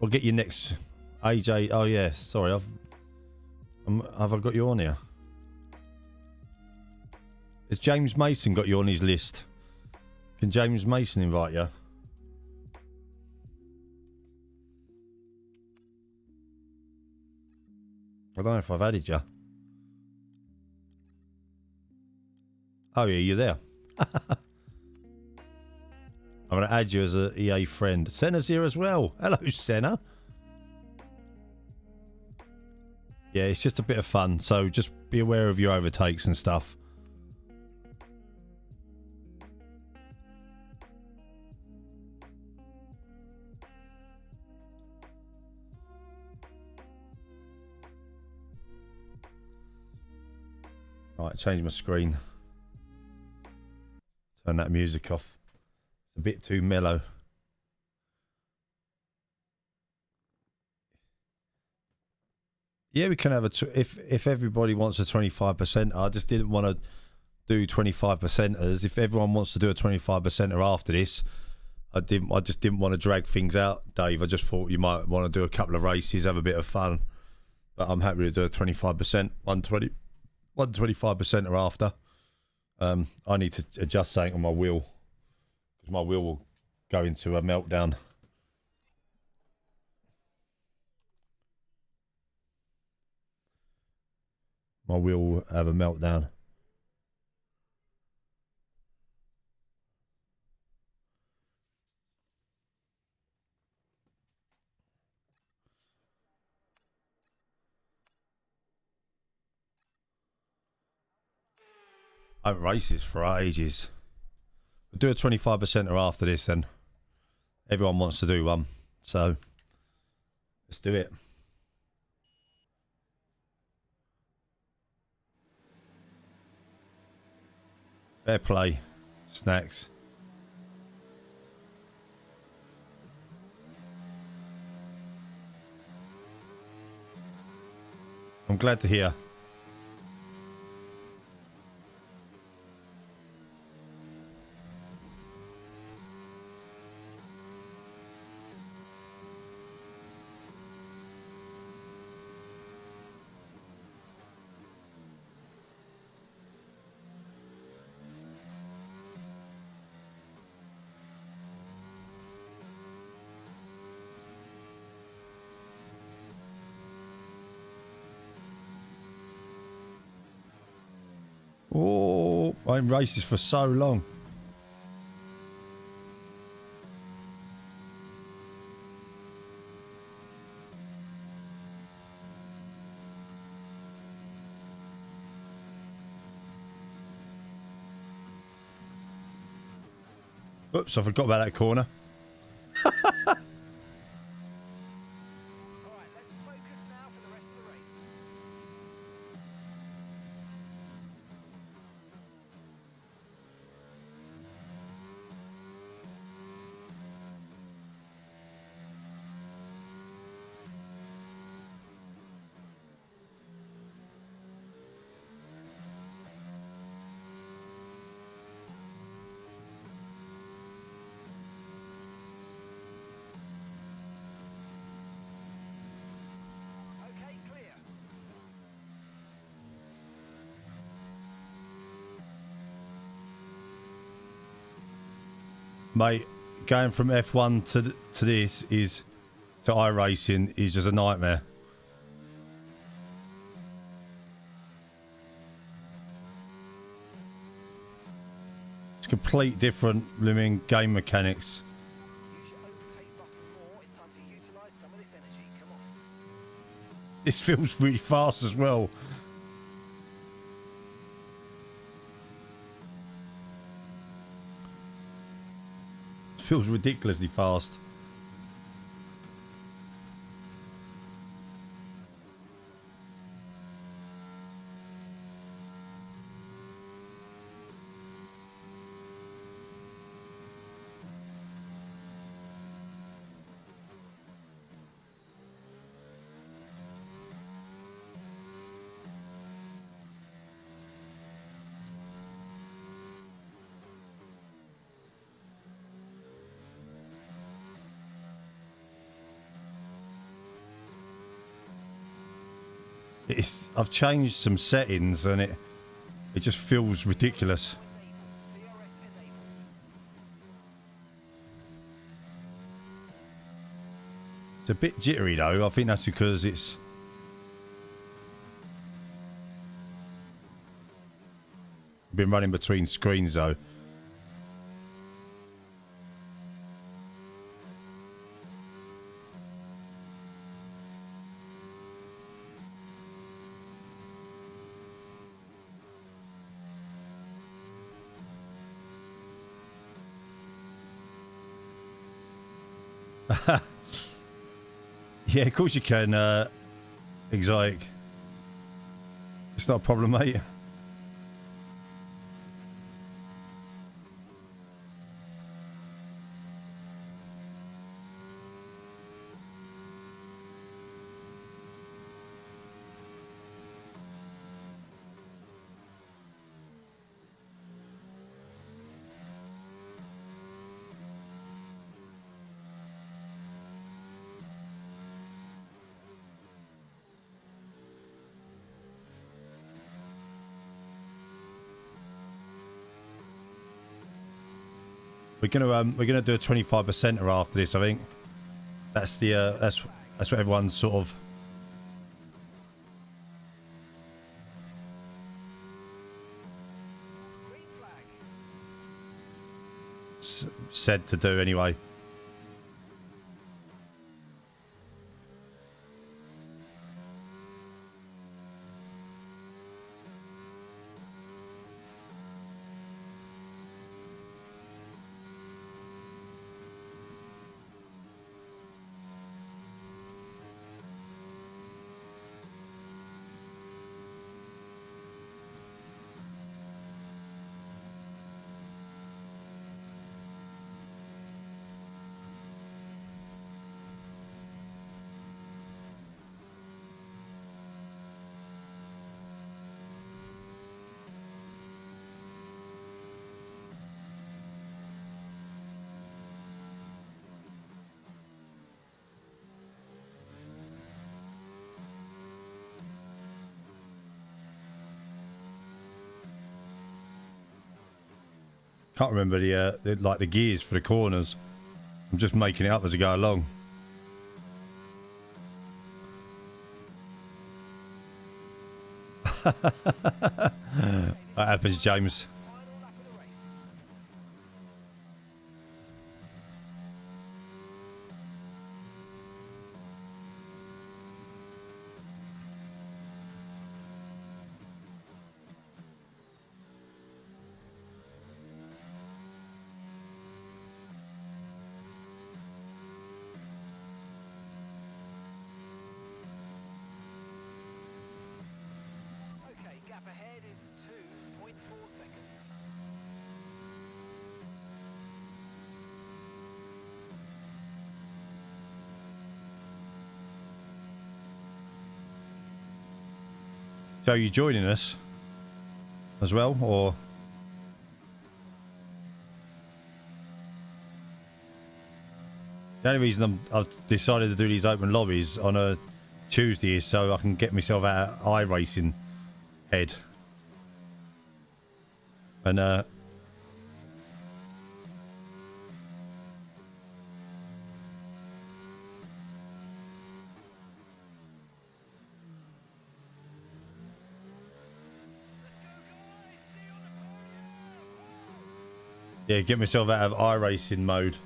We'll get you next. AJ, oh yeah, sorry, have I got you on here? Has James Mason got you on his list? Can James Mason invite you? I don't know if I've added you. Oh yeah, you're there. I'm going to add you as an EA friend. Senna's here as well. Hello, Senna. Yeah, it's just a bit of fun, so just be aware of your overtakes and stuff. Right, change my screen. Turn that music off. It's a bit too mellow. Yeah, we can have if everybody wants a 25%. I just didn't want to do 25%ers. If everyone wants to do a 25%er after this, I just didn't want to drag things out, Dave. I just thought you might want to do a couple of races, have a bit of fun. But I'm happy to do a 25%, 125%er after. I need to adjust something on my wheel because my wheel will go into a meltdown. My wheel will have a meltdown. I haven't raced this for ages. We'll do a 25%er after this then. Everyone wants to do one. So, let's do it. Fair play. Snacks. I'm glad to hear. Oh, I haven't raced this for so long. Oops, I forgot about that corner. Mate, going from F1 to this is to iRacing is just a nightmare. It's complete different living game mechanics. This feels really fast as well. It feels ridiculously fast. I've changed some settings and it just feels ridiculous. It's a bit jittery though. I think that's because it's been running between screens though. Yeah, of course you can, Exotic. It's not a problem, mate. We're gonna do a 25%er after this. I think that's the that's what everyone's sort of said to do anyway. Can't remember the like the gears for the corners. I'm just making it up as I go along. That happens, James. So are you joining us as well, or? The only reason I've decided to do these open lobbies on a Tuesday is so I can get myself out of iRacing head. And Yeah, get myself out of iRacing mode.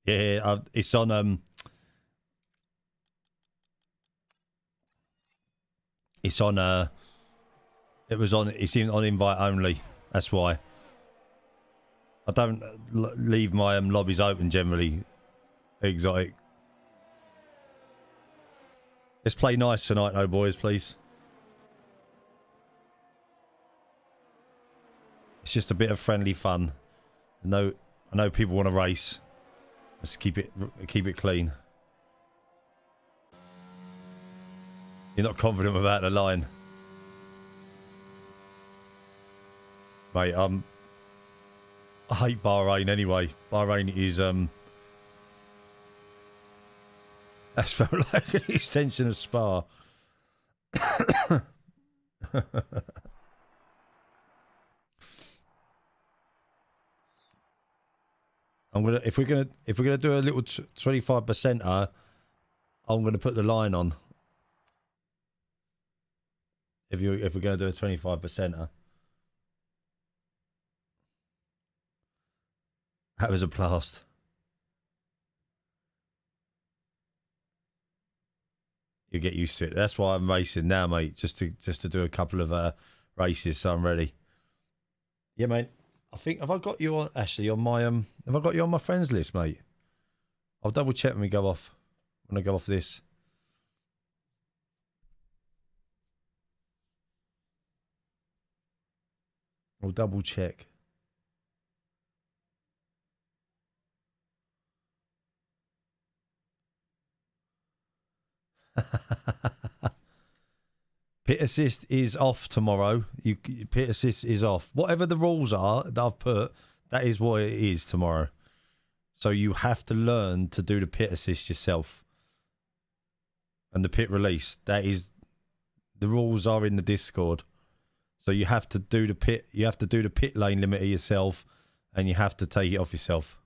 Yeah, it's on it's on it's on invite only. That's why. I don't leave my lobbies open generally. Exotic. Let's play nice tonight, no boys, please. It's just a bit of friendly fun. I know people want to race. Let's keep it clean. You're not confident without the line, mate. I hate Bahrain anyway. Bahrain is that's felt like an extension of Spa. If we're gonna do a little 25%er, I'm gonna put the line on. If we're gonna do a 25%er, that was a blast. You get used to it. That's why I'm racing now, mate. Just to do a couple of races, so I'm ready. Yeah, mate. I think have I got you on Ashley on my have I got you on my friends list, mate? I'll double check when we go off. When I go off this. I'll double check. Pit assist is off tomorrow. Pit assist is off. Whatever the rules are that I've put, that is what it is tomorrow. So you have to learn to do the pit assist yourself. And the pit release. That is the rules are in the Discord. So you have to do the pit lane limiter yourself, and you have to take it off yourself.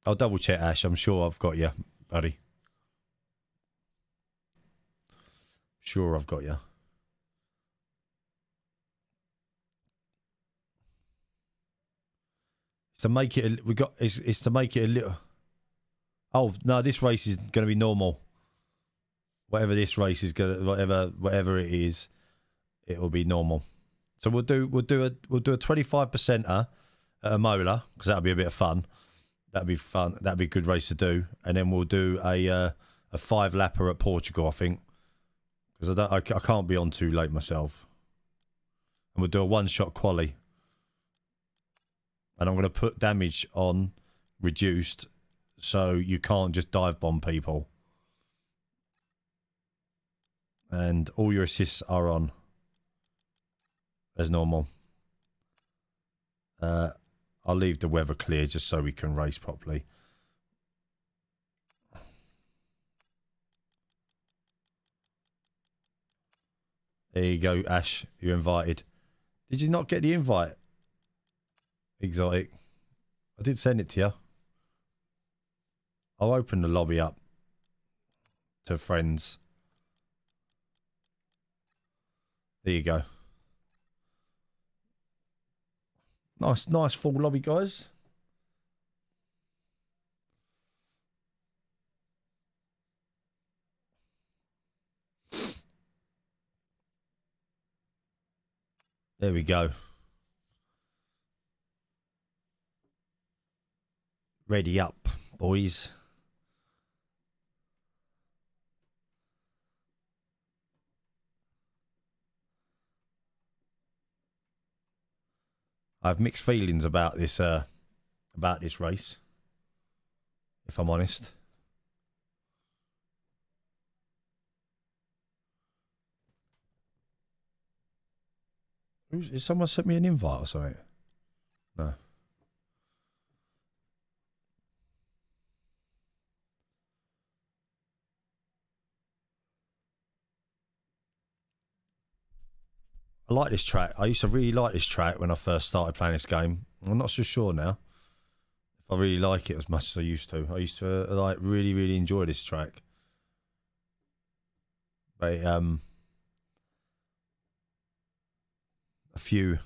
I'll double check, Ash. I'm sure I've got you, buddy. Sure, I've got you. It's to make it. It's to make it a little. Oh no, this race is going to be normal. Whatever this race is going, whatever it is, it will be normal. So we'll do a 25%er at a molar because that'll be a bit of fun. That'd be fun. That'd be a good race to do, and then we'll do a 5-lapper at Portugal, I think. Because I can't be on too late myself. And we'll do a 1-shot quali. And I'm going to put damage on reduced so you can't just dive bomb people. And all your assists are on as normal. I'll leave the weather clear just so we can race properly. There you go, Ash. You're invited. Did you not get the invite? Exotic. I did send it to you. I'll open the lobby up to friends. There you go. Nice full lobby, guys. There we go. Ready up, boys. I have mixed feelings about this race, if I'm honest. Is someone sent me an invite or something? No. I like this track. I used to really like this track when I first started playing this game. I'm not so sure now if I really like it as much as I used to. I used to like really enjoy this track. a few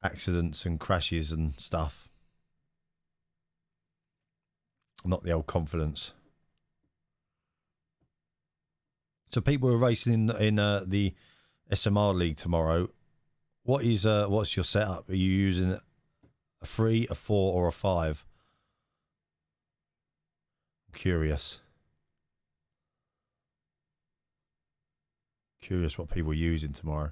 accidents and crashes and stuff. Not the old confidence. So people are racing in the SMR League tomorrow. What's your setup? Are you using a 3, a 4, or a 5? I'm curious. Curious what people are using tomorrow.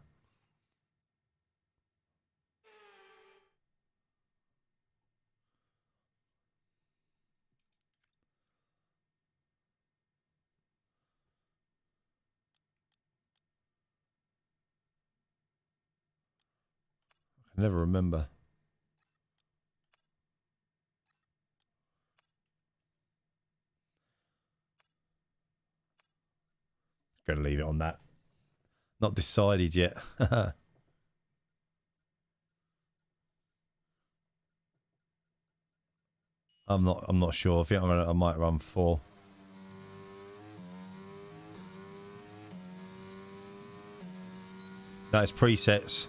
I never remember. Gonna leave it on that. Not decided yet. I'm not sure. I think I might run 4. That's presets.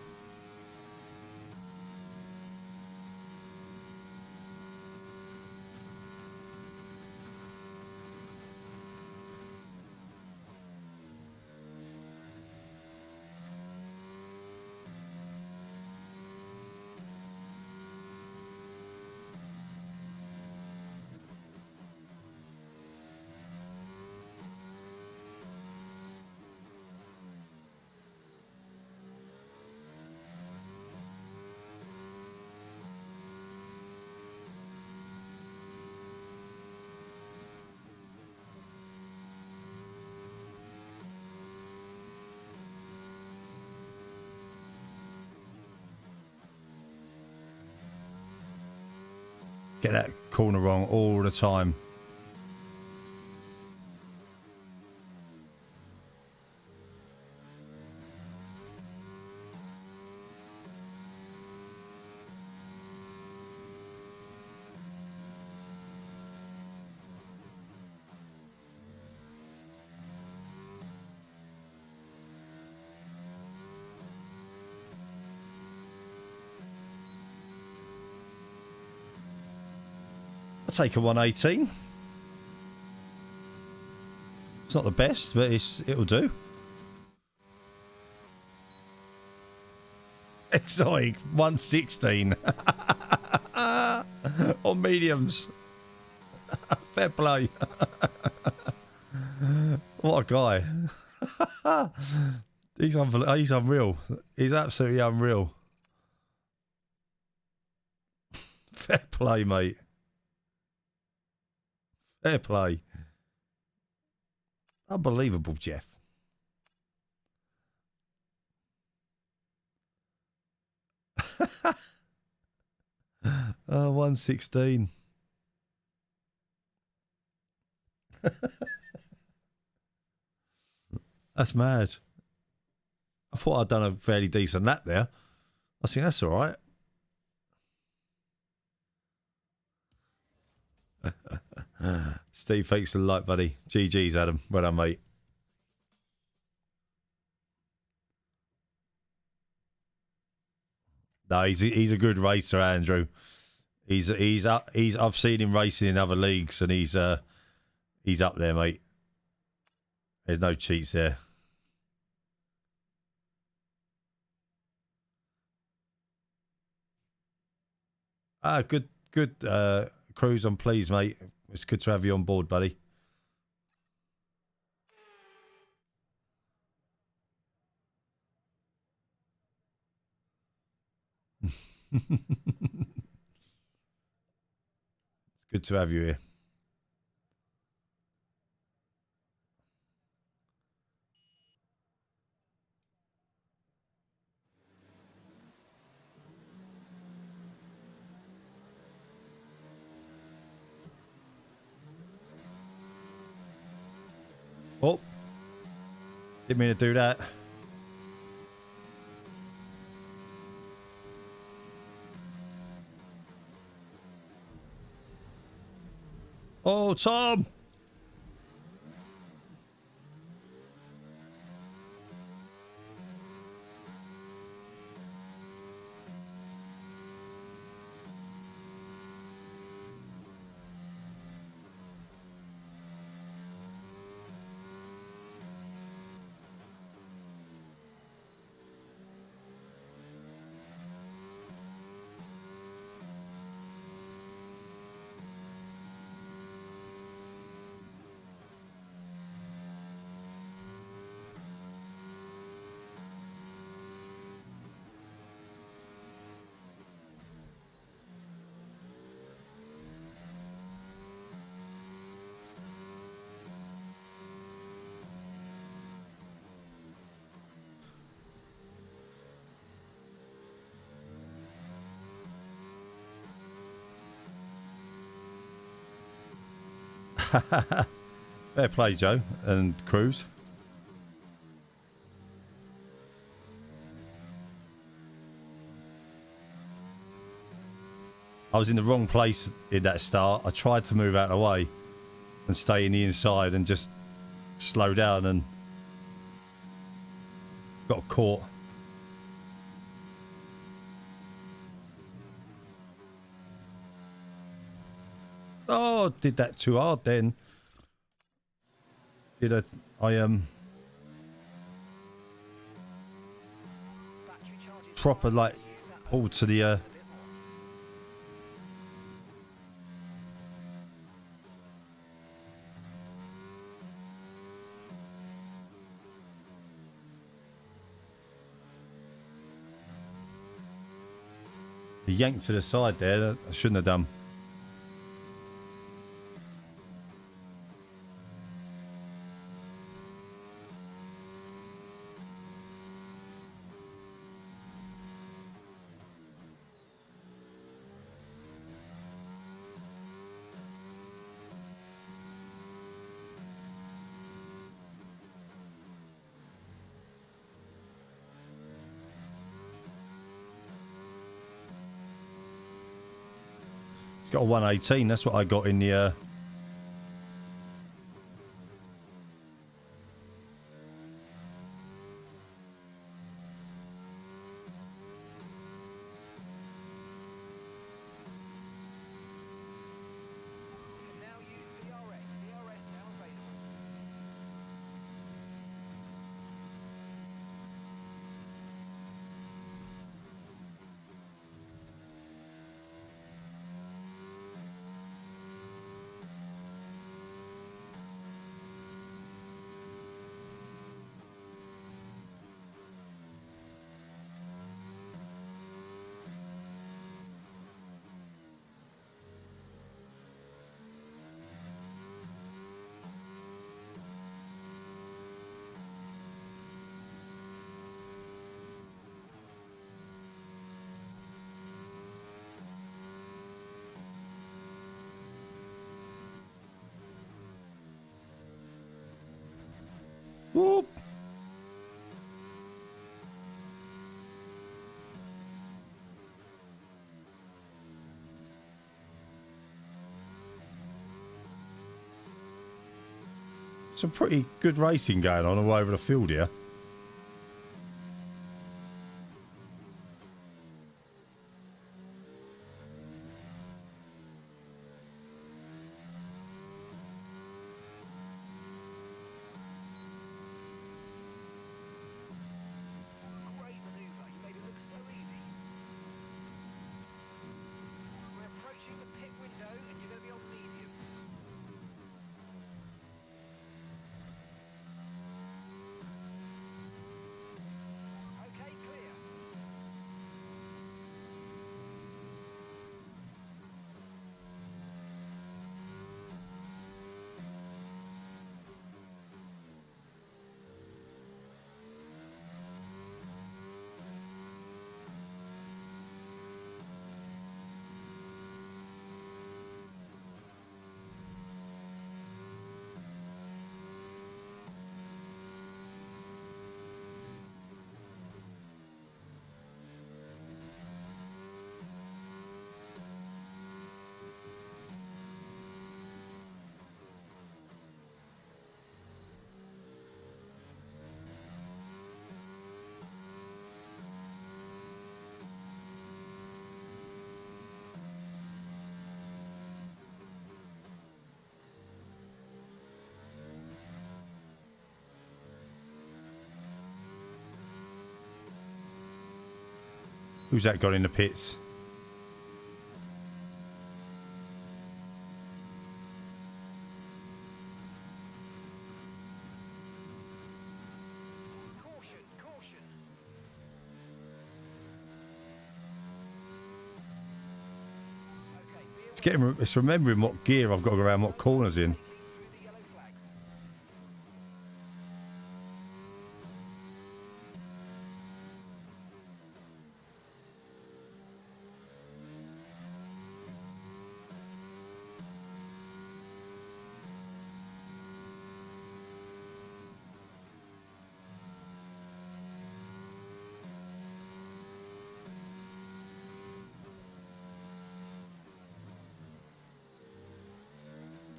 Get that corner wrong all the time. I'll take a 118. It's not the best, but it'll do. Exotic 116 on mediums. Fair play. What a guy. He's unreal. He's absolutely unreal. Fair play, mate. Fair play. Unbelievable, Jeff. Oh, 116. That's mad. I thought I'd done a fairly decent lap there. I think that's all right. Steve, thanks for the like, buddy. GG's, Adam. Well done, mate. No, he's a good racer, Andrew. I've seen him racing in other leagues, and he's up there, mate. There's no cheats there. Good cruise on, please, mate. It's good to have you on board, buddy. It's good to have you here. Oh, didn't mean to do that. Oh, Tom. Fair play, Joe and Cruz. I was in the wrong place in that start. I tried to move out of the way and stay in the inside and just slow down and got caught. Oh, did that too hard then. Did I proper like pulled to the yanked to the side there. I shouldn't have done. Got a 118. That's what I got in the whoop. Some pretty good racing going on all over the field here. Who's that got in the pits? Caution, caution. Okay, It's remembering what gear I've got to go around what corners in. through the yellow flags.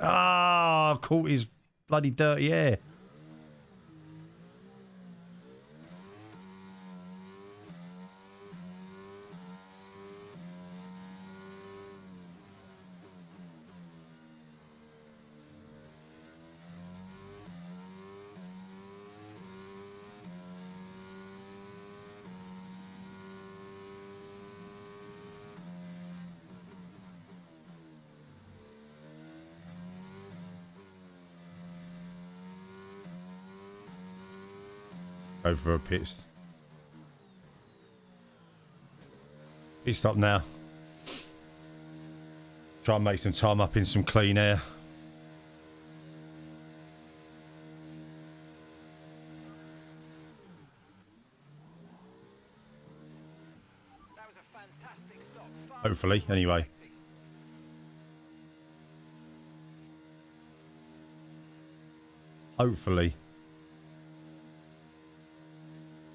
Ah, caught his bloody dirty hair. Go for a pit stop now. Try and make some time up in some clean air. That was a fantastic stop. Fast Hopefully, anyway. Hopefully.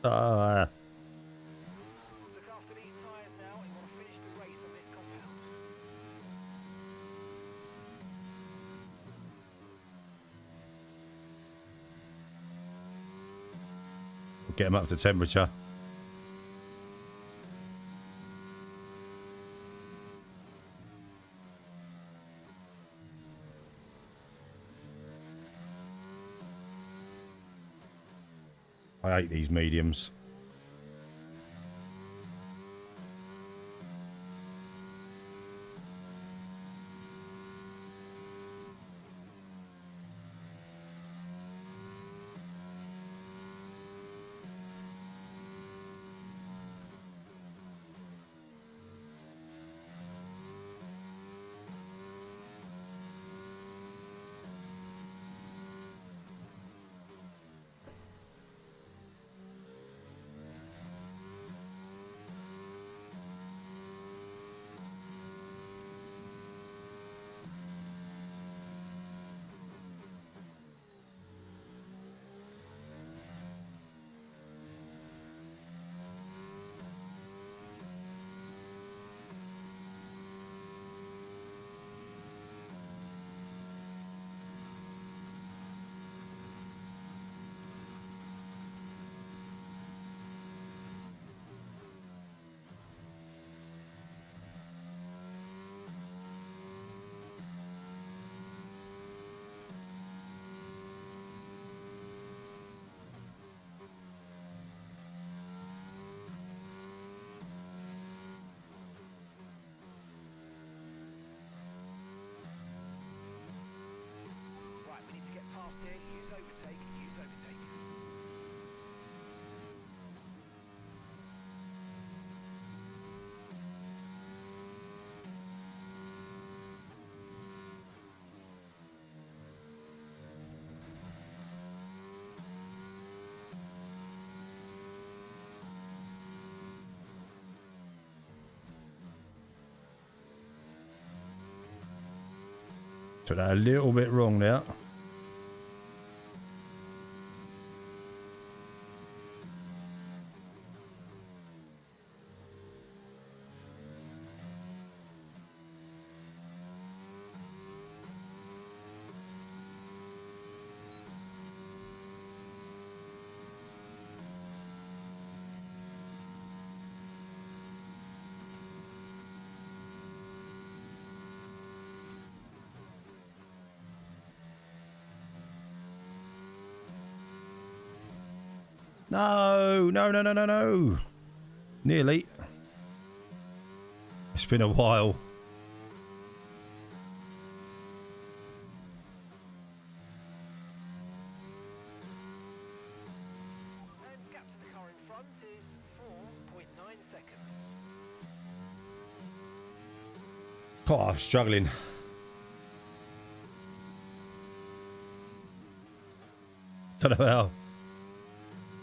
Look after these tyres now. You want to finish the race on this compound. Get them up to temperature. I hate these mediums. Right, we need to get past here. Use overtake. Use overtake. Took that a little bit wrong there. No, no, no, no, no, no. Nearly. It's been a while. And gap to the car in front is 4.9 seconds. Oh, I'm struggling. Don't know how.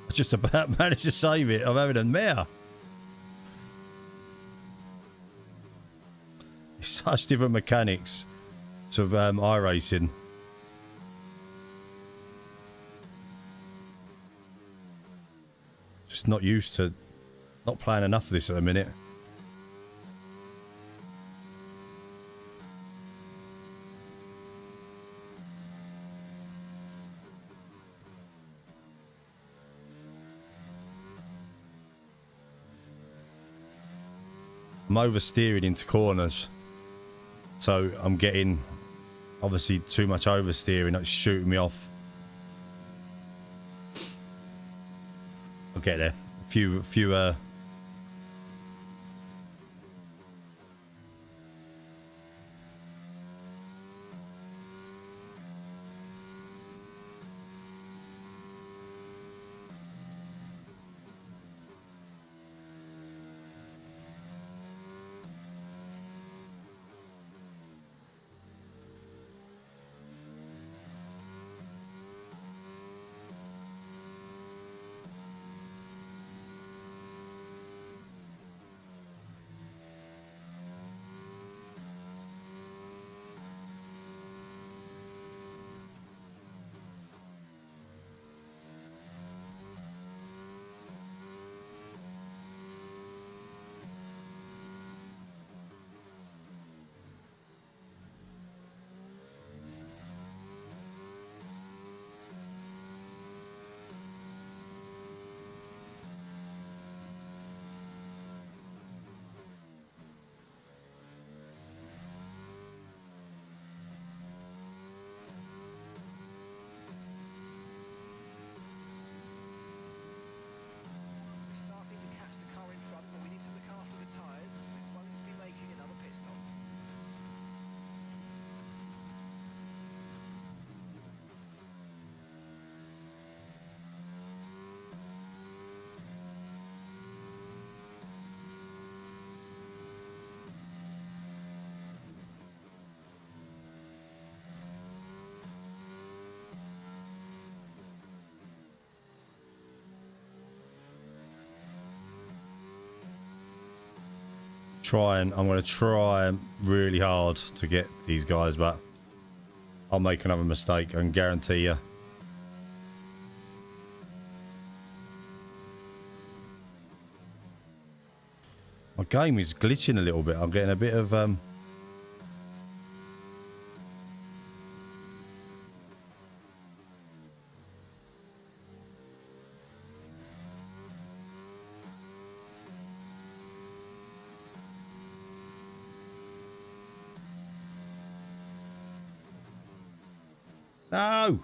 I just about managed to save it. I'm having a mare. It's such different mechanics to iRacing. Just not used to not playing enough of this at the minute. I'm oversteering into corners. So I'm getting, obviously, too much oversteering. That's shooting me off. I'll get there. A few I'm going to try really hard to get these guys, but I'll make another mistake, I can guarantee you. My game is glitching a little bit. I'm getting a bit of no.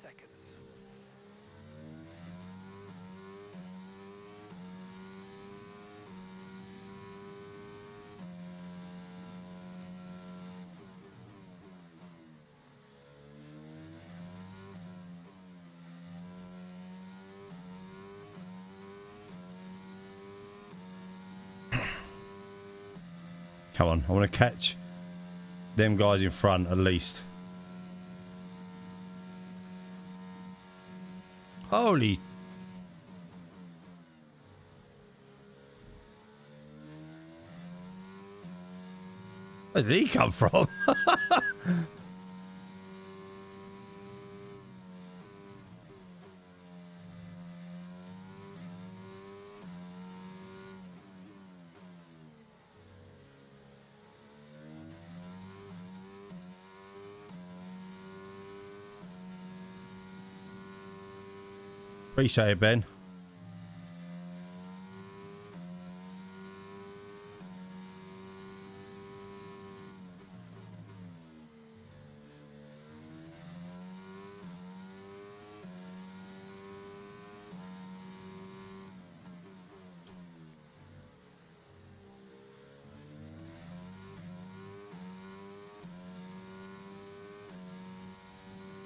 Seconds. Come on, I want to catch them guys in front at least. Holy. Where did he come from? Appreciate it, Ben.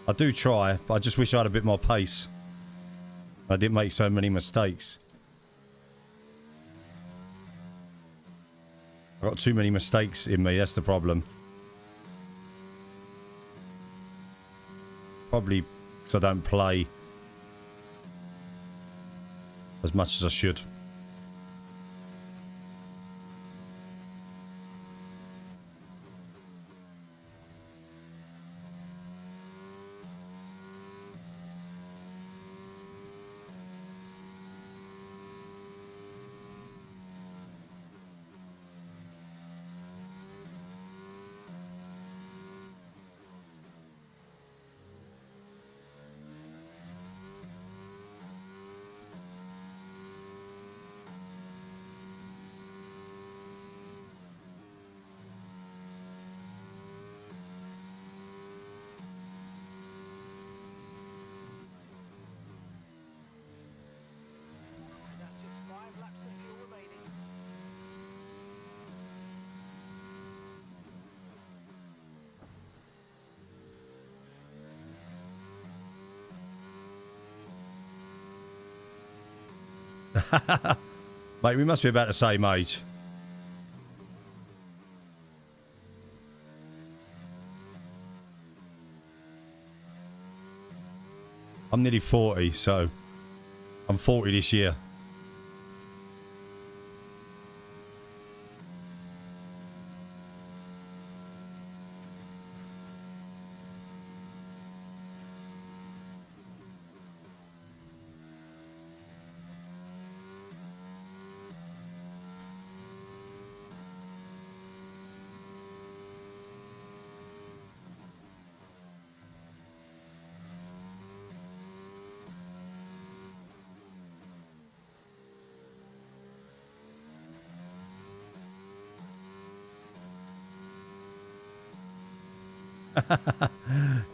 I do try, but I just wish I had a bit more pace. I didn't make so many mistakes. I got too many mistakes in me, that's the problem. Probably because I don't play as much as I should. That's just 5 laps of fuel remaining. Mate, we must be about the same age. I'm nearly 40, so I'm 40 this year.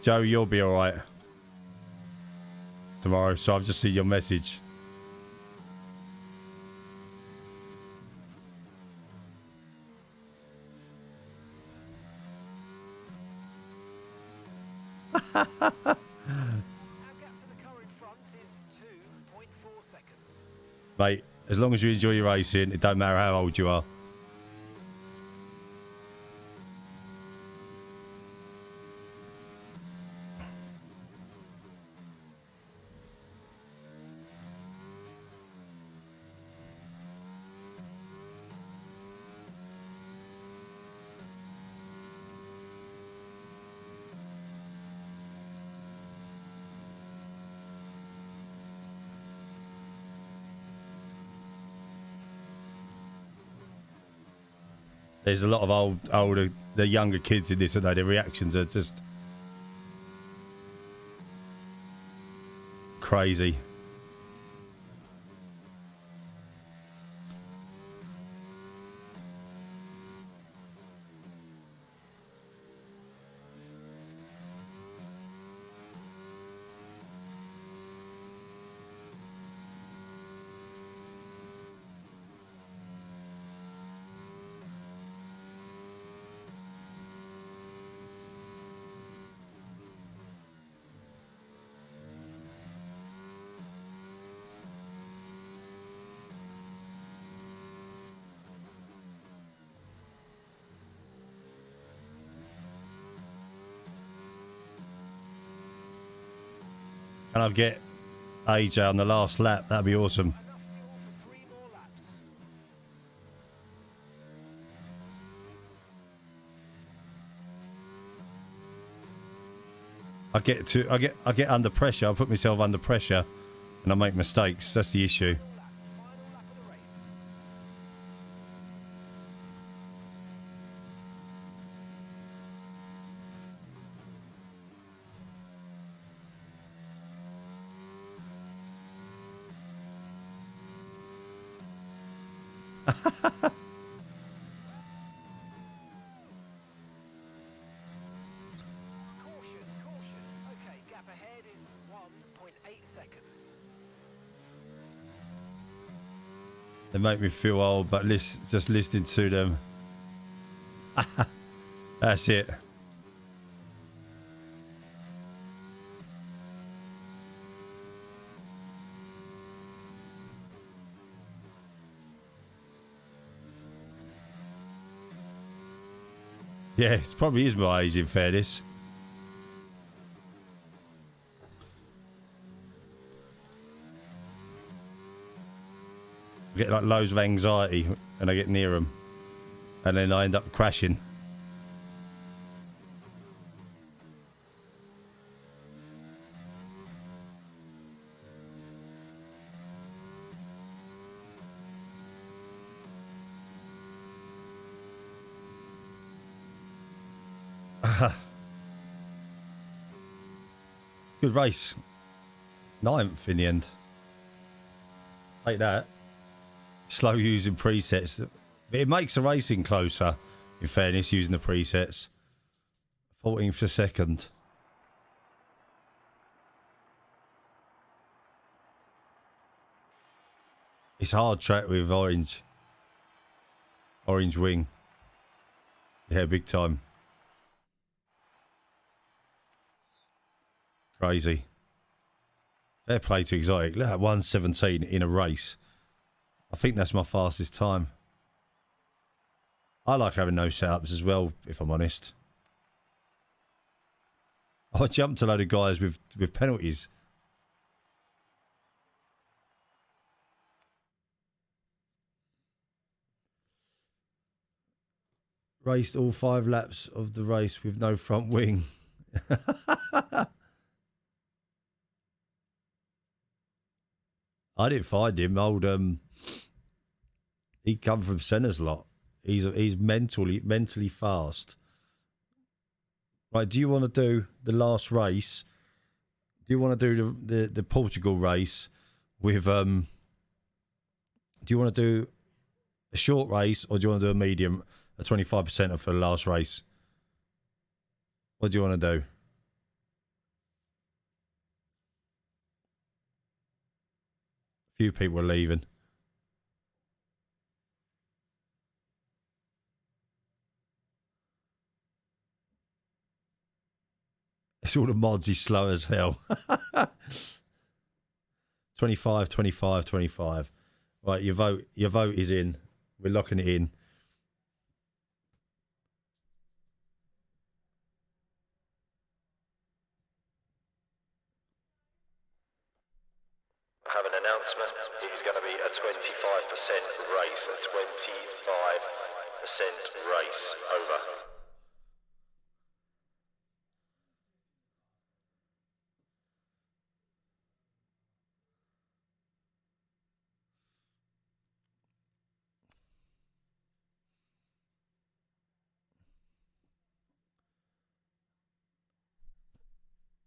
Joe, you'll be alright tomorrow, so I've just seen your message. Our gap to the car in front is 2.4 seconds. Mate, as long as you enjoy your racing, it don't matter how old you are. There's a lot of the younger kids in this, and their reactions are just crazy. Can I get AJ on the last lap? That'd be awesome. Enough fuel for 3 more laps. I get under pressure. I put myself under pressure, and I make mistakes. That's the issue. Final lap of the race. Caution. Okay, gap ahead is 1.8 seconds. They make me feel old, but just listening to them. That's it. Yeah, it probably is my age, in fairness. I get like loads of anxiety when I get near them, and then I end up crashing. Good race. 9th in the end. Take that. Slow using presets. It makes the racing closer, in fairness, using the presets. 14th for second. It's a hard track with orange. Orange wing. Yeah, big time. Crazy. Fair play to Exotic. Look at 117 in a race. I think that's my fastest time. I like having no setups as well, if I'm honest. I jumped a load of guys with penalties. Raced all 5 laps of the race with no front wing. I didn't find him. He come from centres a lot. He's mentally fast. Right, do you want to do the last race? Do you want to do the Portugal race with do you want to do a short race, or do you want to do a medium, a 25% for the last race? What do you want to do? Few people are leaving. It's all the mods. He's slow as hell. 25, 25, 25. Right, your vote is in. We're locking it in. I have an announcement. It is going to be a 25% race. A 25% race. Over.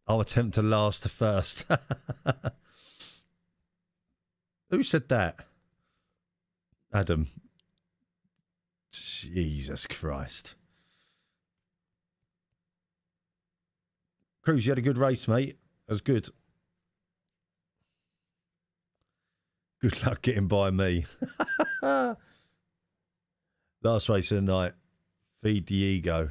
I'll attempt to last to first. Who said that? Adam. Jesus Christ. Cruz, you had a good race, mate. That was good. Good luck getting by me. Last race of the night. Feed the ego.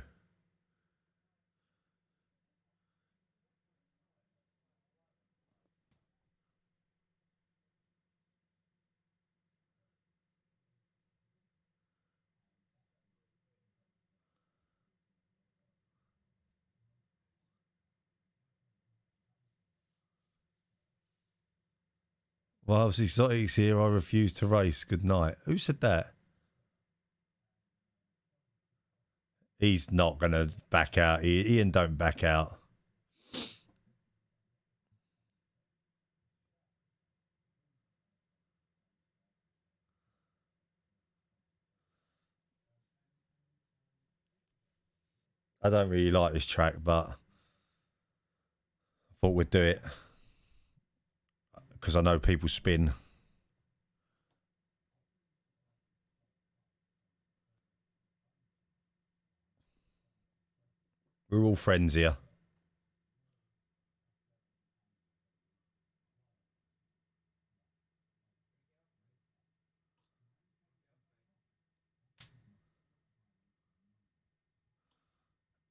Well, obviously, Exotic's here. I refuse to race. Good night. Who said that? He's not going to back out. Ian, don't back out. I don't really like this track, but I thought we'd do it because I know people spin. We're all friends here.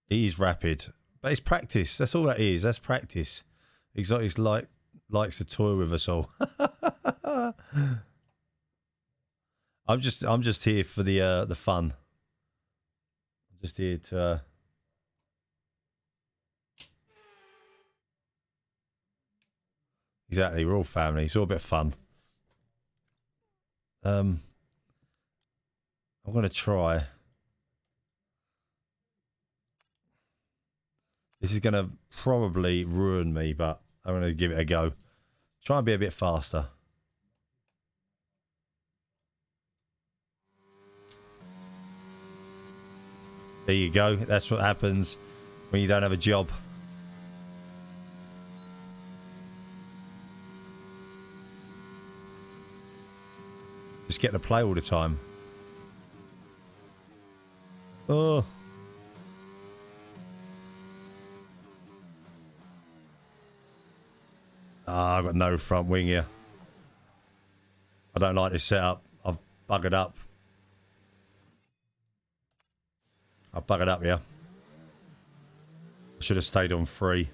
He is rapid, but it's practice. That's all that is. That's practice. Exotic's likes to toy with us all. I'm just here for the fun. Just here to... Exactly, we're all family. It's all a bit of fun. I'm going to try. This is going to probably ruin me, but I'm going to give it a go. Try and be a bit faster. There you go. That's what happens when you don't have a job. Just get to play all the time. Oh. Ah, I've got no front wing here. I don't like this setup. I've buggered up. I've buggered up here. I should have stayed on 3.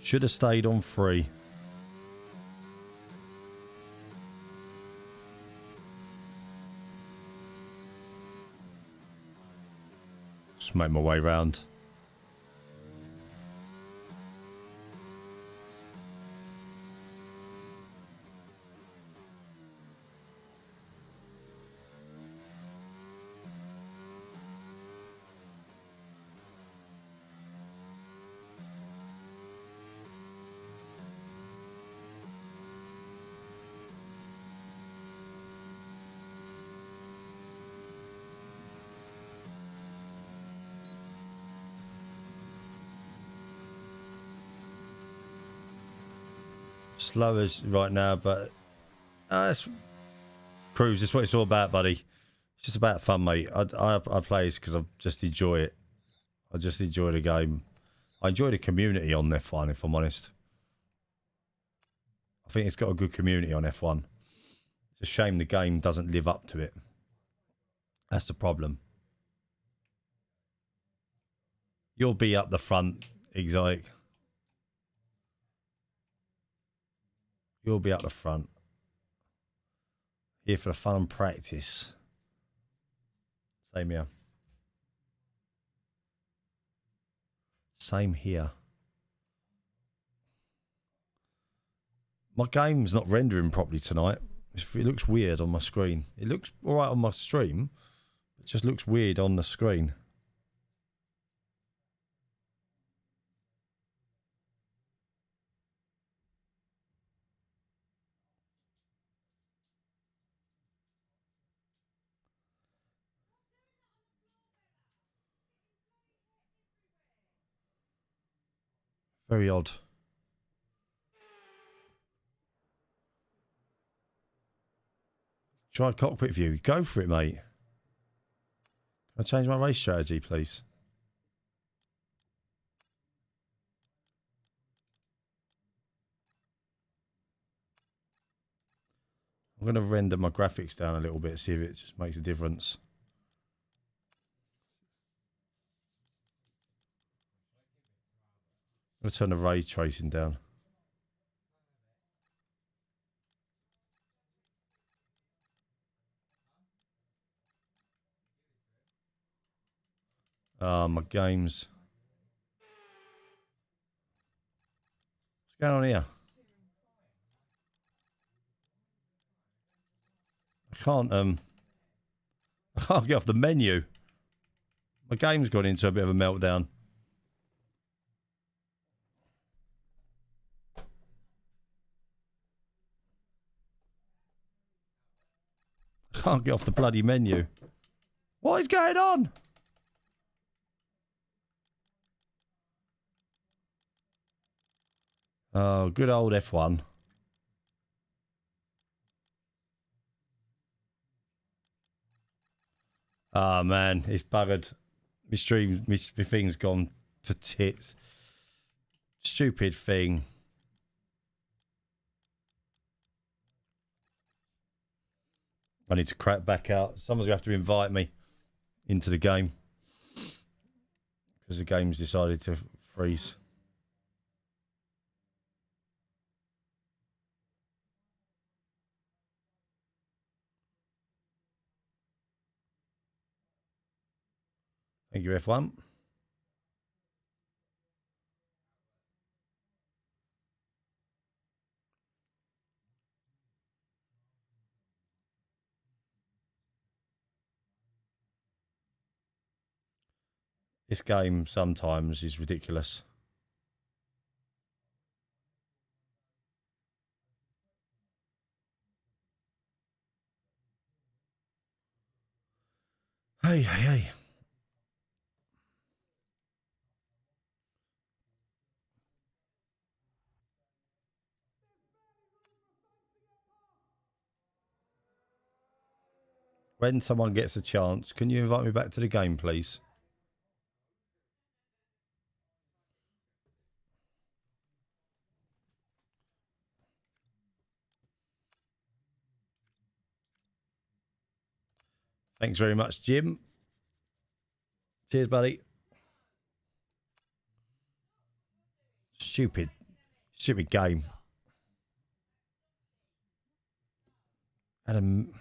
Should have stayed on 3. Just make my way round. Slow as right now, but it's cruise. It's what it's all about, buddy. It's just about fun, mate. I play this because I just enjoy it. I just enjoy the game. I enjoy the community on F1, if I'm honest. I think it's got a good community on F1. It's a shame the game doesn't live up to it. That's the problem. You'll be up the front, Exotic. You'll be up the front. Here for the fun and practice. Same here. Same here. My game's not rendering properly tonight. It looks weird on my screen. It looks alright on my stream. It just looks weird on the screen. Very odd. Try cockpit view. Go for it, mate. Can I change my race strategy, please? I'm going to render my graphics down a little bit, see if it just makes a difference. I'm going to turn the ray tracing down. My games. What's going on here? I can't get off the menu. My game's gone into a bit of a meltdown. I can't get off the bloody menu. What is going on? Oh, good old F1. Oh, man, it's buggered. My stream, my thing's gone to tits. Stupid thing. I need to crack back out. Someone's going to have to invite me into the game because the game's decided to freeze. Thank you, F1. This game sometimes is ridiculous. Hey, hey, hey. When someone gets a chance, can you invite me back to the game, please? Thanks very much, Jim. Cheers, buddy. Stupid game. And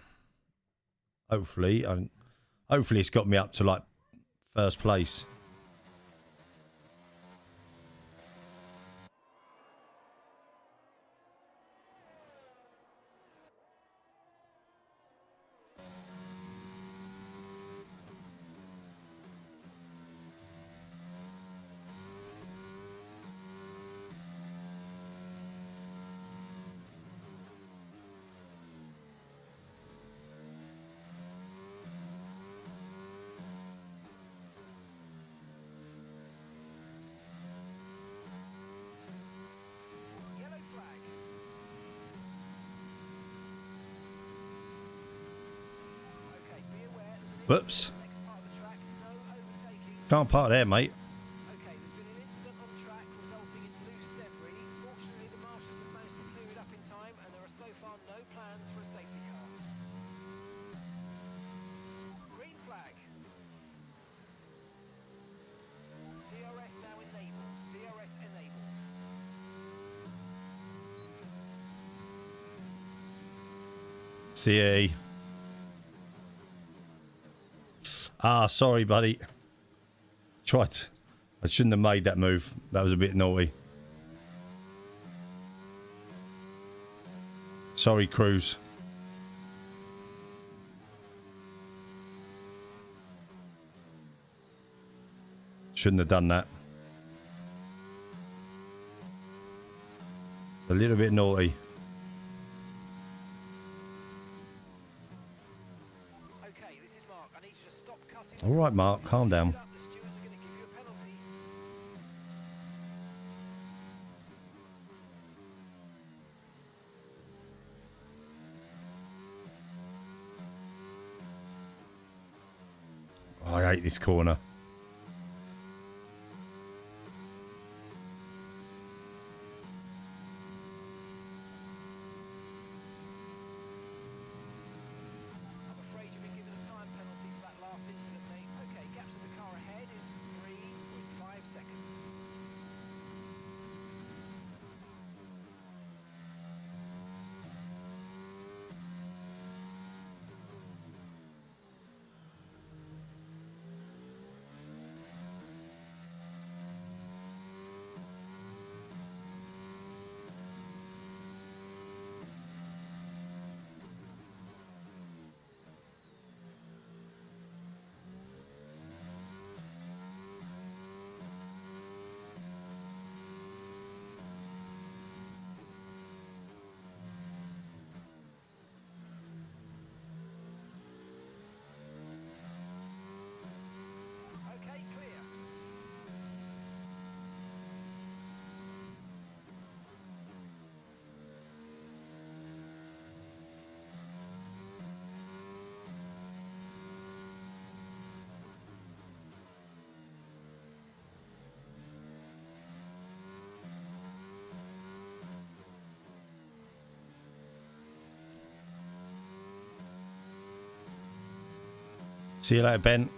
hopefully it's got me up to like first place. Whoops. Can't park there, mate. Okay, there's been an incident on track resulting in loose debris. Fortunately, the marshals have managed to clear it up in time, and there are so far no plans for a safety car. Green flag. DRS now enabled. DRS enabled. CA. Ah, sorry, buddy. I shouldn't have made that move. That was a bit naughty. Sorry, Cruz. Shouldn't have done that. A little bit naughty. Okay, this is Mark. I need you to stop cutting. All right, Mark, calm down. The stewards are going to give you a penalty. I hate this corner. I'm afraid you've been given a time penalty for that last incident, mate. Okay, gap to the car ahead is 3.5 seconds. See you later, Ben.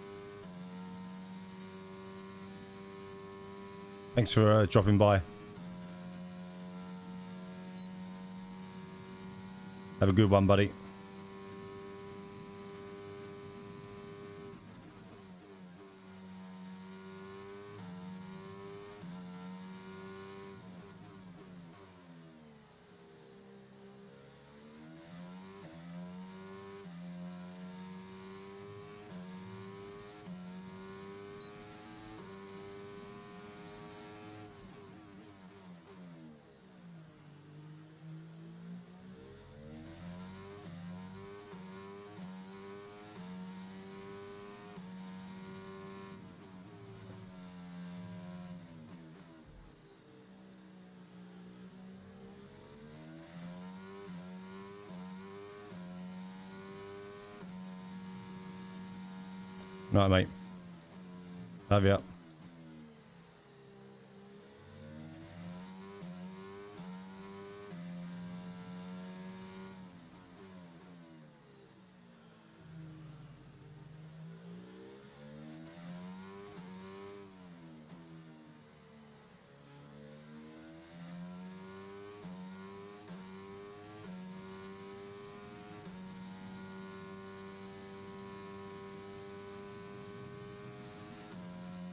Thanks for dropping by. Have a good one, buddy. Right, mate. Love you.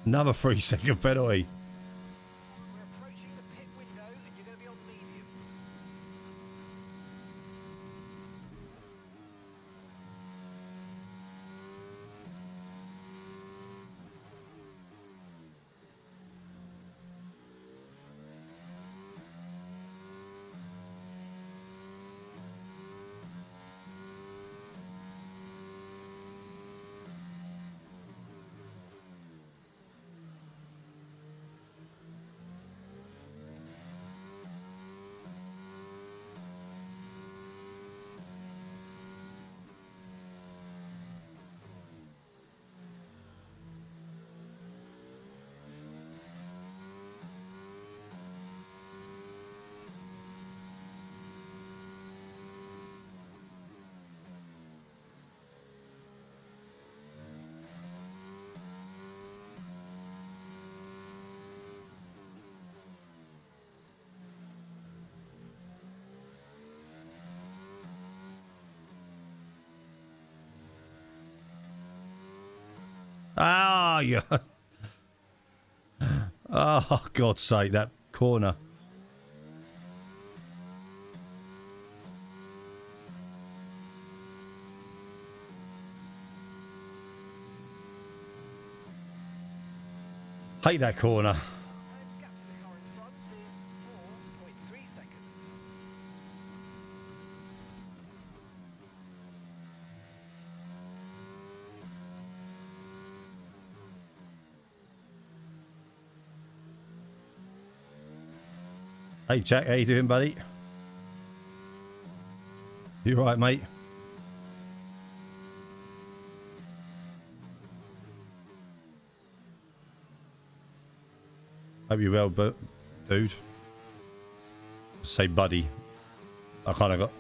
Another 3-second penalty. We're approaching the pit window and you're going to be on mediums. Ah, yeah. Oh, God's sake, that corner. Hate that corner. And gap to the car in front is 4.3 seconds. Hey, Jack, how you doing, buddy? You right, mate? Hope you're well, but dude. Say buddy. I kind of got.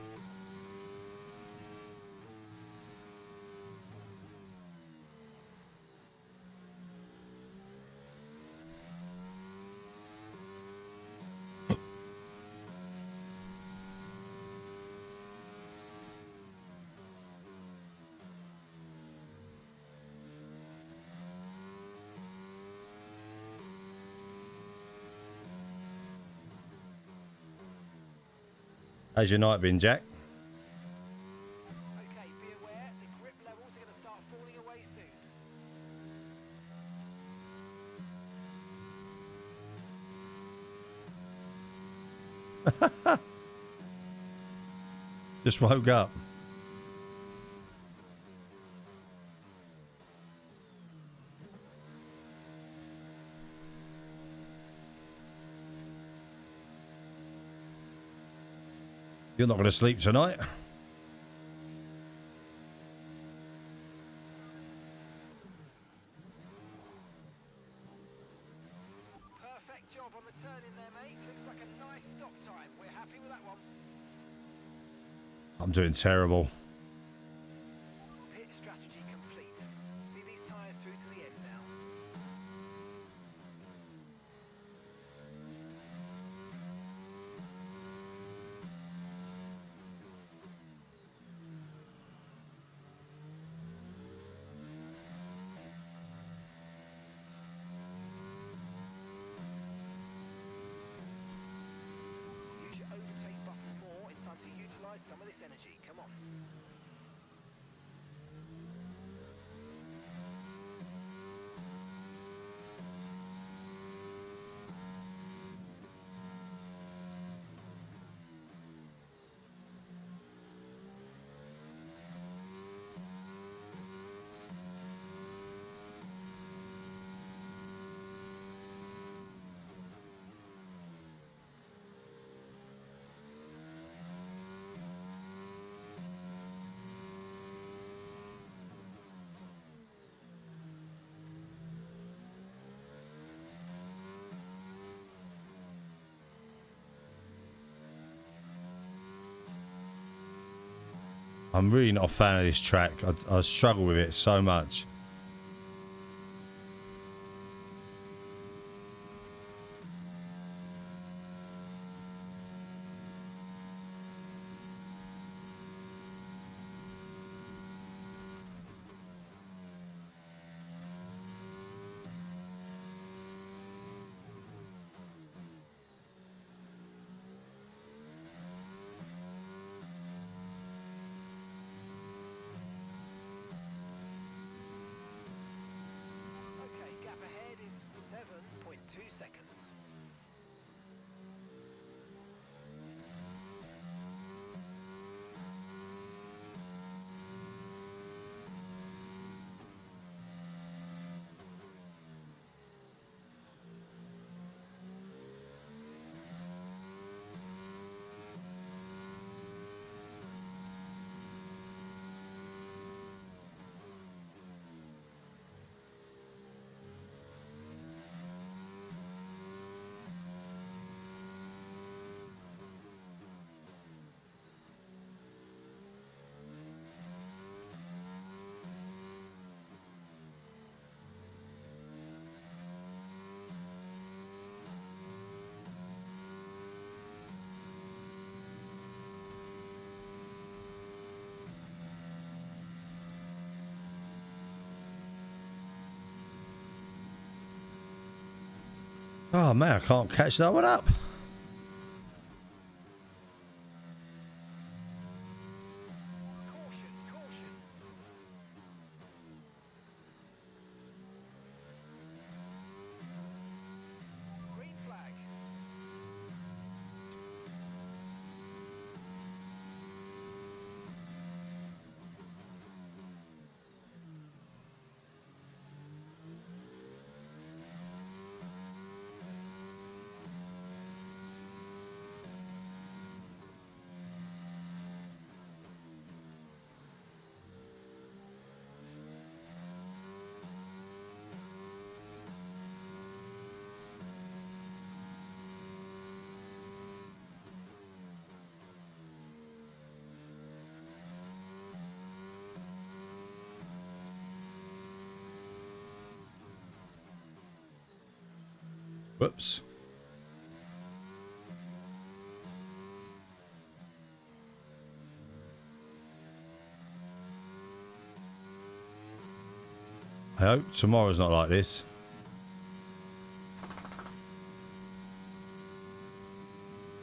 How's your night been, Jack? Okay, be aware, the grip levels are going to start falling away soon. Just woke up. You're not going to sleep tonight? Perfect job on the turn in there, mate. Looks like a nice stop time. We're happy with that one. I'm doing terrible. Pit strategy complete. utilise some of this energy. Come on. I'm really not a fan of this track. I struggle with it so much. Okay, gap ahead is 7.2 seconds. Oh man, I can't catch that one up. Caution, caution. Green flag. Whoops. I hope tomorrow's not like this.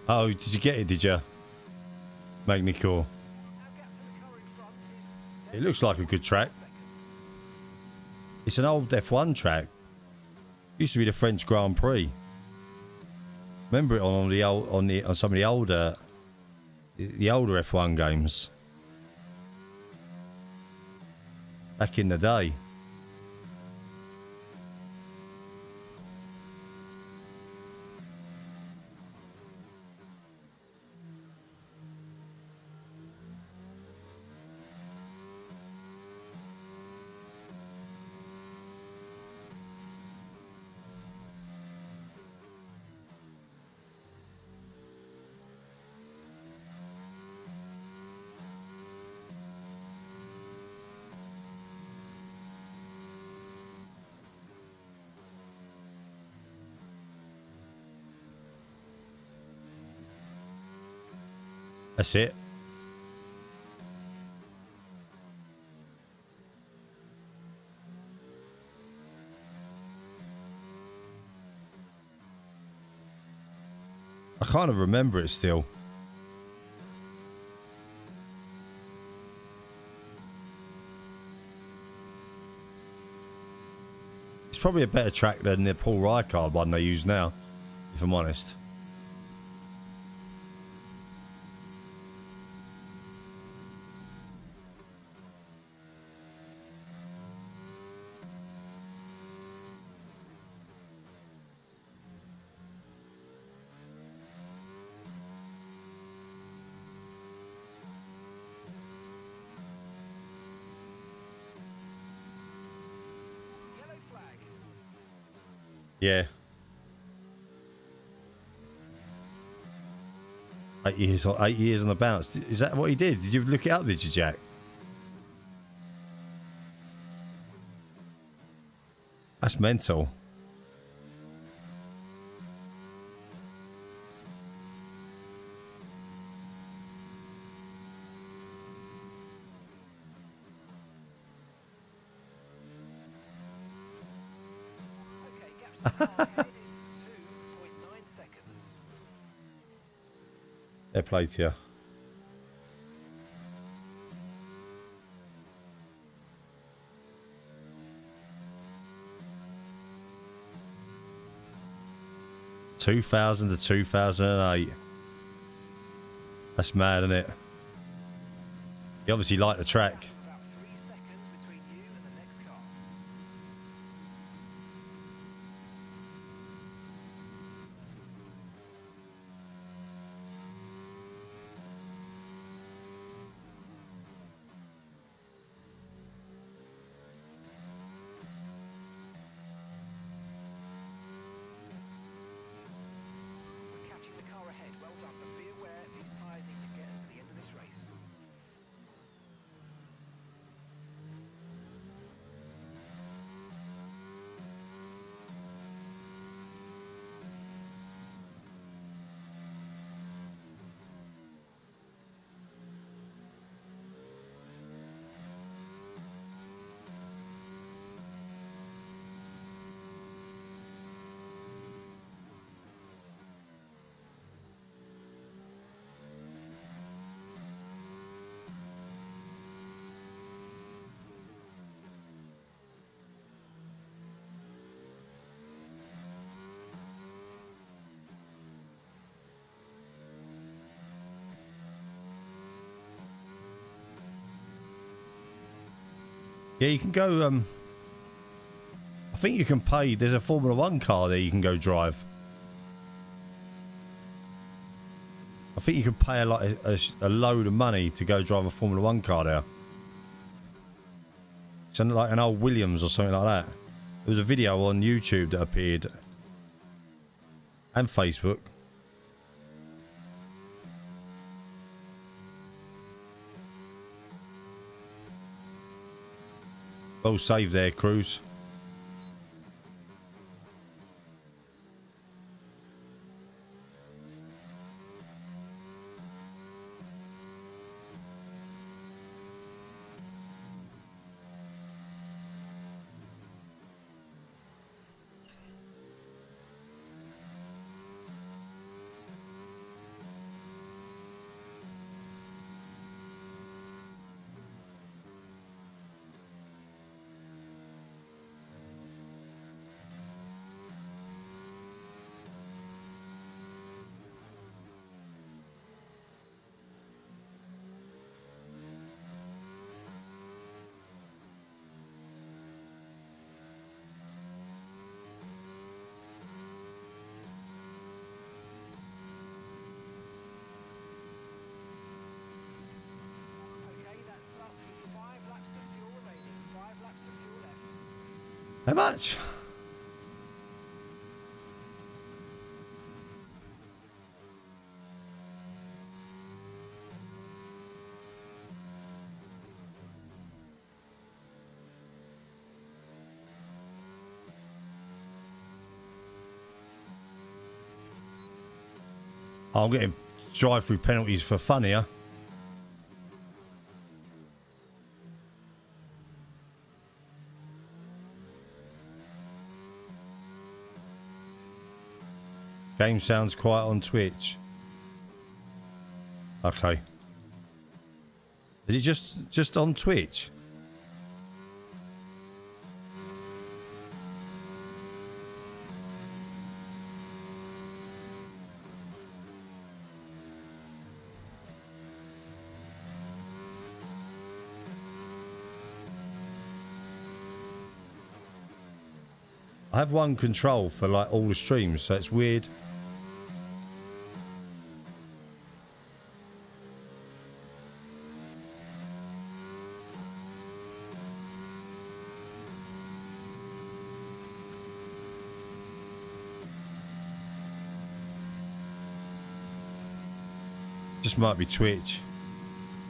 Oh, did you get it, did you? Magnicore. Our gap to the car in front is It looks like a good track. 7.4 seconds. It's an old F1 track. Used to be the French Grand Prix. Remember it on the old, on some of the older F1 games back in the day. That's it. I kind of remember it still. It's probably a better track than the Paul Ricard one they use now, if I'm honest. Yeah. 8 years, 8 years on the bounce. Is that what he did? Did you look it up, did you, Jack? That's mental. Fair play to you. (2000 to 2008). That's mad, isn't it? You obviously like the track. Yeah, you can go, I think you can pay, there's a Formula 1 car there you can go drive. I think you can pay a load of money to go drive a Formula 1 car there. It's like an old Williams or something like that. There was a video on YouTube that appeared. And Facebook. Well saved there, Cruz. How much? I'm getting drive-through penalties for fun here. Game sounds quiet on Twitch. Okay. Is it just on Twitch? I have one control for like all the streams, so it's weird. Just might be Twitch.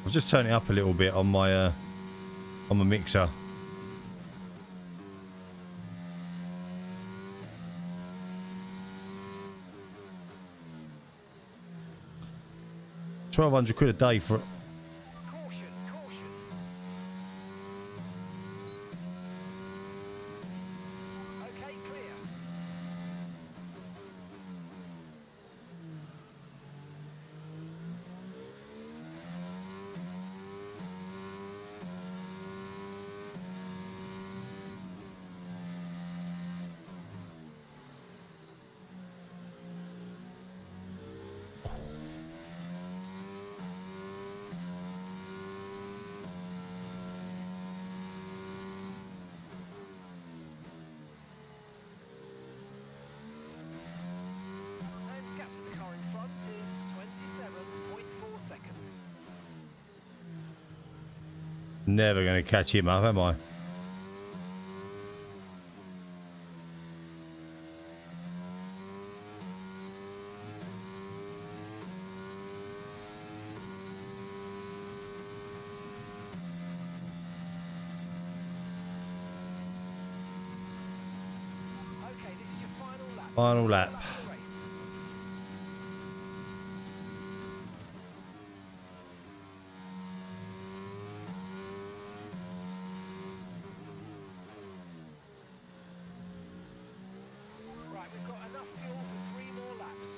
I've just turned it up a little bit on my mixer. £1,200 a day for. Caution, caution. Okay, clear. And gap to the car in front is 27.4 seconds. Never going to catch him up, am I? Okay, this is your final lap. Final lap. Lap of the race. Right, we've got enough fuel for 3 more laps.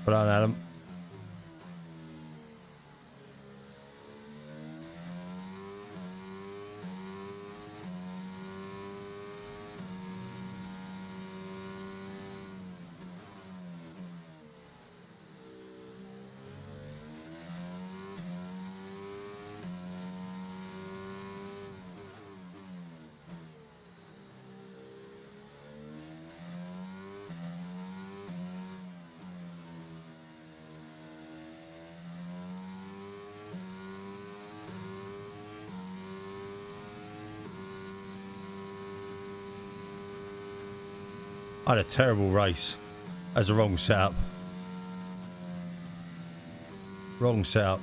Well done, Adam. I had a terrible race. As a wrong setup. Wrong setup.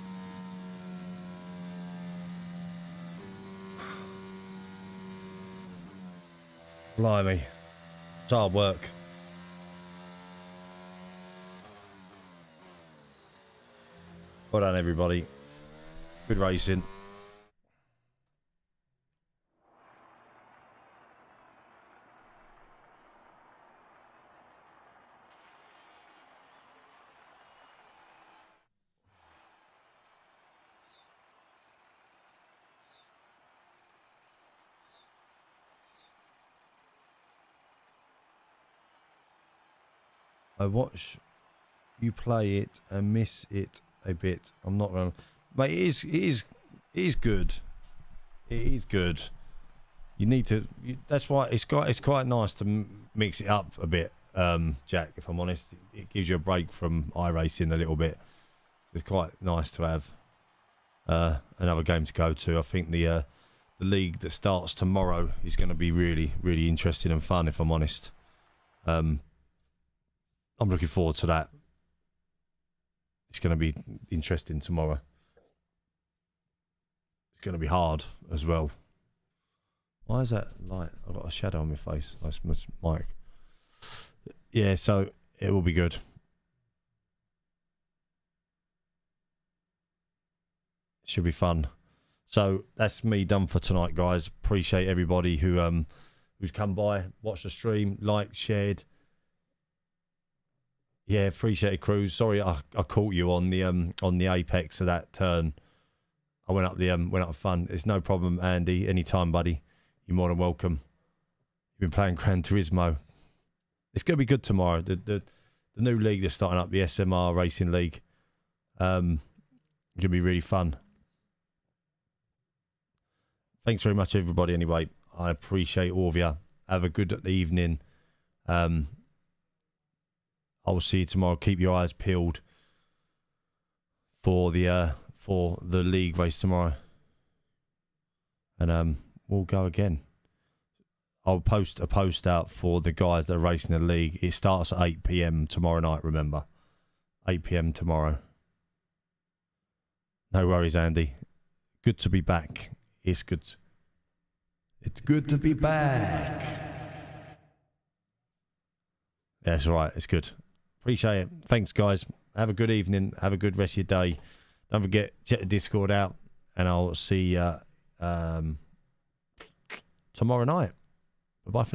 Blimey. It's hard work. Well done, everybody. Good racing. I watch you play it and miss it a bit. I'm not gonna, mate. It is good. It is good. You need to. That's why it's quite nice to mix it up a bit, Jack. If I'm honest, it gives you a break from iRacing a little bit. It's quite nice to have another game to go to. I think the league that starts tomorrow is going to be really interesting and fun. If I'm honest. I'm looking forward to that. It's going to be interesting tomorrow. It's going to be hard as well. Why is that light? I've got a shadow on my face. That's Mike. Yeah, so it will be good. Should be fun. So that's me done for tonight, guys. Appreciate everybody who's come by, watched the stream, liked, shared. Yeah, appreciate it, Cruz. Sorry, I caught you on the apex of that turn. I went up for fun. It's no problem, Andy. Anytime, buddy. You're more than welcome. You've been playing Gran Turismo. It's going to be good tomorrow. The new league that's starting up, the SMR Racing League. Going to be really fun. Thanks very much, everybody, anyway. I appreciate all of you. Have a good evening. I will see you tomorrow. Keep your eyes peeled for the league race tomorrow. And we'll go again. I'll post a post out for the guys that are racing the league. It starts at 8 PM tomorrow night, remember. 8 PM tomorrow. No worries, Andy. Good to be back. It's good. It's good to be back. That's right. It's good. Appreciate it. Thanks, guys. Have a good evening. Have a good rest of your day. Don't forget, check the Discord out. And I'll see you tomorrow night. Bye-bye for now.